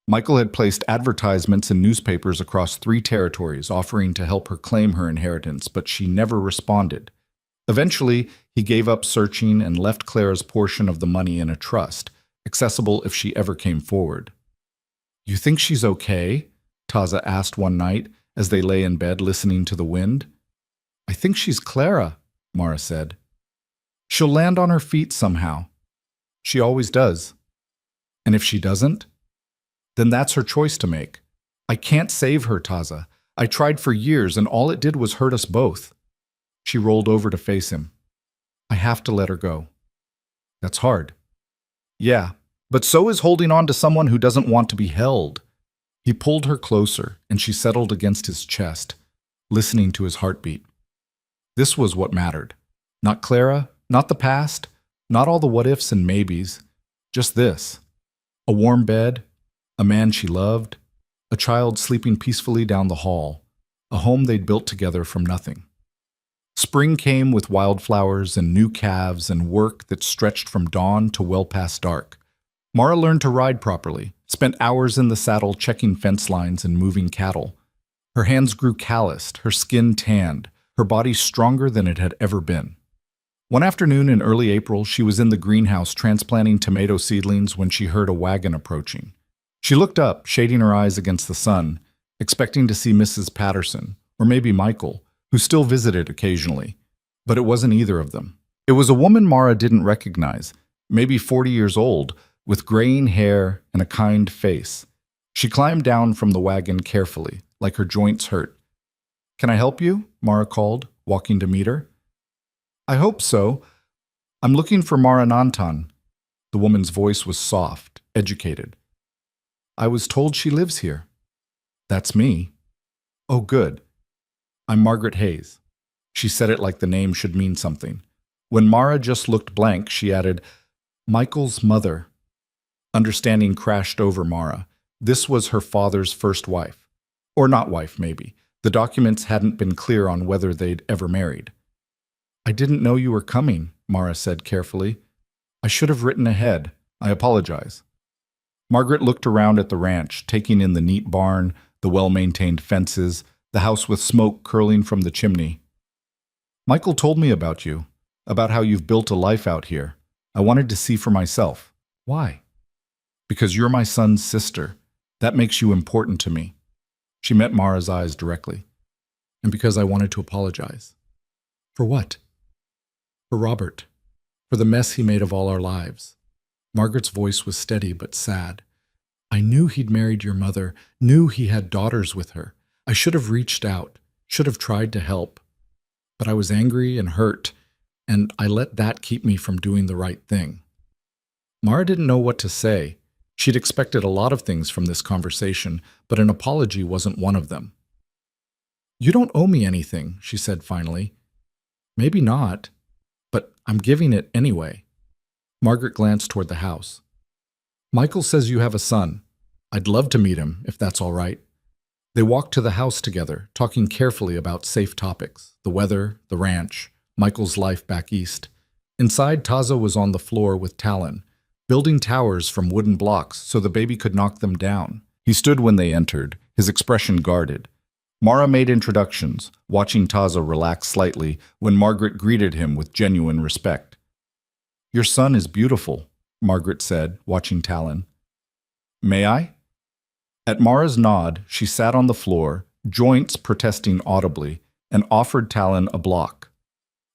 Michael had placed advertisements in newspapers across 3 territories offering to help her claim her inheritance, but she never responded. Eventually, he gave up searching and left Clara's portion of the money in a trust, accessible if she ever came forward. "You think she's okay?" Taza asked one night as they lay in bed listening to the wind. "I think she's Clara," Mara said. "She'll land on her feet somehow. She always does. And if she doesn't, then that's her choice to make. I can't save her, Taza. I tried for years, and all it did was hurt us both." She rolled over to face him. "I have to let her go." "That's hard." "Yeah, but so is holding on to someone who doesn't want to be held." He pulled her closer, and she settled against his chest, listening to his heartbeat. This was what mattered. Not Clara, not the past, not all the what-ifs and maybes. Just this. A warm bed, a man she loved, a child sleeping peacefully down the hall, a home they'd built together from nothing. Spring came with wildflowers and new calves and work that stretched from dawn to well past dark. Mara learned to ride properly, spent hours in the saddle checking fence lines and moving cattle. Her hands grew calloused, her skin tanned, her body stronger than it had ever been. One afternoon in early April, she was in the greenhouse transplanting tomato seedlings when she heard a wagon approaching. She looked up, shading her eyes against the sun, expecting to see Mrs. Patterson, or maybe Michael, who still visited occasionally. But it wasn't either of them. It was a woman Mara didn't recognize, maybe 40 years old, with graying hair and a kind face. She climbed down from the wagon carefully, like her joints hurt. "Can I help you?" Mara called, walking to meet her. "I hope so. I'm looking for Mara Nantan." The woman's voice was soft, educated. "I was told she lives here." "That's me." "Oh, good. I'm Margaret Hayes." She said it like the name should mean something. When Mara just looked blank, she added, "Michael's mother." Understanding crashed over Mara. This was her father's first wife. Or not wife, maybe. The documents hadn't been clear on whether they'd ever married. "I didn't know you were coming," Mara said carefully. "I should have written ahead. I apologize." Margaret looked around at the ranch, taking in the neat barn, the well-maintained fences, the house with smoke curling from the chimney. "Michael told me about you, about how you've built a life out here. I wanted to see for myself." "Why?" "Because you're my son's sister. That makes you important to me." She met Mara's eyes directly. "And because I wanted to apologize." "For what?" "For Robert. For the mess he made of all our lives." Margaret's voice was steady but sad. "I knew he'd married your mother, knew he had daughters with her. I should have reached out, should have tried to help. But I was angry and hurt, and I let that keep me from doing the right thing." Mara didn't know what to say. She'd expected a lot of things from this conversation, but an apology wasn't one of them. "You don't owe me anything," she said finally. "Maybe not, but I'm giving it anyway." Margaret glanced toward the house. "Michael says you have a son. I'd love to meet him, if that's all right." They walked to the house together, talking carefully about safe topics, the weather, the ranch, Michael's life back east. Inside, Taza was on the floor with Talon, building towers from wooden blocks so the baby could knock them down. He stood when they entered, his expression guarded. Mara made introductions, watching Taza relax slightly when Margaret greeted him with genuine respect. "Your son is beautiful," Margaret said, watching Talon. "May I?" At Mara's nod, she sat on the floor, joints protesting audibly, and offered Talon a block.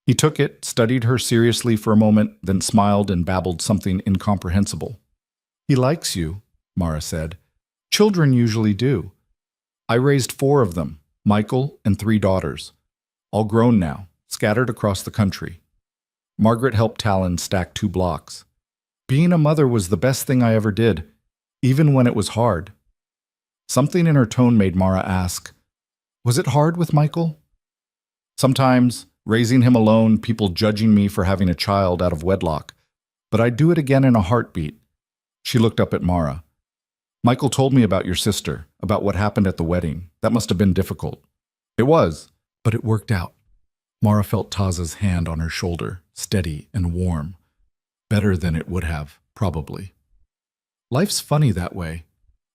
He took it, studied her seriously for a moment, then smiled and babbled something incomprehensible. "He likes you," Mara said. "Children usually do. I raised 4 of them. Michael and 3 daughters, all grown now, scattered across the country. Margaret helped Talon stack 2 blocks. Being a mother was the best thing I ever did, even when it was hard. Something in her tone made Mara ask, "Was it hard with Michael?" "Sometimes, raising him alone, people judging me for having a child out of wedlock. But I'd do it again in a heartbeat." She looked up at Mara. "Michael told me about your sister, about what happened at the wedding. That must have been difficult." "It was, but it worked out." Mara felt Taza's hand on her shoulder, steady and warm. Better than it would have, probably. Life's funny that way.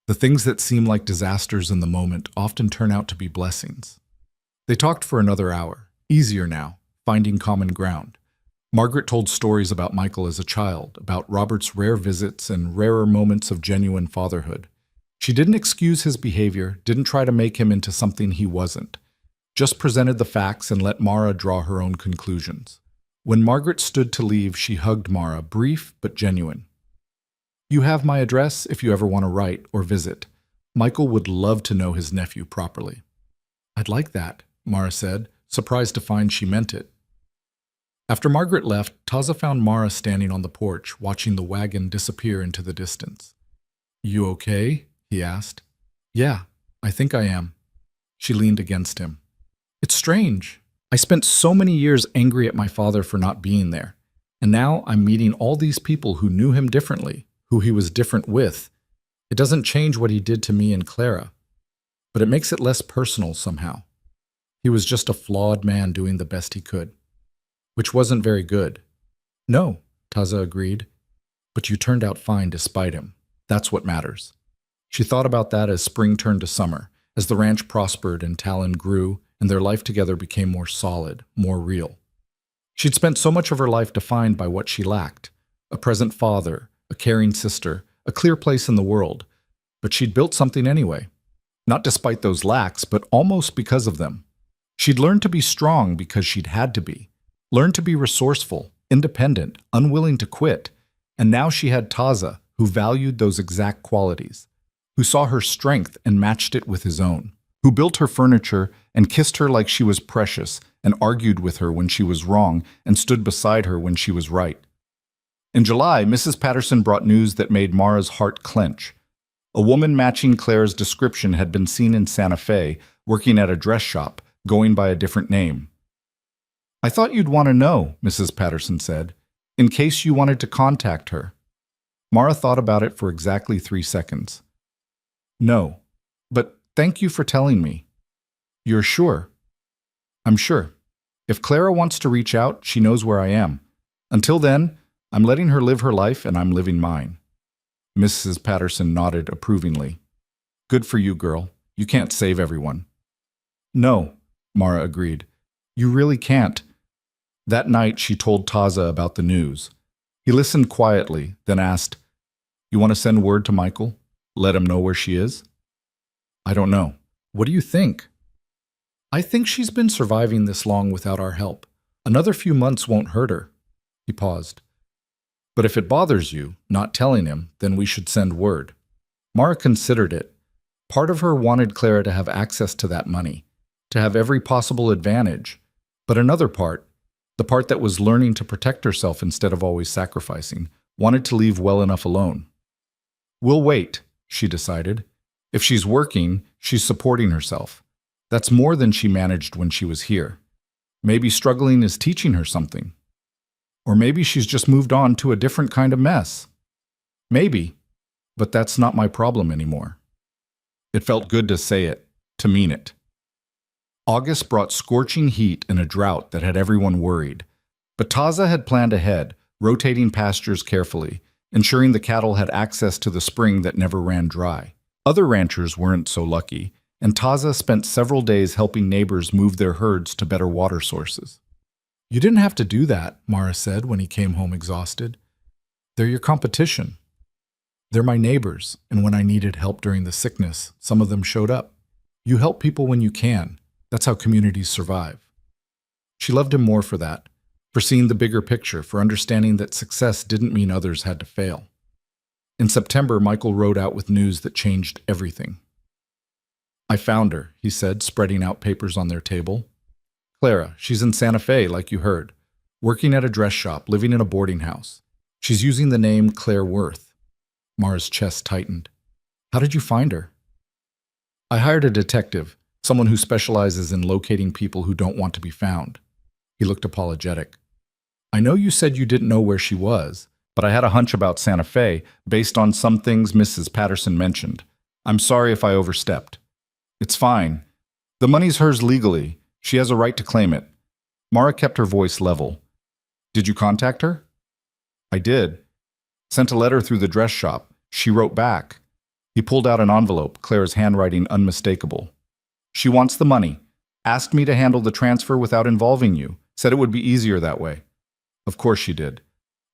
The things that seem like disasters in the moment often turn out to be blessings. They talked for another hour, easier now, finding common ground. Margaret told stories about Michael as a child, about Robert's rare visits and rarer moments of genuine fatherhood. She didn't excuse his behavior, didn't try to make him into something he wasn't. Just presented the facts and let Mara draw her own conclusions. When Margaret stood to leave, she hugged Mara, brief but genuine. "You have my address if you ever want to write or visit. Michael would love to know his nephew properly." "I'd like that," Mara said, surprised to find she meant it. After Margaret left, Taza found Mara standing on the porch, watching the wagon disappear into the distance. "You okay?" he asked. "Yeah, I think I am." She leaned against him. "It's strange. I spent so many years angry at my father for not being there, and now I'm meeting all these people who knew him differently, who he was different with. It doesn't change what he did to me and Clara, but it makes it less personal somehow. He was just a flawed man doing the best he could." "Which wasn't very good." "No," Taza agreed, "but you turned out fine despite him. That's what matters." She thought about that as spring turned to summer, as the ranch prospered and Talon grew, and their life together became more solid, more real. She'd spent so much of her life defined by what she lacked: a present father, a caring sister, a clear place in the world. But she'd built something anyway. Not despite those lacks, but almost because of them. She'd learned to be strong because she'd had to be. Learned to be resourceful, independent, unwilling to quit. And now she had Taza, who valued those exact qualities, who saw her strength and matched it with his own, who built her furniture and kissed her like she was precious and argued with her when she was wrong and stood beside her when she was right. In July, Mrs. Patterson brought news that made Mara's heart clench. A woman matching Claire's description had been seen in Santa Fe, working at a dress shop, going by a different name. "I thought you'd want to know," Mrs. Patterson said, "in case you wanted to contact her." Mara thought about it for exactly 3 seconds. "No, but thank you for telling me." "You're sure?" "I'm sure. If Clara wants to reach out, she knows where I am. Until then, I'm letting her live her life and I'm living mine." Mrs. Patterson nodded approvingly. "Good for you, girl. You can't save everyone." "No," Mara agreed. "You really can't." That night, she told Taza about the news. He listened quietly, then asked, "You want to send word to Michael? Let him know where she is?" "I don't know. What do you think?" "I think she's been surviving this long without our help. Another few months won't hurt her." He paused. "But if it bothers you, not telling him, then we should send word." Mara considered it. Part of her wanted Clara to have access to that money, to have every possible advantage. But another part, the part that was learning to protect herself instead of always sacrificing, wanted to leave well enough alone. "We'll wait," she decided. If she's working, she's supporting herself. That's more than she managed when she was here. Maybe struggling is teaching her something. Or maybe she's just moved on to a different kind of mess. Maybe, but that's not my problem anymore. It felt good to say it, to mean it. August brought scorching heat and a drought that had everyone worried. But Taza had planned ahead, rotating pastures carefully, ensuring the cattle had access to the spring that never ran dry. Other ranchers weren't so lucky, and Taza spent several days helping neighbors move their herds to better water sources. "You didn't have to do that," Mara said when he came home exhausted. "They're your competition. They're my neighbors, and when I needed help during the sickness, some of them showed up. You help people when you can. That's how communities survive." She loved him more for that, for seeing the bigger picture, for understanding that success didn't mean others had to fail. In September, Michael rode out with news that changed everything. I found her, he said, spreading out papers on their table. Clara, she's in Santa Fe, like you heard, working at a dress shop, living in a boarding house. She's using the name Claire Worth. Mara's chest tightened. How did you find her? I hired a detective, someone who specializes in locating people who don't want to be found. He looked apologetic. I know you said you didn't know where she was, but I had a hunch about Santa Fe based on some things Mrs. Patterson mentioned. I'm sorry if I overstepped. It's fine. The money's hers legally. She has a right to claim it. Mara kept her voice level. Did you contact her? I did. Sent a letter through the dress shop. She wrote back. He pulled out an envelope, Claire's handwriting unmistakable. She wants the money. Asked me to handle the transfer without involving you. Said it would be easier that way. Of course she did.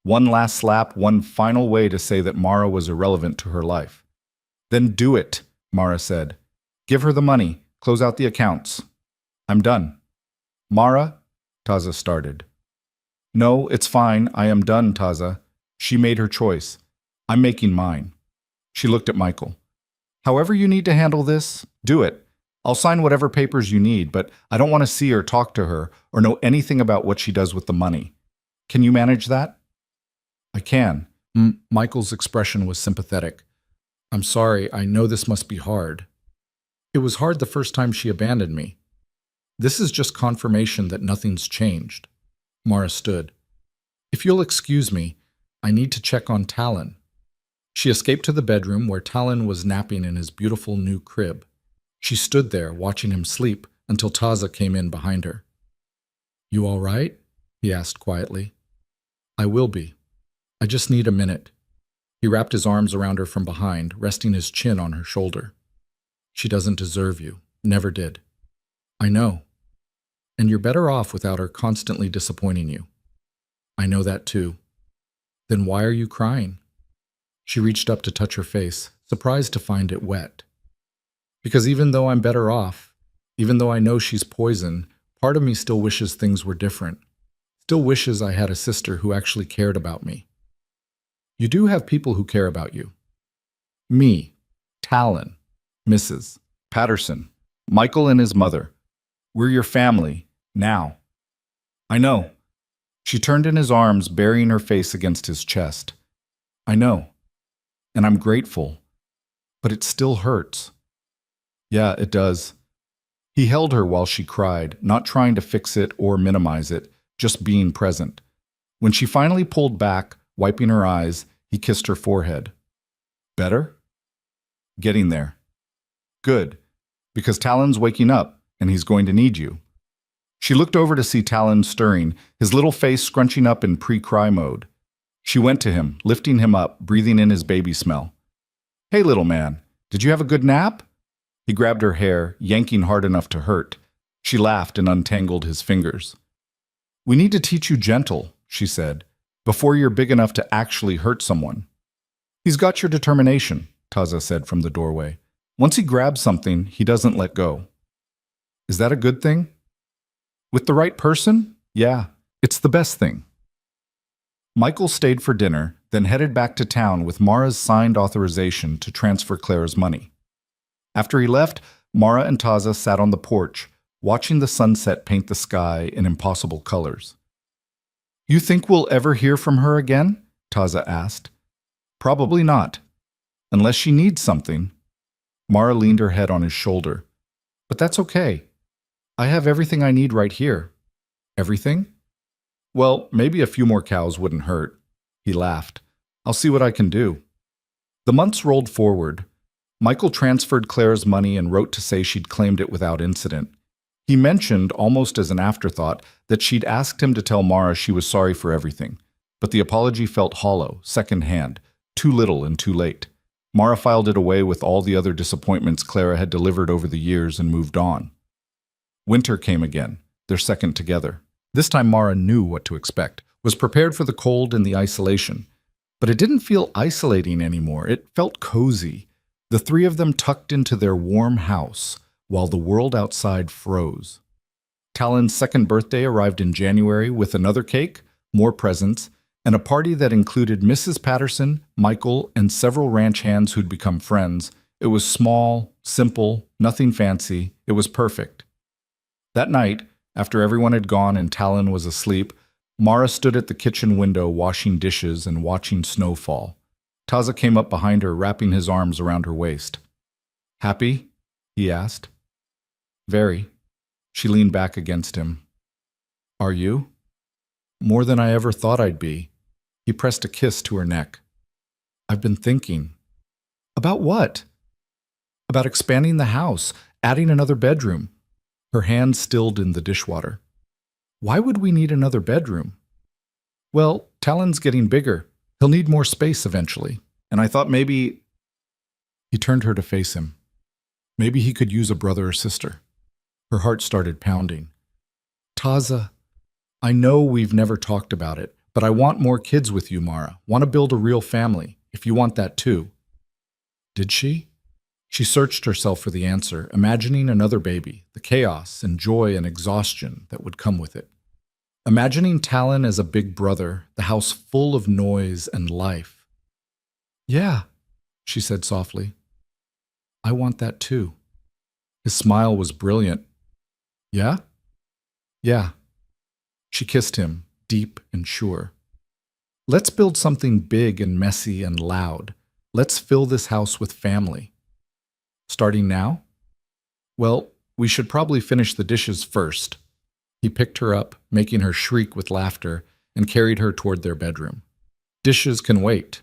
One last slap, one final way to say that Mara was irrelevant to her life. Then do it, Mara said. Give her the money. Close out the accounts. I'm done. Mara, Taza started. No, it's fine. I am done, Taza. She made her choice. I'm making mine. She looked at Michael. However you need to handle this, do it. I'll sign whatever papers you need, but I don't want to see or talk to her or know anything about what she does with the money. Can you manage that? I can. Michael's expression was sympathetic. I'm sorry, I know this must be hard. It was hard the first time she abandoned me. This is just confirmation that nothing's changed. Mara stood. If you'll excuse me, I need to check on Talon. She escaped to the bedroom where Talon was napping in his beautiful new crib. She stood there watching him sleep until Taza came in behind her. You all right? He asked quietly. I will be. I just need a minute. He wrapped his arms around her from behind, resting his chin on her shoulder. She doesn't deserve you. Never did. I know. And you're better off without her constantly disappointing you. I know that too. Then why are you crying? She reached up to touch her face, surprised to find it wet. Because even though I'm better off, even though I know she's poison, part of me still wishes things were different. Still wishes I had a sister who actually cared about me. You do have people who care about you. Me, Talon, Mrs. Patterson, Michael and his mother. We're your family, now. I know. She turned in his arms, burying her face against his chest. I know. And I'm grateful. But it still hurts. Yeah, it does. He held her while she cried, not trying to fix it or minimize it, just being present. When she finally pulled back, wiping her eyes, he kissed her forehead. Better? Getting there. Good, because Talon's waking up, and he's going to need you. She looked over to see Talon stirring, his little face scrunching up in pre-cry mode. She went to him, lifting him up, breathing in his baby smell. Hey, little man, did you have a good nap? He grabbed her hair, yanking hard enough to hurt. She laughed and untangled his fingers. We need to teach you gentle, she said, before you're big enough to actually hurt someone. He's got your determination, Taza said from the doorway. Once he grabs something, he doesn't let go. Is that a good thing? With the right person? Yeah, it's the best thing. Michael stayed for dinner, then headed back to town with Mara's signed authorization to transfer Claire's money. After he left, Mara and Taza sat on the porch, watching the sunset paint the sky in impossible colors. You think we'll ever hear from her again? Taza asked. Probably not. Unless she needs something. Mara leaned her head on his shoulder. But that's okay. I have everything I need right here. Everything? Well, maybe a few more cows wouldn't hurt. He laughed. I'll see what I can do. The months rolled forward. Michael transferred Claire's money and wrote to say she'd claimed it without incident. He mentioned, almost as an afterthought, that she'd asked him to tell Mara she was sorry for everything. But the apology felt hollow, second-hand, too little and too late. Mara filed it away with all the other disappointments Clara had delivered over the years and moved on. Winter came again, their second together. This time Mara knew what to expect, was prepared for the cold and the isolation. But it didn't feel isolating anymore. It felt cozy. The three of them tucked into their warm house, while the world outside froze. Talon's second birthday arrived in January with another cake, more presents, and a party that included Mrs. Patterson, Michael, and several ranch hands who'd become friends, It was small, simple, nothing fancy. It was perfect. That night, after everyone had gone and Talon was asleep, Mara stood at the kitchen window washing dishes and watching snow fall. Taza came up behind her, wrapping his arms around her waist. "Happy?" he asked. "Very." She leaned back against him. "Are you?" "More than I ever thought I'd be." He pressed a kiss to her neck. "I've been thinking." "About what?" "About expanding the house, adding another bedroom." Her hand stilled in the dishwater. "Why would we need another bedroom?" "Well, Talon's getting bigger. He'll need more space eventually. And I thought maybe—" He turned her to face him. Maybe he could use a brother or sister. Her heart started pounding. "Taza, I know we've never talked about it, but I want more kids with you, Mara. Want to build a real family, if you want that too." Did she? She searched herself for the answer, imagining another baby, the chaos and joy and exhaustion that would come with it. Imagining Talon as a big brother, the house full of noise and life. "Yeah," she said softly. "I want that too." His smile was brilliant. "Yeah?" "Yeah." She kissed him, deep and sure. "Let's build something big and messy and loud. Let's fill this house with family." "Starting now?" "Well, we should probably finish the dishes first." He picked her up, making her shriek with laughter, and carried her toward their bedroom. Dishes can wait.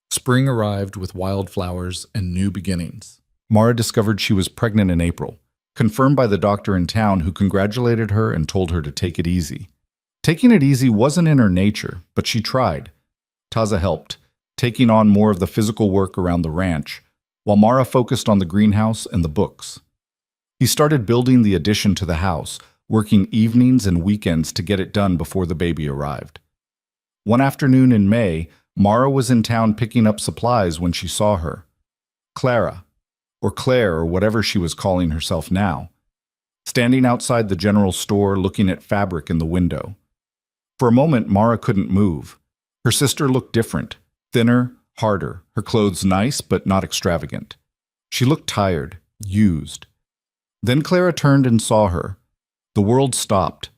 Spring arrived with wildflowers and new beginnings. Mara discovered she was pregnant in April, confirmed by the doctor in town who congratulated her and told her to take it easy. Taking it easy wasn't in her nature, but she tried. Taza helped, taking on more of the physical work around the ranch, while Mara focused on the greenhouse and the books. He started building the addition to the house, working evenings and weekends to get it done before the baby arrived. One afternoon in May, Mara was in town picking up supplies when she saw her. Clara, or Claire or whatever she was calling herself now, standing outside the general store looking at fabric in the window. For a moment, Mara couldn't move. Her sister looked different, thinner, harder, her clothes nice but not extravagant. She looked tired, used. Then Clara turned and saw her. The world stopped.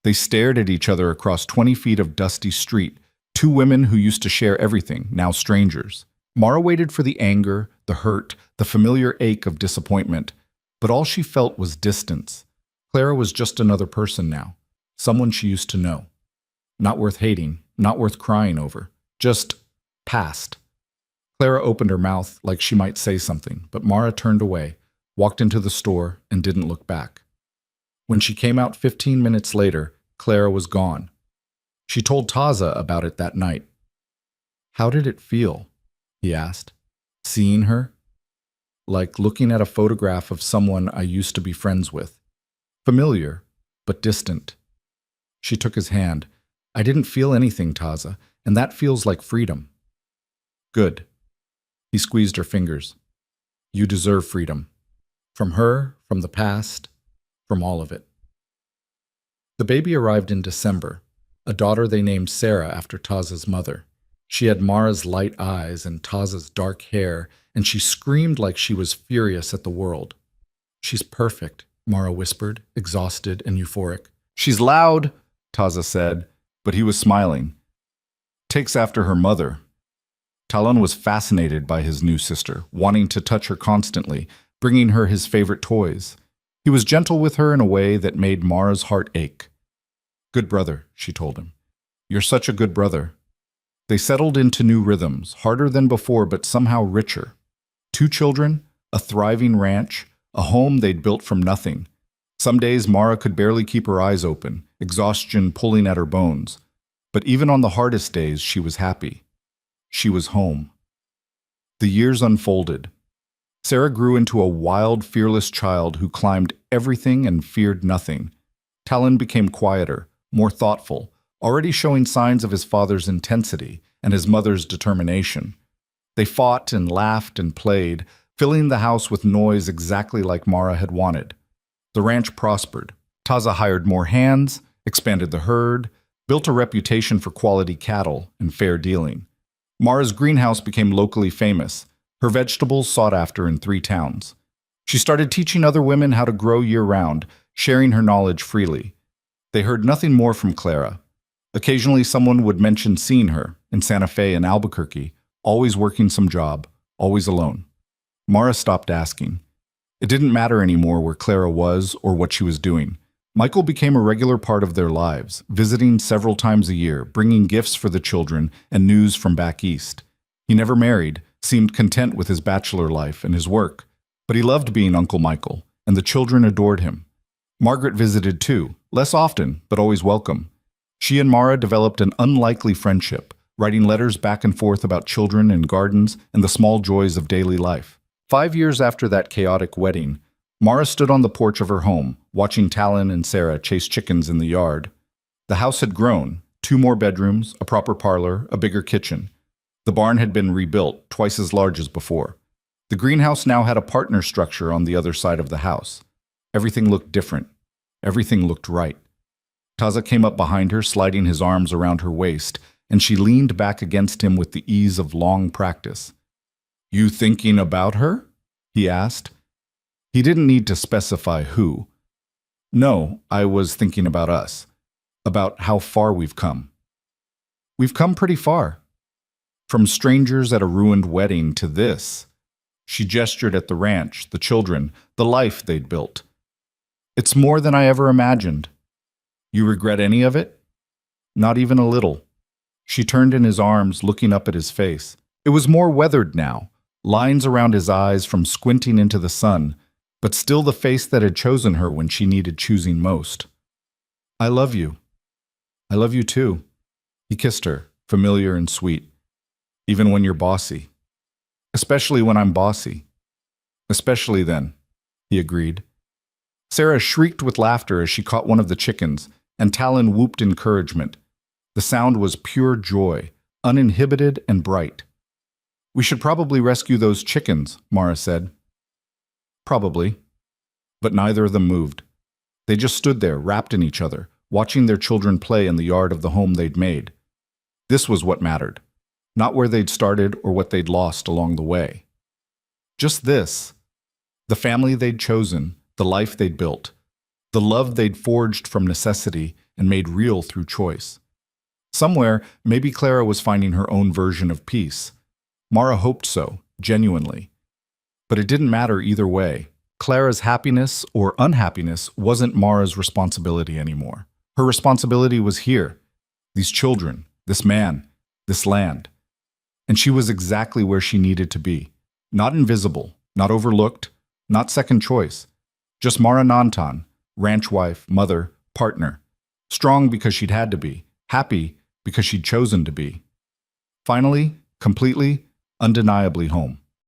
They stared at each other across 20 feet of dusty street, two women who used to share everything, now strangers. Mara waited for the anger, the hurt, the familiar ache of disappointment, but all she felt was distance. Clara was just another person now, someone she used to know. Not worth hating, not worth crying over, just past. Clara opened her mouth like she might say something, but Mara turned away, walked into the store, and didn't look back. When she came out 15 minutes later, Clara was gone. She told Taza about it that night. "How did it feel?" he asked. "Seeing her?" "Like looking at a photograph of someone I used to be friends with. Familiar, but distant." She took his hand. "I didn't feel anything, Taza, and that feels like freedom." "Good." He squeezed her fingers. "You deserve freedom. From her, from the past, from all of it." The baby arrived in December, a daughter they named Sarah after Taza's mother. She had Mara's light eyes and Taza's dark hair, and she screamed like she was furious at the world. "She's perfect," Mara whispered, exhausted and euphoric. "She's loud," Taza said, but he was smiling. "Takes after her mother." Talon was fascinated by his new sister, wanting to touch her constantly, bringing her his favorite toys. He was gentle with her in a way that made Mara's heart ache. "Good brother," she told him. "You're such a good brother." They settled into new rhythms, harder than before but somehow richer. 2 children, a thriving ranch, a home they'd built from nothing. Some days Mara could barely keep her eyes open, exhaustion pulling at her bones. But even on the hardest days, she was happy. She was home. The years unfolded. Sarah grew into a wild, fearless child who climbed everything and feared nothing. Talon became quieter, more thoughtful, already showing signs of his father's intensity and his mother's determination. They fought and laughed and played, filling the house with noise exactly like Mara had wanted. The ranch prospered. Taza hired more hands, expanded the herd, built a reputation for quality cattle and fair dealing. Mara's greenhouse became locally famous. her vegetables sought after in 3 towns. She started teaching other women how to grow year-round, sharing her knowledge freely. They heard nothing more from Clara. Occasionally someone would mention seeing her in Santa Fe and Albuquerque, always working some job, always alone. Mara stopped asking. It didn't matter anymore where Clara was or what she was doing. Michael became a regular part of their lives, visiting several times a year, bringing gifts for the children and news from back east. He never married, seemed content with his bachelor life and his work, but he loved being Uncle Michael, and the children adored him. Margaret visited too, less often, but always welcome. She and Mara developed an unlikely friendship, writing letters back and forth about children and gardens and the small joys of daily life. 5 years after that chaotic wedding, Mara stood on the porch of her home, watching Talon and Sarah chase chickens in the yard. The house had grown, 2 more bedrooms, a proper parlor, a bigger kitchen. The barn had been rebuilt, twice as large as before. The greenhouse now had a partner structure on the other side of the house. Everything looked different. Everything looked right. Taza came up behind her, sliding his arms around her waist, and she leaned back against him with the ease of long practice. "You thinking about her?" he asked. He didn't need to specify who. "No, I was thinking about us, about how far we've come." "We've come pretty far. From strangers at a ruined wedding to this." She gestured at the ranch, the children, the life they'd built. "It's more than I ever imagined." "You regret any of it?" "Not even a little." She turned in his arms, looking up at his face. It was more weathered now, lines around his eyes from squinting into the sun, but still the face that had chosen her when she needed choosing most. "I love you." "I love you too." He kissed her, familiar and sweet. "Even when you're bossy." "Especially when I'm bossy." "Especially then," he agreed. Sarah shrieked with laughter as she caught one of the chickens, and Talon whooped encouragement. The sound was pure joy, uninhibited and bright. "We should probably rescue those chickens," Mara said. "Probably." But neither of them moved. They just stood there, wrapped in each other, watching their children play in the yard of the home they'd made. This was what mattered, not where they'd started or what they'd lost along the way. Just this. The family they'd chosen, the life they'd built, the love they'd forged from necessity and made real through choice. Somewhere, maybe Clara was finding her own version of peace. Mara hoped so, genuinely. But it didn't matter either way. Clara's happiness or unhappiness wasn't Mara's responsibility anymore. Her responsibility was here. These children, this man, this land. And she was exactly where she needed to be. Not invisible, not overlooked, not second choice. Just Mara Nantan, ranch wife, mother, partner. Strong because she'd had to be. Happy because she'd chosen to be. Finally, completely, undeniably home.